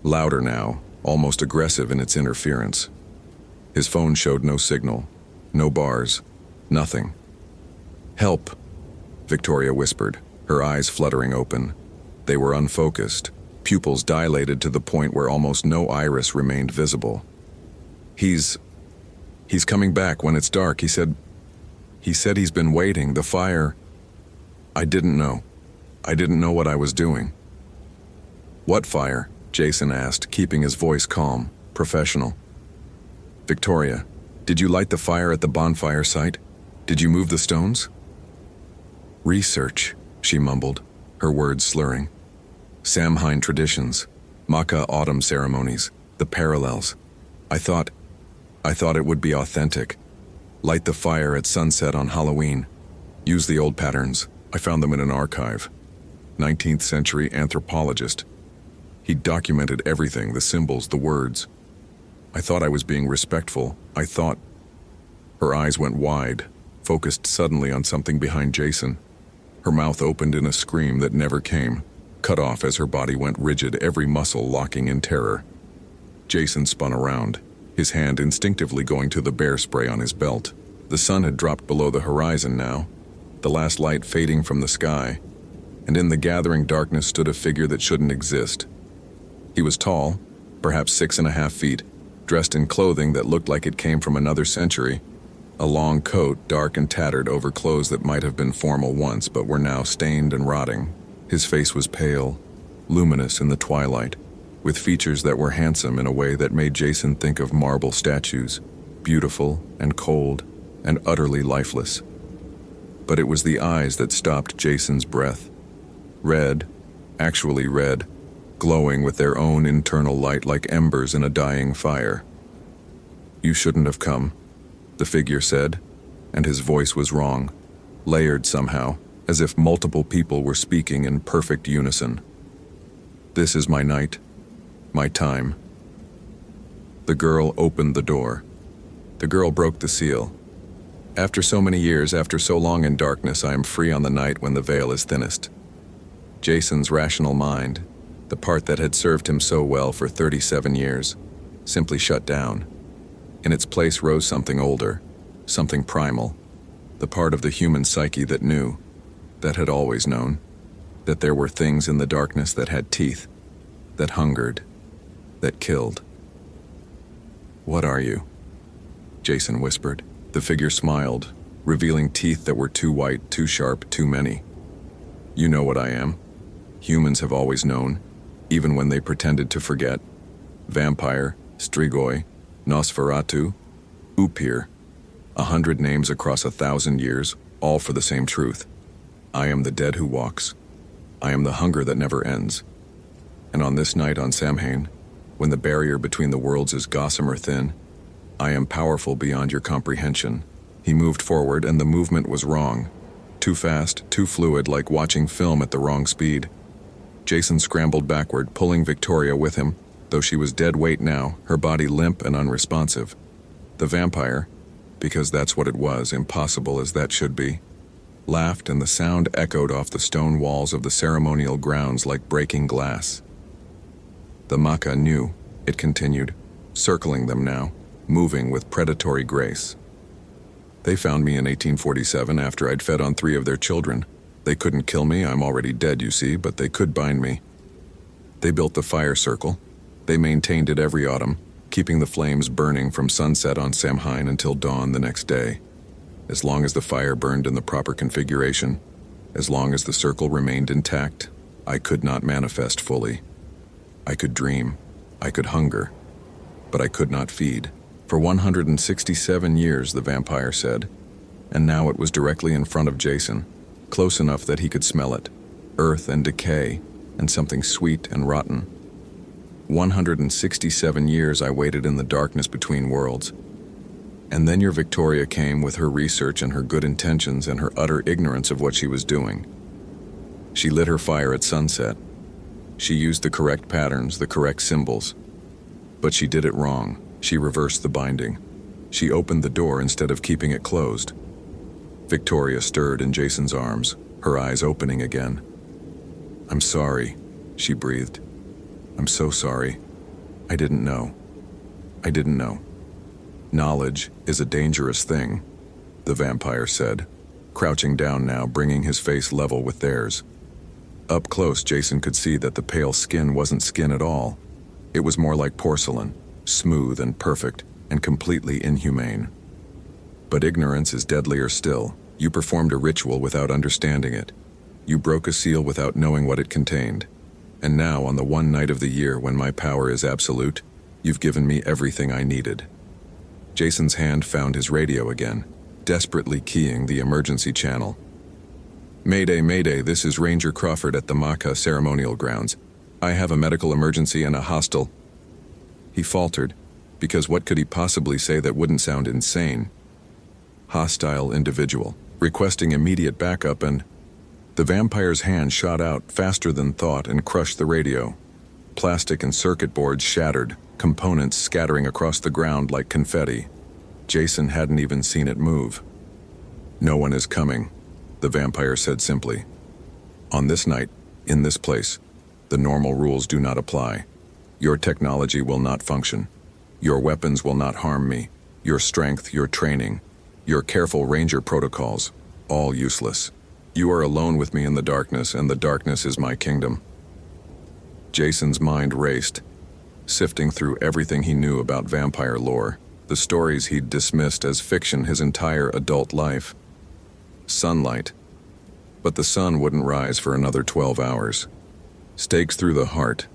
louder now, almost aggressive in its interference. His phone showed no signal, no bars, nothing. "Help," Victoria whispered, her eyes fluttering open. They were unfocused, pupils dilated to the point where almost no iris remained visible. He's coming back when it's dark, he said he's been waiting, the fire." I didn't know. I didn't know what I was doing. "What fire?" Jason asked, keeping his voice calm, professional. "Victoria, did you light the fire at the bonfire site? Did you move the stones?" "Research," she mumbled, her words slurring. "Samhain traditions, Maka autumn ceremonies, the parallels. I thought it would be authentic. Light the fire at sunset on Halloween. Use the old patterns. I found them in an archive. 19th century anthropologist. He documented everything, the symbols, the words. I thought I was being respectful. I thought..." Her eyes went wide, focused suddenly on something behind Jason. Her mouth opened in a scream that never came, cut off as her body went rigid, every muscle locking in terror. Jason spun around, his hand instinctively going to the bear spray on his belt. The sun had dropped below the horizon now, the last light fading from the sky, and in the gathering darkness stood a figure that shouldn't exist. He was tall, perhaps 6.5 feet, dressed in clothing that looked like it came from another century. A long coat, dark and tattered over clothes that might have been formal once but were now stained and rotting. His face was pale, luminous in the twilight, with features that were handsome in a way that made Jason think of marble statues, beautiful and cold and utterly lifeless. But it was the eyes that stopped Jason's breath. Red, actually red, glowing with their own internal light like embers in a dying fire. "You shouldn't have come," the figure said, and his voice was wrong, layered somehow, as if multiple people were speaking in perfect unison. "This is my night, my time." The girl opened the door. The girl broke the seal. "After so many years, after so long in darkness, I am free on the night when the veil is thinnest." Jason's rational mind, the part that had served him so well for 37 years, simply shut down. In its place rose something older, something primal, the part of the human psyche that knew, that had always known, that there were things in the darkness that had teeth, that hungered, that killed. "What are you?" Jason whispered. The figure smiled, revealing teeth that were too white, too sharp, too many. "You know what I am. Humans have always known, even when they pretended to forget. Vampire, Strigoi, Nosferatu, Upir. 100 names across 1,000 years, all for the same truth. I am the dead who walks. I am the hunger that never ends. And on this night on Samhain, when the barrier between the worlds is gossamer thin, I am powerful beyond your comprehension." He moved forward, and the movement was wrong. Too fast, too fluid, like watching film at the wrong speed. Jason scrambled backward, pulling Victoria with him, though she was dead weight now, her body limp and unresponsive. The vampire, because that's what it was, impossible as that should be, laughed, and the sound echoed off the stone walls of the ceremonial grounds like breaking glass. The Maca knew, it continued, circling them now, moving with predatory grace. They found me in 1847 after I'd fed on 3 of their children. They couldn't kill me, I'm already dead, you see, but they could bind me. They built the fire circle. They maintained it every autumn, keeping the flames burning from sunset on Samhain until dawn the next day. As long as the fire burned in the proper configuration, as long as the circle remained intact, I could not manifest fully. I could dream, I could hunger, but I could not feed. For 167 years, the vampire said, and now it was directly in front of Jason, close enough that he could smell it, earth and decay, and something sweet and rotten. 167 years I waited in the darkness between worlds. And then your Victoria came with her research and her good intentions and her utter ignorance of what she was doing. She lit her fire at sunset. She used the correct patterns, the correct symbols. But she did it wrong. She reversed the binding. She opened the door instead of keeping it closed. Victoria stirred in Jason's arms, her eyes opening again. "I'm sorry," she breathed. "I'm so sorry. I didn't know. I didn't know." "Knowledge is a dangerous thing," the vampire said, crouching down now, bringing his face level with theirs. Up close, Jason could see that the pale skin wasn't skin at all. It was more like porcelain, smooth and perfect, and completely inhumane. But ignorance is deadlier still. You performed a ritual without understanding it. You broke a seal without knowing what it contained. And now, on the one night of the year when my power is absolute, you've given me everything I needed. Jason's hand found his radio again, desperately keying the emergency channel. "Mayday, Mayday, this is Ranger Crawford at the Maca ceremonial grounds. I have a medical emergency and a hostile..." He faltered, because what could he possibly say that wouldn't sound insane? Hostile individual, requesting immediate backup, and... The vampire's hand shot out faster than thought and crushed the radio. Plastic and circuit boards shattered, components scattering across the ground like confetti. Jason hadn't even seen it move. "No one is coming," the vampire said simply. "On this night, in this place, the normal rules do not apply. Your technology will not function. Your weapons will not harm me. Your strength, your training, your careful ranger protocols, all useless. You are alone with me in the darkness, and the darkness is my kingdom." Jason's mind raced, sifting through everything he knew about vampire lore, the stories he'd dismissed as fiction his entire adult life. Sunlight. But the sun wouldn't rise for another 12 hours. Stakes through the heart,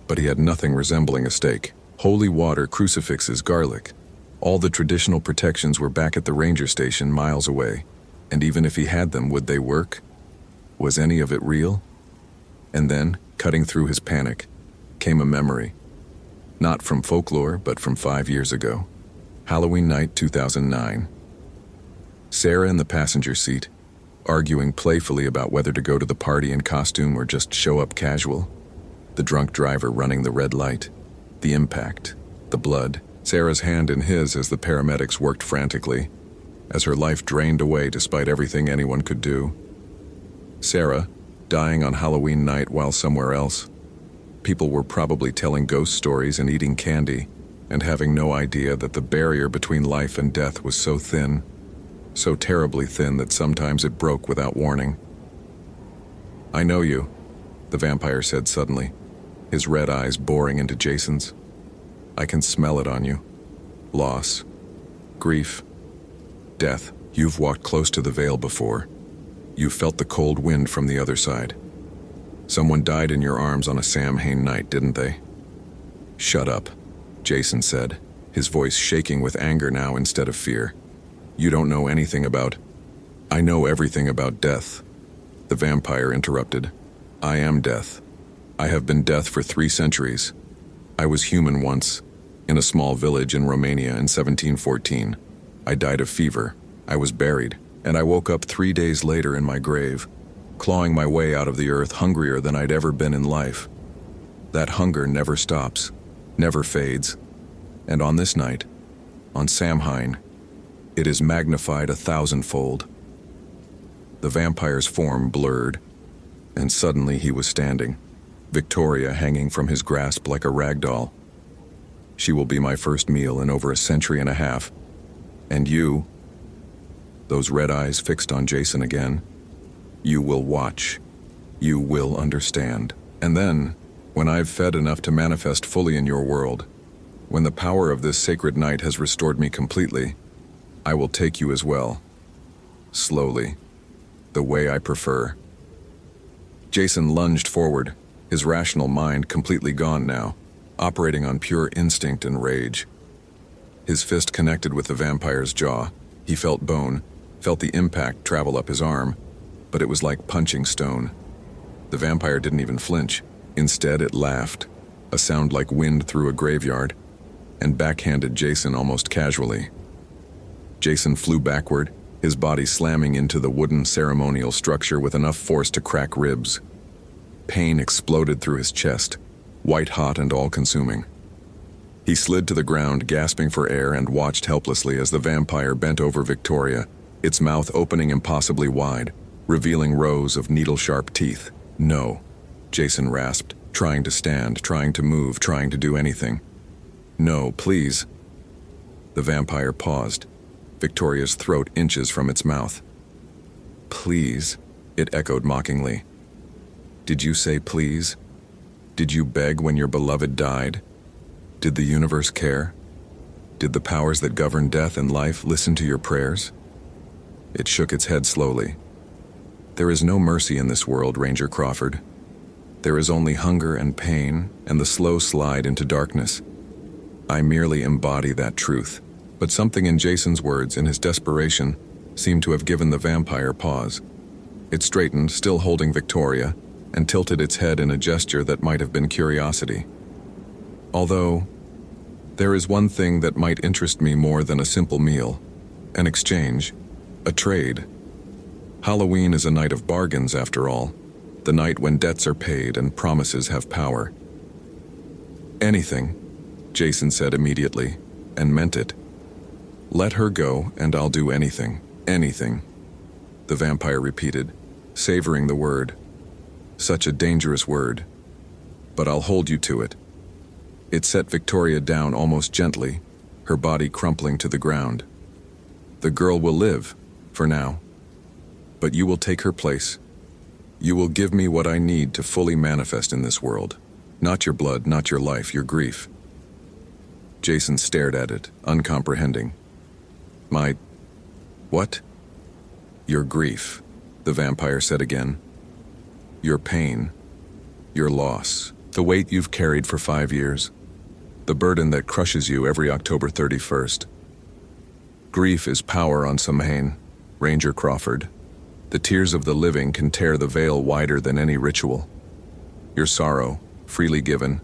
but he had nothing resembling a stake. Holy water, crucifixes, garlic. All the traditional protections were back at the ranger station miles away. And even if he had them, would they work? Was any of it real? And then, cutting through his panic, came a memory. Not from folklore, but from 5 years ago. Halloween night 2009. Sarah in the passenger seat, arguing playfully about whether to go to the party in costume or just show up casual. The drunk driver running the red light. The impact. The blood. Sarah's hand in his as the paramedics worked frantically, as her life drained away despite everything anyone could do. Sarah, dying on Halloween night while somewhere else. People were probably telling ghost stories and eating candy, and having no idea that the barrier between life and death was so thin, so terribly thin that sometimes it broke without warning. "I know you," the vampire said suddenly, his red eyes boring into Jason's. "I can smell it on you. Loss. Grief. Death. You've walked close to the veil before. You felt the cold wind from the other side. Someone died in your arms on a Samhain night, didn't they?" "Shut up," Jason said, his voice shaking with anger now instead of fear. "You don't know anything about..." "I know everything about death," the vampire interrupted. "I am death. I have been death for 3 centuries. I was human once, in a small village in Romania in 1714. I died of fever. I was buried, And I woke up 3 days later in my grave, clawing my way out of the earth hungrier than I'd ever been in life. That hunger never stops, never fades. And on this night, on Samhain, it is magnified 1,000-fold. The vampire's form blurred, and suddenly he was standing, Victoria hanging from his grasp like a rag doll. She will be my first meal in over a century and a half. And you, those red eyes fixed on Jason again, you will watch. You will understand. And then, when I've fed enough to manifest fully in your world, when the power of this sacred night has restored me completely, I will take you as well. Slowly. The way I prefer. Jason lunged forward, his rational mind completely gone now, operating on pure instinct and rage. His fist connected with the vampire's jaw. He felt bone, felt the impact travel up his arm, but it was like punching stone. The vampire didn't even flinch. Instead, it laughed, a sound like wind through a graveyard, and backhanded Jason almost casually. Jason flew backward, his body slamming into the wooden ceremonial structure with enough force to crack ribs. Pain exploded through his chest, white-hot and all-consuming. He slid to the ground, gasping for air, and watched helplessly as the vampire bent over Victoria, its mouth opening impossibly wide, revealing rows of needle-sharp teeth. "No," Jason rasped, trying to stand, trying to move, trying to do anything. "No, please." The vampire paused, Victoria's throat inches from its mouth. "Please," it echoed mockingly. "Did you say please? Did you beg when your beloved died? Did the universe care? Did the powers that govern death and life listen to your prayers?" It shook its head slowly. "There is no mercy in this world, Ranger Crawford. There is only hunger and pain and the slow slide into darkness. I merely embody that truth." But something in Jason's words, in his desperation, seemed to have given the vampire pause. It straightened, still holding Victoria, and tilted its head in a gesture that might have been curiosity. "Although, there is one thing that might interest me more than a simple meal, an exchange, a trade. Halloween is a night of bargains, after all, the night when debts are paid and promises have power." "Anything," Jason said immediately, and meant it. "Let her go, and I'll do anything, anything," the vampire repeated, savoring the word. Such a dangerous word. "But I'll hold you to it." It set Victoria down almost gently, her body crumpling to the ground. "The girl will live, for now. But you will take her place. You will give me what I need to fully manifest in this world. Not your blood, not your life, your grief." Jason stared at it, uncomprehending. "My... what?" "Your grief," the vampire said again. "Your pain, your loss, the weight you've carried for 5 years, the burden that crushes you every October 31st. Grief is power on Samhain, Ranger Crawford. The tears of the living can tear the veil wider than any ritual. Your sorrow, freely given,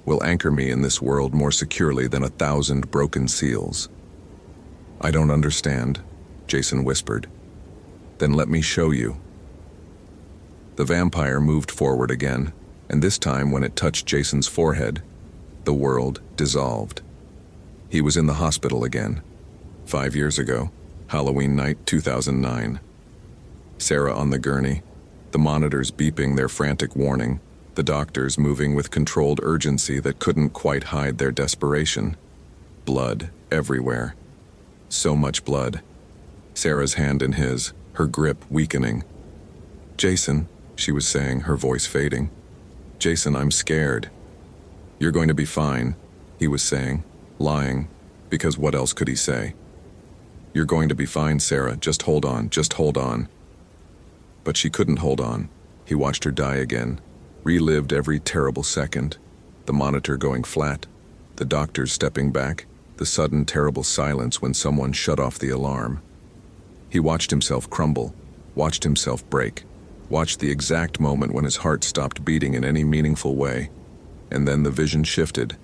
will anchor me in this world more securely than 1,000 broken seals." "I don't understand," Jason whispered. "Then let me show you." The vampire moved forward again, and this time when it touched Jason's forehead, the world dissolved. He was in the hospital again. 5 years ago, Halloween night 2009. Sarah on the gurney, the monitors beeping their frantic warning, the doctors moving with controlled urgency that couldn't quite hide their desperation. Blood everywhere. So much blood. Sarah's hand in his, her grip weakening. "Jason," she was saying, her voice fading. "Jason, I'm scared." "You're going to be fine," he was saying, lying, because what else could he say? "You're going to be fine, Sarah, just hold on, just hold on." But she couldn't hold on. He watched her die again, relived every terrible second, the monitor going flat, the doctors stepping back, the sudden terrible silence when someone shut off the alarm. He watched himself crumble, watched himself break, watched the exact moment when his heart stopped beating in any meaningful way, and then the vision shifted.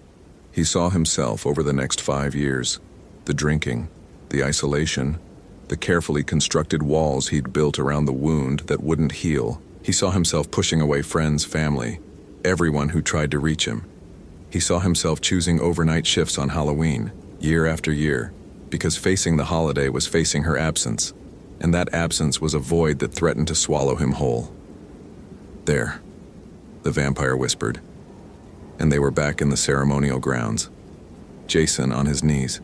He saw himself over the next 5 years, the drinking, the isolation, the carefully constructed walls he'd built around the wound that wouldn't heal. He saw himself pushing away friends, family, everyone who tried to reach him. He saw himself choosing overnight shifts on Halloween, year after year, because facing the holiday was facing her absence, and that absence was a void that threatened to swallow him whole. "There," the vampire whispered, and they were back in the ceremonial grounds. Jason on his knees,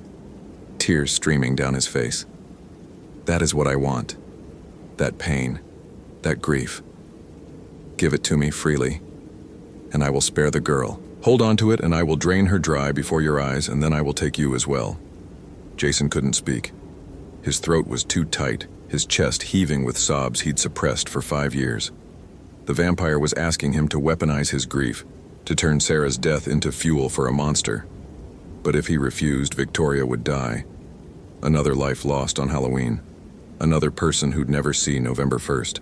tears streaming down his face. "That is what I want. That pain, that grief. Give it to me freely, and I will spare the girl. Hold on to it, and I will drain her dry before your eyes, and then I will take you as well." Jason couldn't speak. His throat was too tight, his chest heaving with sobs he'd suppressed for 5 years. The vampire was asking him to weaponize his grief, to turn Sarah's death into fuel for a monster. But if he refused, Victoria would die. Another life lost on Halloween. Another person who'd never see November 1st.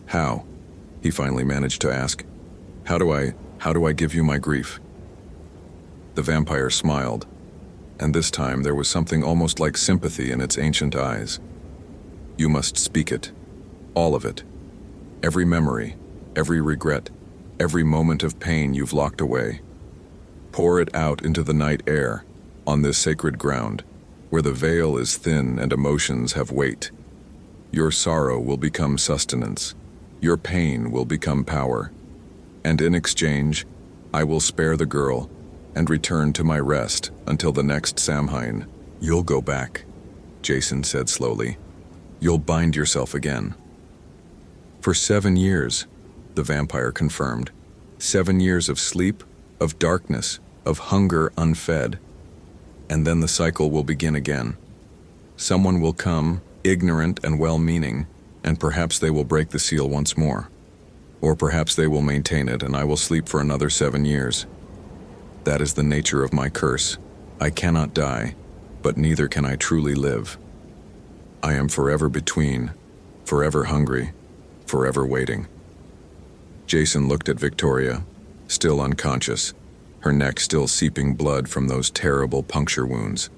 "How?" he finally managed to ask. How do I give you my grief?" The vampire smiled, and this time there was something almost like sympathy in its ancient eyes. "You must speak it. All of it. Every memory, every regret, every moment of pain you've locked away. Pour it out into the night air, on this sacred ground, where the veil is thin and emotions have weight. Your sorrow will become sustenance. Your pain will become power. And in exchange, I will spare the girl and return to my rest until the next Samhain." "You'll go back," Jason said slowly. "You'll bind yourself again." "For 7 years," the vampire confirmed. 7 years of sleep, of darkness, of hunger unfed. And then the cycle will begin again. Someone will come, ignorant and well-meaning, and perhaps they will break the seal once more. Or perhaps they will maintain it, and I will sleep for another 7 years. That is the nature of my curse. I cannot die, but neither can I truly live. I am forever between, forever hungry, forever waiting." Jason looked at Victoria, still unconscious, her neck still seeping blood from those terrible puncture wounds.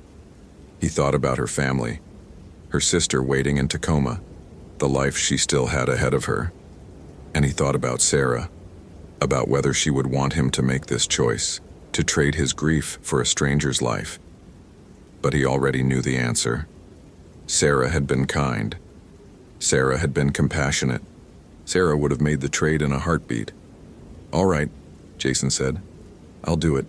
He thought about her family, her sister waiting in Tacoma, the life she still had ahead of her. And he thought about Sarah, about whether she would want him to make this choice, to trade his grief for a stranger's life. But he already knew the answer. Sarah had been kind. Sarah had been compassionate. Sarah would have made the trade in a heartbeat. "All right," Jason said. "I'll do it."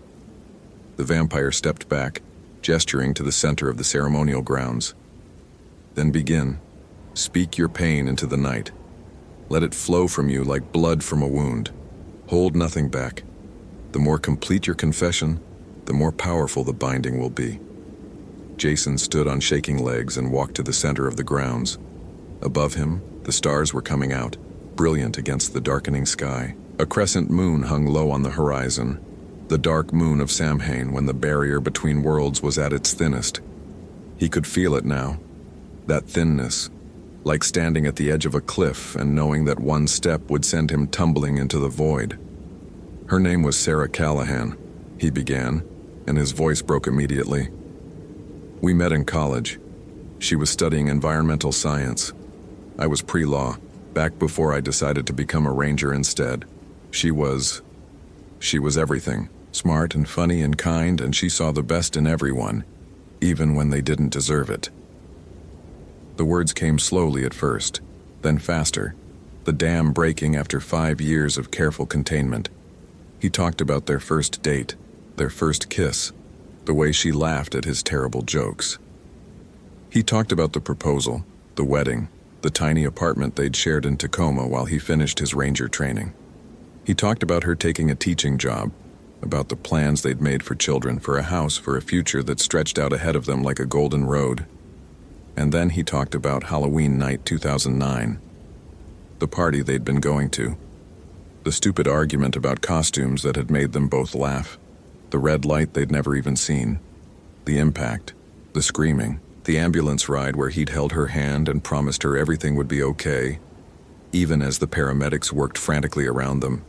The vampire stepped back, gesturing to the center of the ceremonial grounds. "Then begin. Speak your pain into the night. Let it flow from you like blood from a wound. Hold nothing back. The more complete your confession, the more powerful the binding will be." Jason stood on shaking legs and walked to the center of the grounds. Above him, the stars were coming out, brilliant against the darkening sky. A crescent moon hung low on the horizon, the dark moon of Samhain when the barrier between worlds was at its thinnest. He could feel it now, that thinness, like standing at the edge of a cliff and knowing that one step would send him tumbling into the void. "Her name was Sarah Callahan," he began, and his voice broke immediately. "We met in college. She was studying environmental science. I was pre-law, back before I decided to become a ranger instead. She was everything, smart and funny and kind, and she saw the best in everyone, even when they didn't deserve it." The words came slowly at first, then faster, the dam breaking after 5 years of careful containment. He talked about their first date, their first kiss, the way she laughed at his terrible jokes. He talked about the proposal, the wedding, the tiny apartment they'd shared in Tacoma while he finished his ranger training. He talked about her taking a teaching job, about the plans they'd made for children, for a house, for a future that stretched out ahead of them like a golden road. And then he talked about Halloween night 2009, the party they'd been going to, the stupid argument about costumes that had made them both laugh, the red light they'd never even seen, the impact, the screaming, the ambulance ride where he'd held her hand and promised her everything would be okay, even as the paramedics worked frantically around them.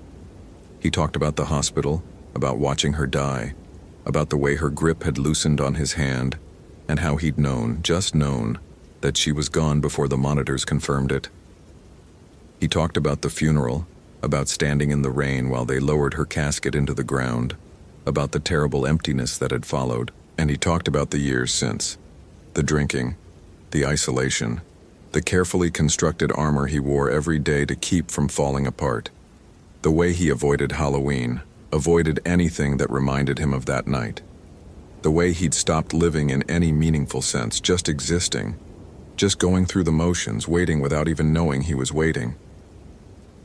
He talked about the hospital, about watching her die, about the way her grip had loosened on his hand, and how he'd known, just known, that she was gone before the monitors confirmed it. He talked about the funeral, about standing in the rain while they lowered her casket into the ground, about the terrible emptiness that had followed, and he talked about the years since. The drinking, the isolation, the carefully constructed armor he wore every day to keep from falling apart. The way he avoided Halloween, avoided anything that reminded him of that night. The way he'd stopped living in any meaningful sense, just existing, just going through the motions, waiting without even knowing he was waiting.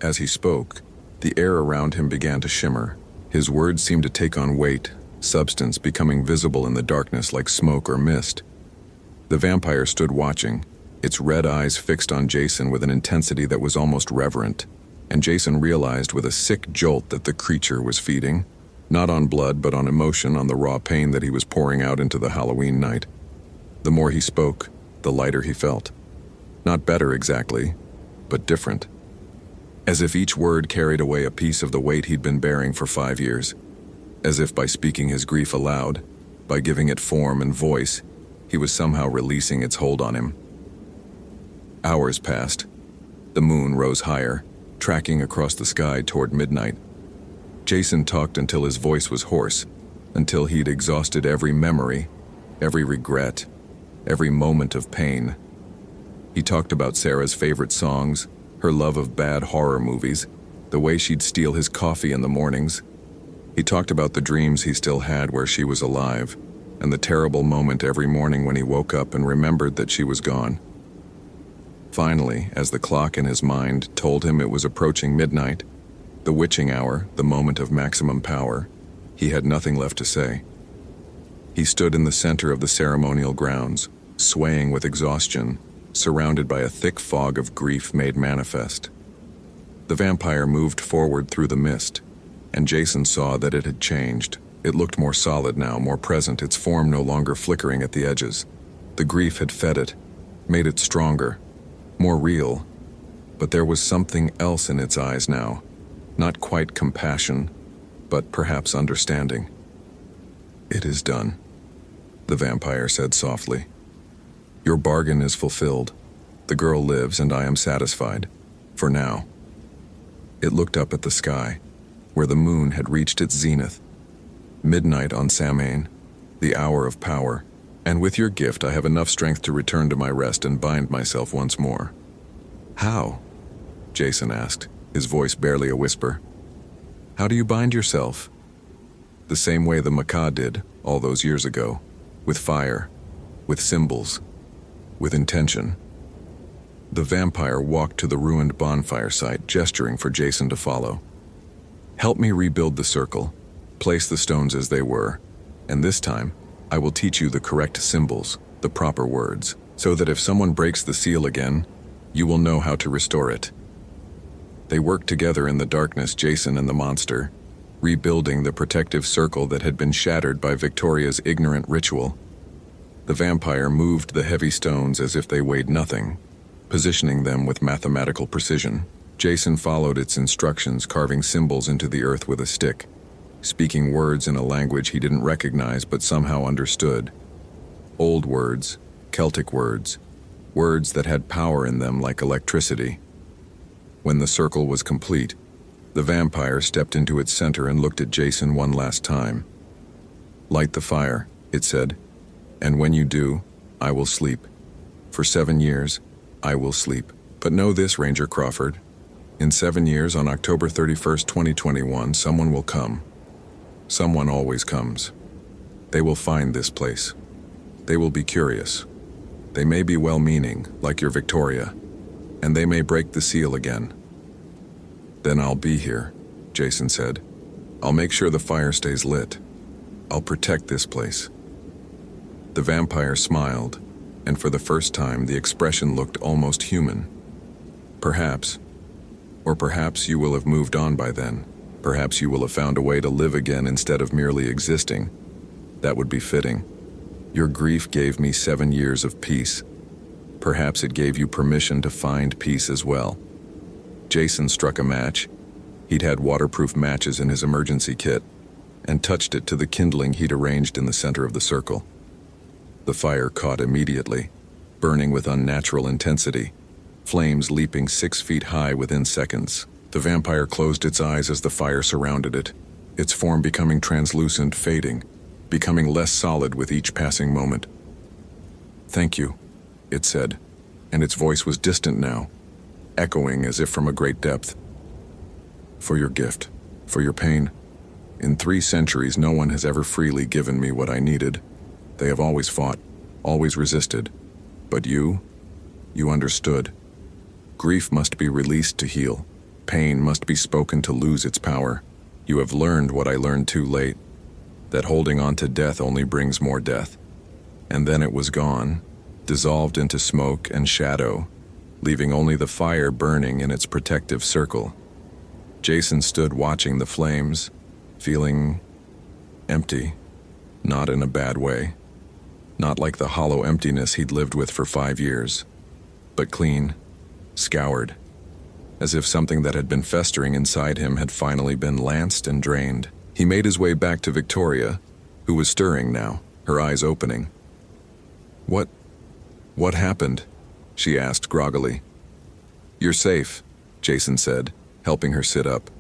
As he spoke, the air around him began to shimmer. His words seemed to take on weight, substance becoming visible in the darkness like smoke or mist. The vampire stood watching, its red eyes fixed on Jason with an intensity that was almost reverent, and Jason realized with a sick jolt that the creature was feeding, not on blood but on emotion, on the raw pain that he was pouring out into the Halloween night. The more he spoke, the lighter he felt. Not better exactly, but different. As if each word carried away a piece of the weight he'd been bearing for 5 years. As if by speaking his grief aloud, by giving it form and voice, he was somehow releasing its hold on him. Hours passed. The moon rose higher, tracking across the sky toward midnight. Jason talked until his voice was hoarse, until he'd exhausted every memory, every regret, every moment of pain. He talked about Sarah's favorite songs, her love of bad horror movies, the way she'd steal his coffee in the mornings. He talked about the dreams he still had where she was alive, and the terrible moment every morning when he woke up and remembered that she was gone. Finally, as the clock in his mind told him it was approaching midnight, the witching hour, the moment of maximum power, he had nothing left to say. He stood in the center of the ceremonial grounds, swaying with exhaustion, surrounded by a thick fog of grief made manifest. The vampire moved forward through the mist, and Jason saw that it had changed. It looked more solid now, more present, its form no longer flickering at the edges. The grief had fed it, made it stronger, more real, but there was something else in its eyes now, not quite compassion, but perhaps understanding. "It is done," the vampire said softly. "Your bargain is fulfilled. The girl lives and I am satisfied. For now." It looked up at the sky, where the moon had reached its zenith. Midnight on Samhain, the hour of power, and with your gift I have enough strength to return to my rest and bind myself once more. "How?" Jason asked, his voice barely a whisper. "How do you bind yourself?" "The same way the Macaw did, all those years ago, with fire, with symbols, with intention." The vampire walked to the ruined bonfire site, gesturing for Jason to follow. "Help me rebuild the circle, place the stones as they were, and this time, I will teach you the correct symbols, the proper words, so that if someone breaks the seal again, you will know how to restore it." They worked together in the darkness, Jason and the monster, rebuilding the protective circle that had been shattered by Victoria's ignorant ritual. The vampire moved the heavy stones as if they weighed nothing, positioning them with mathematical precision. Jason followed its instructions, carving symbols into the earth with a stick, speaking words in a language he didn't recognize but somehow understood. Old words, Celtic words, words that had power in them like electricity. When the circle was complete, the vampire stepped into its center and looked at Jason one last time. "Light the fire," it said, "and when you do, I will sleep. For 7 years, I will sleep. But know this, Ranger Crawford. In 7 years, on October 31st, 2021, someone will come. Someone always comes. They will find this place. They will be curious. They may be well-meaning, like your Victoria, and they may break the seal again. Then I'll be here," Jason said. "I'll make sure the fire stays lit. I'll protect this place." The vampire smiled, and for the first time the expression looked almost human. "Perhaps. Or perhaps you will have moved on by then. Perhaps you will have found a way to live again instead of merely existing. That would be fitting. Your grief gave me 7 years of peace. Perhaps it gave you permission to find peace as well." Jason struck a match. He'd had waterproof matches in his emergency kit, and touched it to the kindling he'd arranged in the center of the circle. The fire caught immediately, burning with unnatural intensity, flames leaping 6 feet high within seconds. The vampire closed its eyes as the fire surrounded it, its form becoming translucent, fading, becoming less solid with each passing moment. "Thank you," it said, and its voice was distant now, echoing as if from a great depth. "For your gift, for your pain. In 3 centuries, no one has ever freely given me what I needed. They have always fought, always resisted. But you understood. Grief must be released to heal. Pain must be spoken to lose its power. You have learned what I learned too late, that holding on to death only brings more death." And then it was gone, dissolved into smoke and shadow, leaving only the fire burning in its protective circle. Jason stood watching the flames, feeling empty, not in a bad way. Not like the hollow emptiness he'd lived with for 5 years, but clean, scoured, as if something that had been festering inside him had finally been lanced and drained. He made his way back to Victoria, who was stirring now, her eyes opening. What happened?" she asked groggily. "You're safe," Jason said, helping her sit up.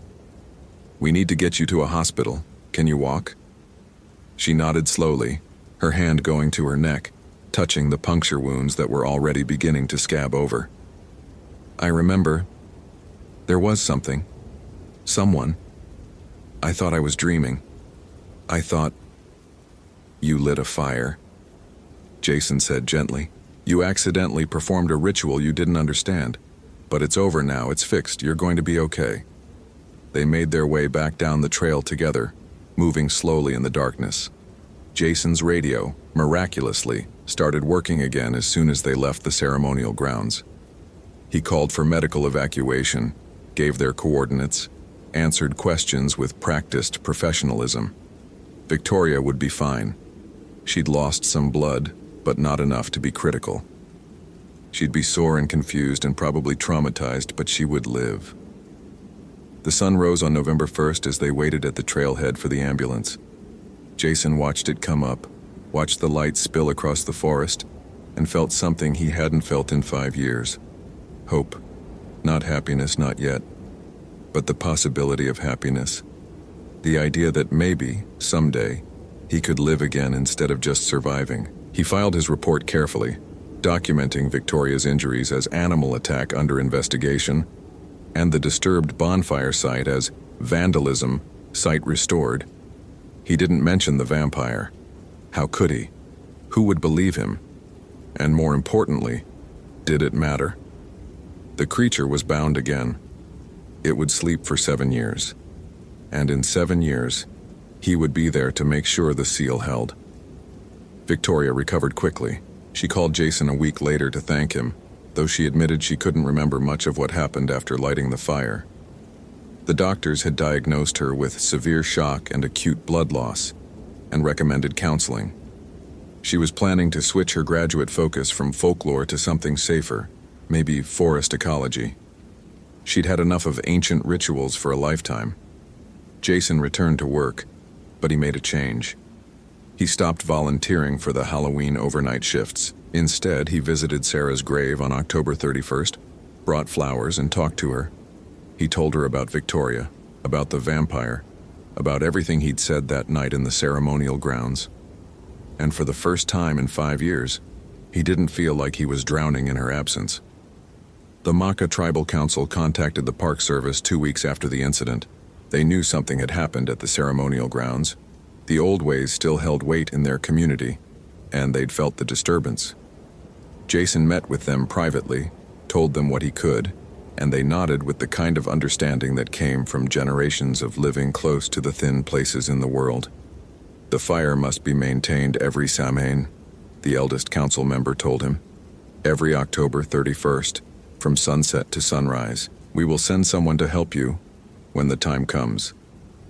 "We need to get you to a hospital. Can you walk?" She nodded slowly, her hand going to her neck, touching the puncture wounds that were already beginning to scab over. "I remember. There was something. Someone. I thought I was dreaming. I thought—" "You lit a fire," Jason said gently. "You accidentally performed a ritual you didn't understand. But it's over now, it's fixed, you're going to be okay." They made their way back down the trail together, moving slowly in the darkness. Jason's radio, miraculously, started working again as soon as they left the ceremonial grounds. He called for medical evacuation, gave their coordinates, answered questions with practiced professionalism. Victoria would be fine. She'd lost some blood, but not enough to be critical. She'd be sore and confused and probably traumatized, but she would live. The sun rose on November 1st as they waited at the trailhead for the ambulance. Jason watched it come up, watched the light spill across the forest, and felt something he hadn't felt in 5 years. Hope. Not happiness, not yet. But the possibility of happiness. The idea that maybe, someday, he could live again instead of just surviving. He filed his report carefully, documenting Victoria's injuries as animal attack under investigation, and the disturbed bonfire site as vandalism, site restored. He didn't mention the vampire. How could he? Who would believe him? And more importantly, did it matter? The creature was bound again. It would sleep for 7 years. And in 7 years, he would be there to make sure the seal held. Victoria recovered quickly. She called Jason a week later to thank him, though she admitted she couldn't remember much of what happened after lighting the fire. The doctors had diagnosed her with severe shock and acute blood loss, and recommended counseling. She was planning to switch her graduate focus from folklore to something safer, maybe forest ecology. She'd had enough of ancient rituals for a lifetime. Jason returned to work, but he made a change. He stopped volunteering for the Halloween overnight shifts. Instead, he visited Sarah's grave on October 31st, brought flowers and talked to her. He told her about Victoria, about the vampire, about everything he'd said that night in the ceremonial grounds. And for the first time in 5 years, he didn't feel like he was drowning in her absence. The Maka Tribal Council contacted the Park Service 2 weeks after the incident. They knew something had happened at the ceremonial grounds. The old ways still held weight in their community, and they'd felt the disturbance. Jason met with them privately, told them what he could, and they nodded with the kind of understanding that came from generations of living close to the thin places in the world. The fire must be maintained every Samhain, the eldest council member told him. Every October 31st, from sunset to sunrise. We will send someone to help you when the time comes.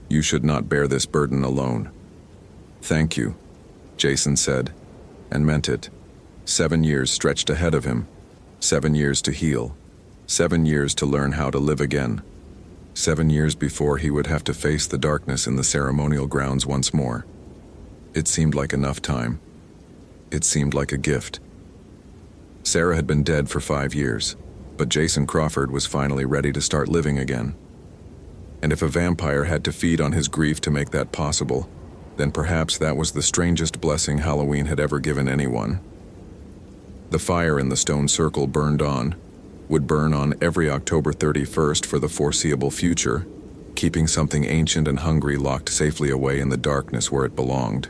You should not bear this burden alone. Thank you, Jason said, and meant it. 7 years stretched ahead of him. 7 years to heal. 7 years to learn how to live again. 7 years before he would have to face the darkness in the ceremonial grounds once more. It seemed like enough time. It seemed like a gift. Sarah had been dead for 5 years, but Jason Crawford was finally ready to start living again. And if a vampire had to feed on his grief to make that possible, then perhaps that was the strangest blessing Halloween had ever given anyone. The fire in the stone circle would burn on every October 31st for the foreseeable future, keeping something ancient and hungry locked safely away in the darkness where it belonged.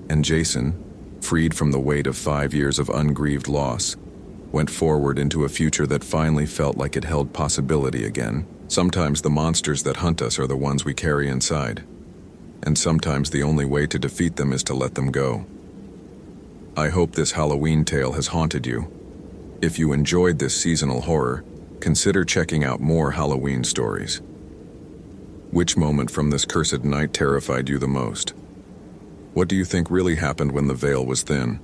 And Jason, freed from the weight of 5 years of ungrieved loss, went forward into a future that finally felt like it held possibility again. Sometimes the monsters that hunt us are the ones we carry inside, and sometimes the only way to defeat them is to let them go. I hope this Halloween tale has haunted you. If you enjoyed this seasonal horror, consider checking out more Halloween stories. Which moment from this cursed night terrified you the most? What do you think really happened when the veil was thin?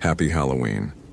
Happy Halloween.